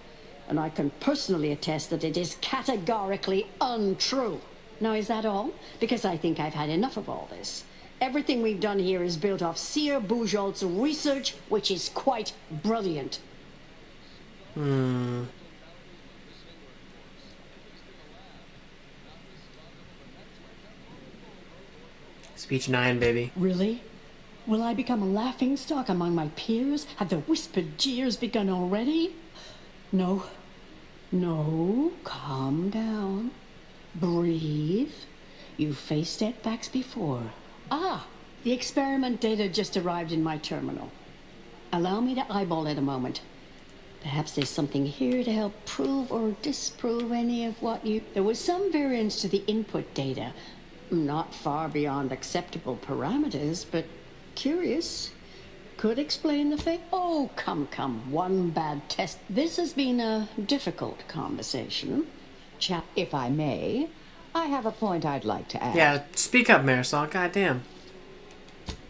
And I can personally attest that it is categorically untrue. Now, is that all? Because I think I've had enough of all this. Everything we've done here is built off Sir Bujold's research, which is quite brilliant. Speech 9, baby. Really? Will I become a laughingstock among my peers? Have the whispered jeers begun already? No. No. Calm down. Breathe. You've faced setbacks before. Ah, the experiment data just arrived in my terminal. Allow me to eyeball it a moment. Perhaps there's something here to help prove or disprove any of what you... There was some variance to the input data. Not far beyond acceptable parameters, but curious. Could explain the fake. Oh, come. One bad test. This has been a difficult conversation. If I may, I have a point I'd like to add. Yeah, speak up, Marisol. Goddamn.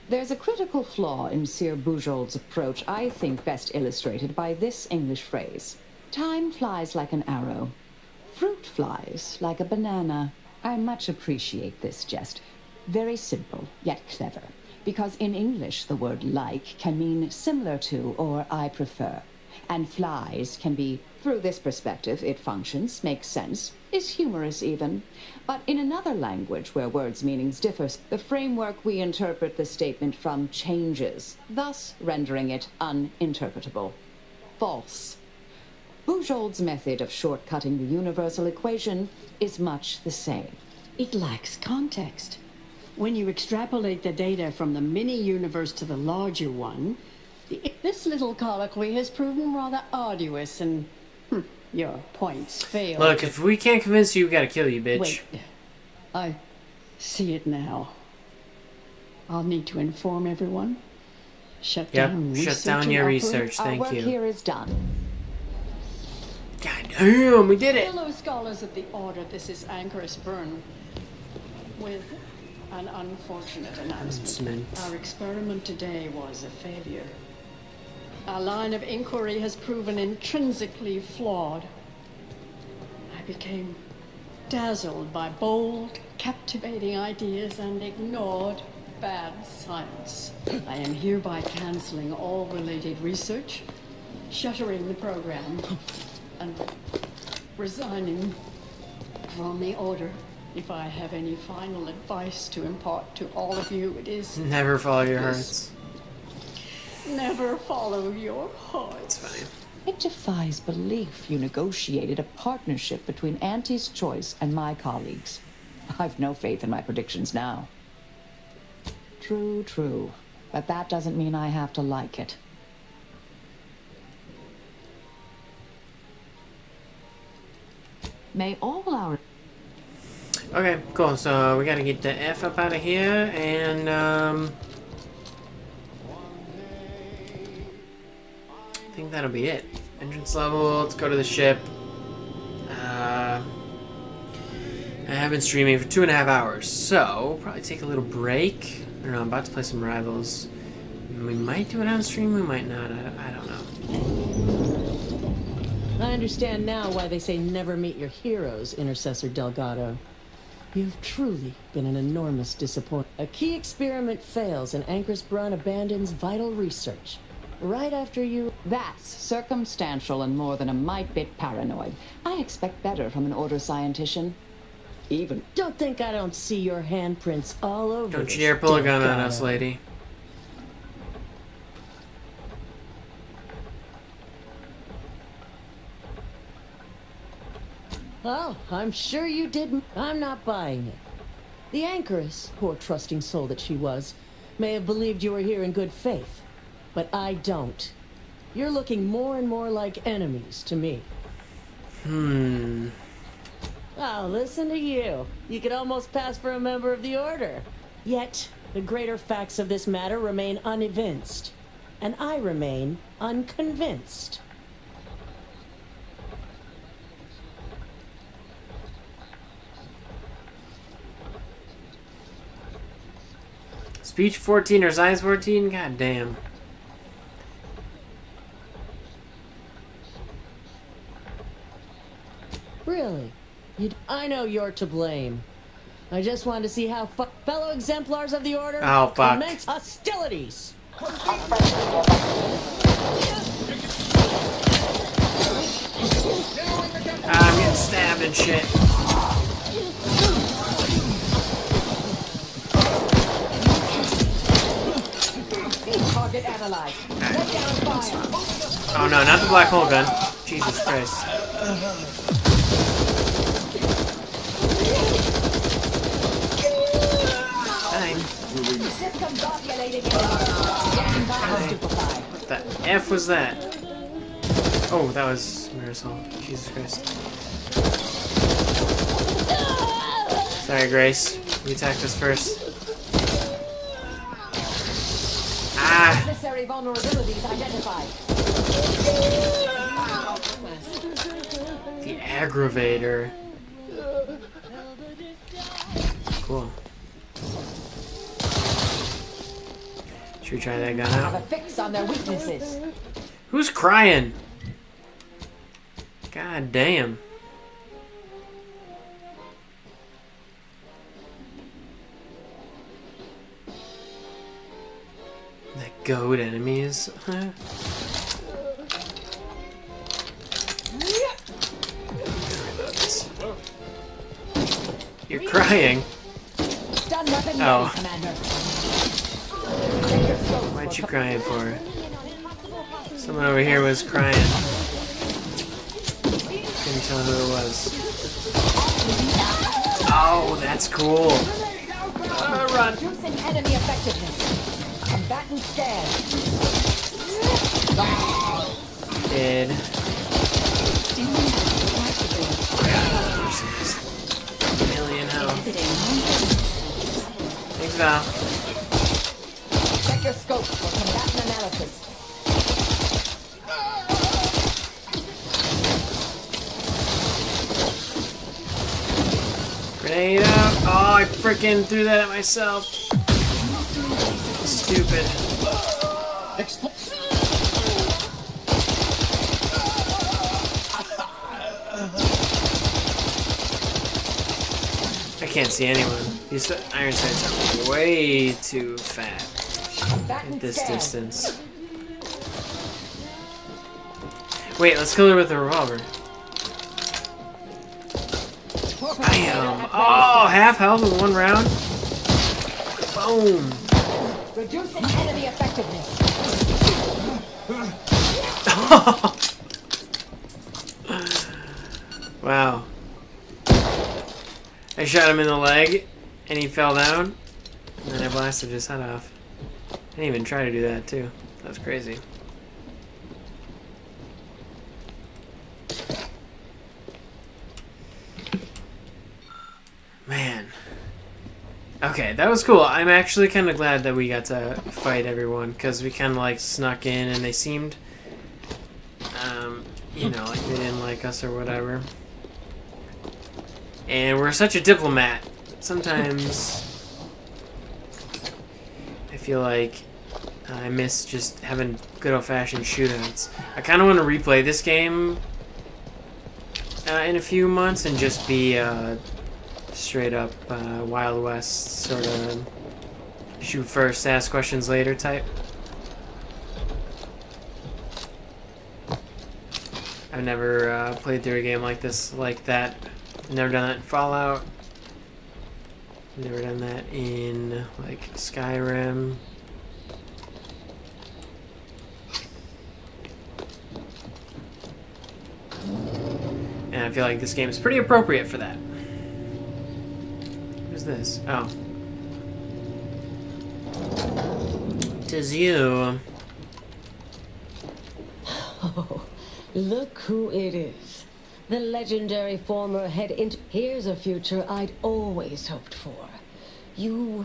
There's a critical flaw in Sir Bujold's approach I think best illustrated by this English phrase. Time flies like an arrow. Fruit flies like a banana. I much appreciate this jest. Very simple, yet clever. Because in English, the word like can mean similar to or I prefer. And flies can be, through this perspective, it functions, makes sense, is humorous even. But in another language where words' meanings differ, the framework we interpret the statement from changes, thus rendering it uninterpretable. False. Bujold's method of shortcutting the universal equation is much the same. It lacks context. When you extrapolate the data from the mini-universe to the larger one, this little colloquy has proven rather arduous and your points fail. Look, if we can't convince you, we gotta kill you, bitch. Wait, I see it now. I'll need to inform everyone. Shut down research. Shut down your research, thank Our you. work here is done. God damn, we did it! Fellow scholars of the Order, this is Anchorus Byrne with an unfortunate announcement. Our experiment today was a failure. Our line of inquiry has proven intrinsically flawed. I became dazzled by bold, captivating ideas and ignored bad science. I am hereby canceling all related research, shuttering the program, and resigning from the Order. If I have any final advice to impart to all of you, it is... Never follow your hearts. Never follow your hearts. It's fine. It defies belief you negotiated a partnership between Auntie's Choice and my colleagues. I've no faith in my predictions now. True. But that doesn't mean I have to like it. May all our... Okay, cool. So we gotta get the F up out of here, and I think that'll be it. Entrance level. Let's go to the ship. I have been streaming for 2.5 hours, so probably take a little break. I don't know. I'm about to play some Rivals. We might do it on stream. We might not. I don't know. I understand now why they say never meet your heroes, Intercessor Delgado. You've truly been an enormous disappointment. A key experiment fails and Anchorus Brun abandons vital research. Right after you... That's circumstantial and more than a mite bit paranoid. I expect better from an Order scientician. Even don't think I don't see your handprints all over. Don't this you dare pull a gun deck on us, item. lady. Oh, I'm sure you didn't. I'm not buying it. The anchoress, poor trusting soul that she was, may have believed you were here in good faith, but I don't. You're looking more and more like enemies to me. Hmm. Oh, listen to you. You could almost pass for a member of the Order. Yet, the greater facts of this matter remain unevinced, and I remain unconvinced. Speech 14 or size 14? God damn. Really? I know you're to blame. I just wanted to see how fellow exemplars of the Order Oh, fuck. commence hostilities. I'm getting stabbed and shit. Target analyzed. Lay down fire. Oh no, not the black hole gun. Jesus Christ. Fine. Systems ovulating in What the F was that? Oh, that was Marisol. Jesus Christ. Sorry, Grace. You attacked us first. Ah! Necessary vulnerabilities identified. The aggravator. Cool. Should we try that gun Have a out? fix on their weaknesses. Who's crying? God damn. That goat enemies. Huh? You're crying. Done weapon Oh. ready, Commander. What you crying for? Someone over here was crying. Couldn't tell who it was. Oh, that's cool. Run. Reducing enemy effectiveness. Combatant scan. Dead. Million health. Thanks, Val. Check your scope for combatant analysis. Grenade out. Oh, I freaking threw that at myself. Stupid. I can't see anyone. These iron sights are way too fat at this distance. Wait, let's kill her with a revolver. Bam! Oh, half health in one round. Boom! Reducing enemy effectiveness. Wow. I shot him in the leg, and he fell down, and then I blasted his head off. I didn't even try to do that, too. That was crazy. Man. Okay, that was cool. I'm actually kind of glad that we got to fight everyone, because we kind of, like, snuck in, and they seemed, you know, like they didn't like us or whatever. And we're such a diplomat. Sometimes I feel like I miss just having good old-fashioned shootouts. I kind of want to replay this game in a few months and just be straight up Wild West sort of shoot first, ask questions later type. I've never played through a game like this, like that. Never done that in Fallout. Never done that in, like, Skyrim. And I feel like this game is pretty appropriate for that. What is this? Oh. Tis you. Oh, look who it is. The legendary former head Here's a future I'd always hoped for. You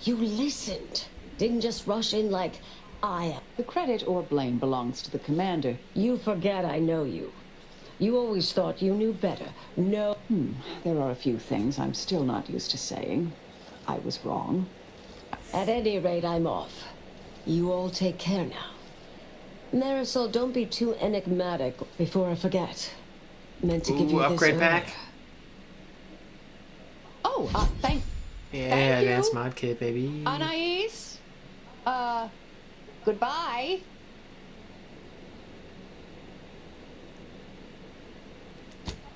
listened. Didn't just rush in like I am. The credit or blame belongs to the commander. You forget I know you. You always thought you knew better. No. There are a few things I'm still not used to saying. I was wrong. At any rate, I'm off. You all take care now. Marisol, don't be too enigmatic before I forget. Meant to give you this upgrade earlier. pack. Oh, thank Yeah, you. advanced mod kit, baby. Anais? Goodbye.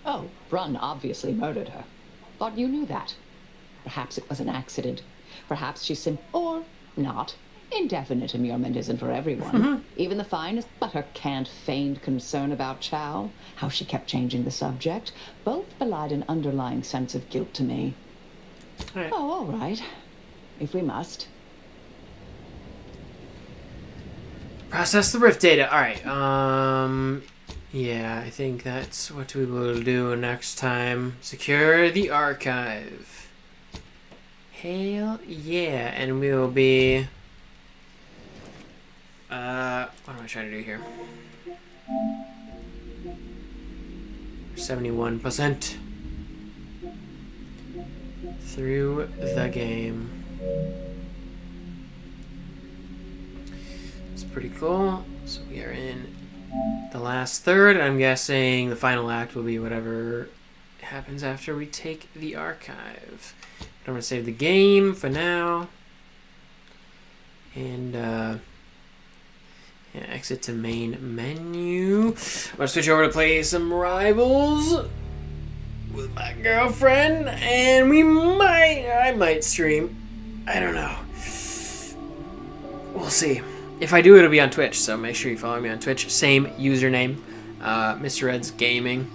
Oh, Brunn obviously murdered her. Thought you knew that. Perhaps it was an accident. Perhaps she's or not. Indefinite immurement isn't for everyone. Even the finest, but her canned feigned concern about Chow, how she kept changing the subject, both belied an underlying sense of guilt to me. Right. Oh, all right. If we must. Process the rift data. Alright, yeah, I think that's what we will do next time. Secure the archive. Hell yeah, and we will be... what am I trying to do here? 71% through the game. It's pretty cool. So we are in the last third, and I'm guessing the final act will be whatever happens after we take the archive. I'm going to save the game for now. And, yeah, exit to main menu. I'm going to switch over to play some Rivals with my girlfriend, and I might stream. I don't know. We'll see. If I do, it'll be on Twitch, so make sure you follow me on Twitch. Same username, Mr. Reds Gaming.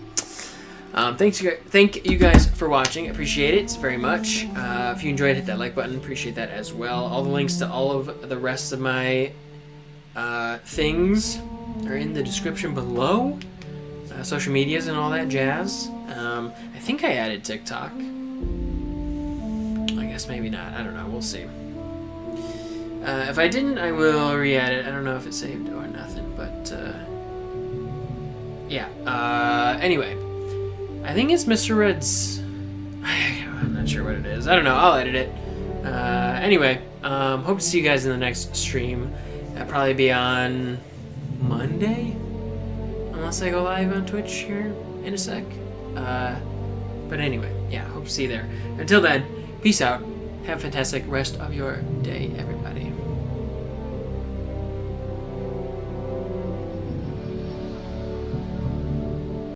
Thank you guys for watching. Appreciate it very much. If you enjoyed, hit that like button. Appreciate that as well. All the links to all of the rest of my things are in the description below. Social medias and all that jazz. I think I added TikTok. I guess maybe not. I don't know. We'll see. If I didn't, I will re-add it. I don't know if it's saved or nothing, but yeah. Anyway, I think it's Mr. Red's. I'm not sure what it is. I don't know. I'll edit it. Anyway, hope to see you guys in the next stream. That'll probably be on Monday, unless I go live on Twitch here in a sec. But anyway, yeah, hope to see you there. Until then, peace out. Have a fantastic rest of your day, everybody.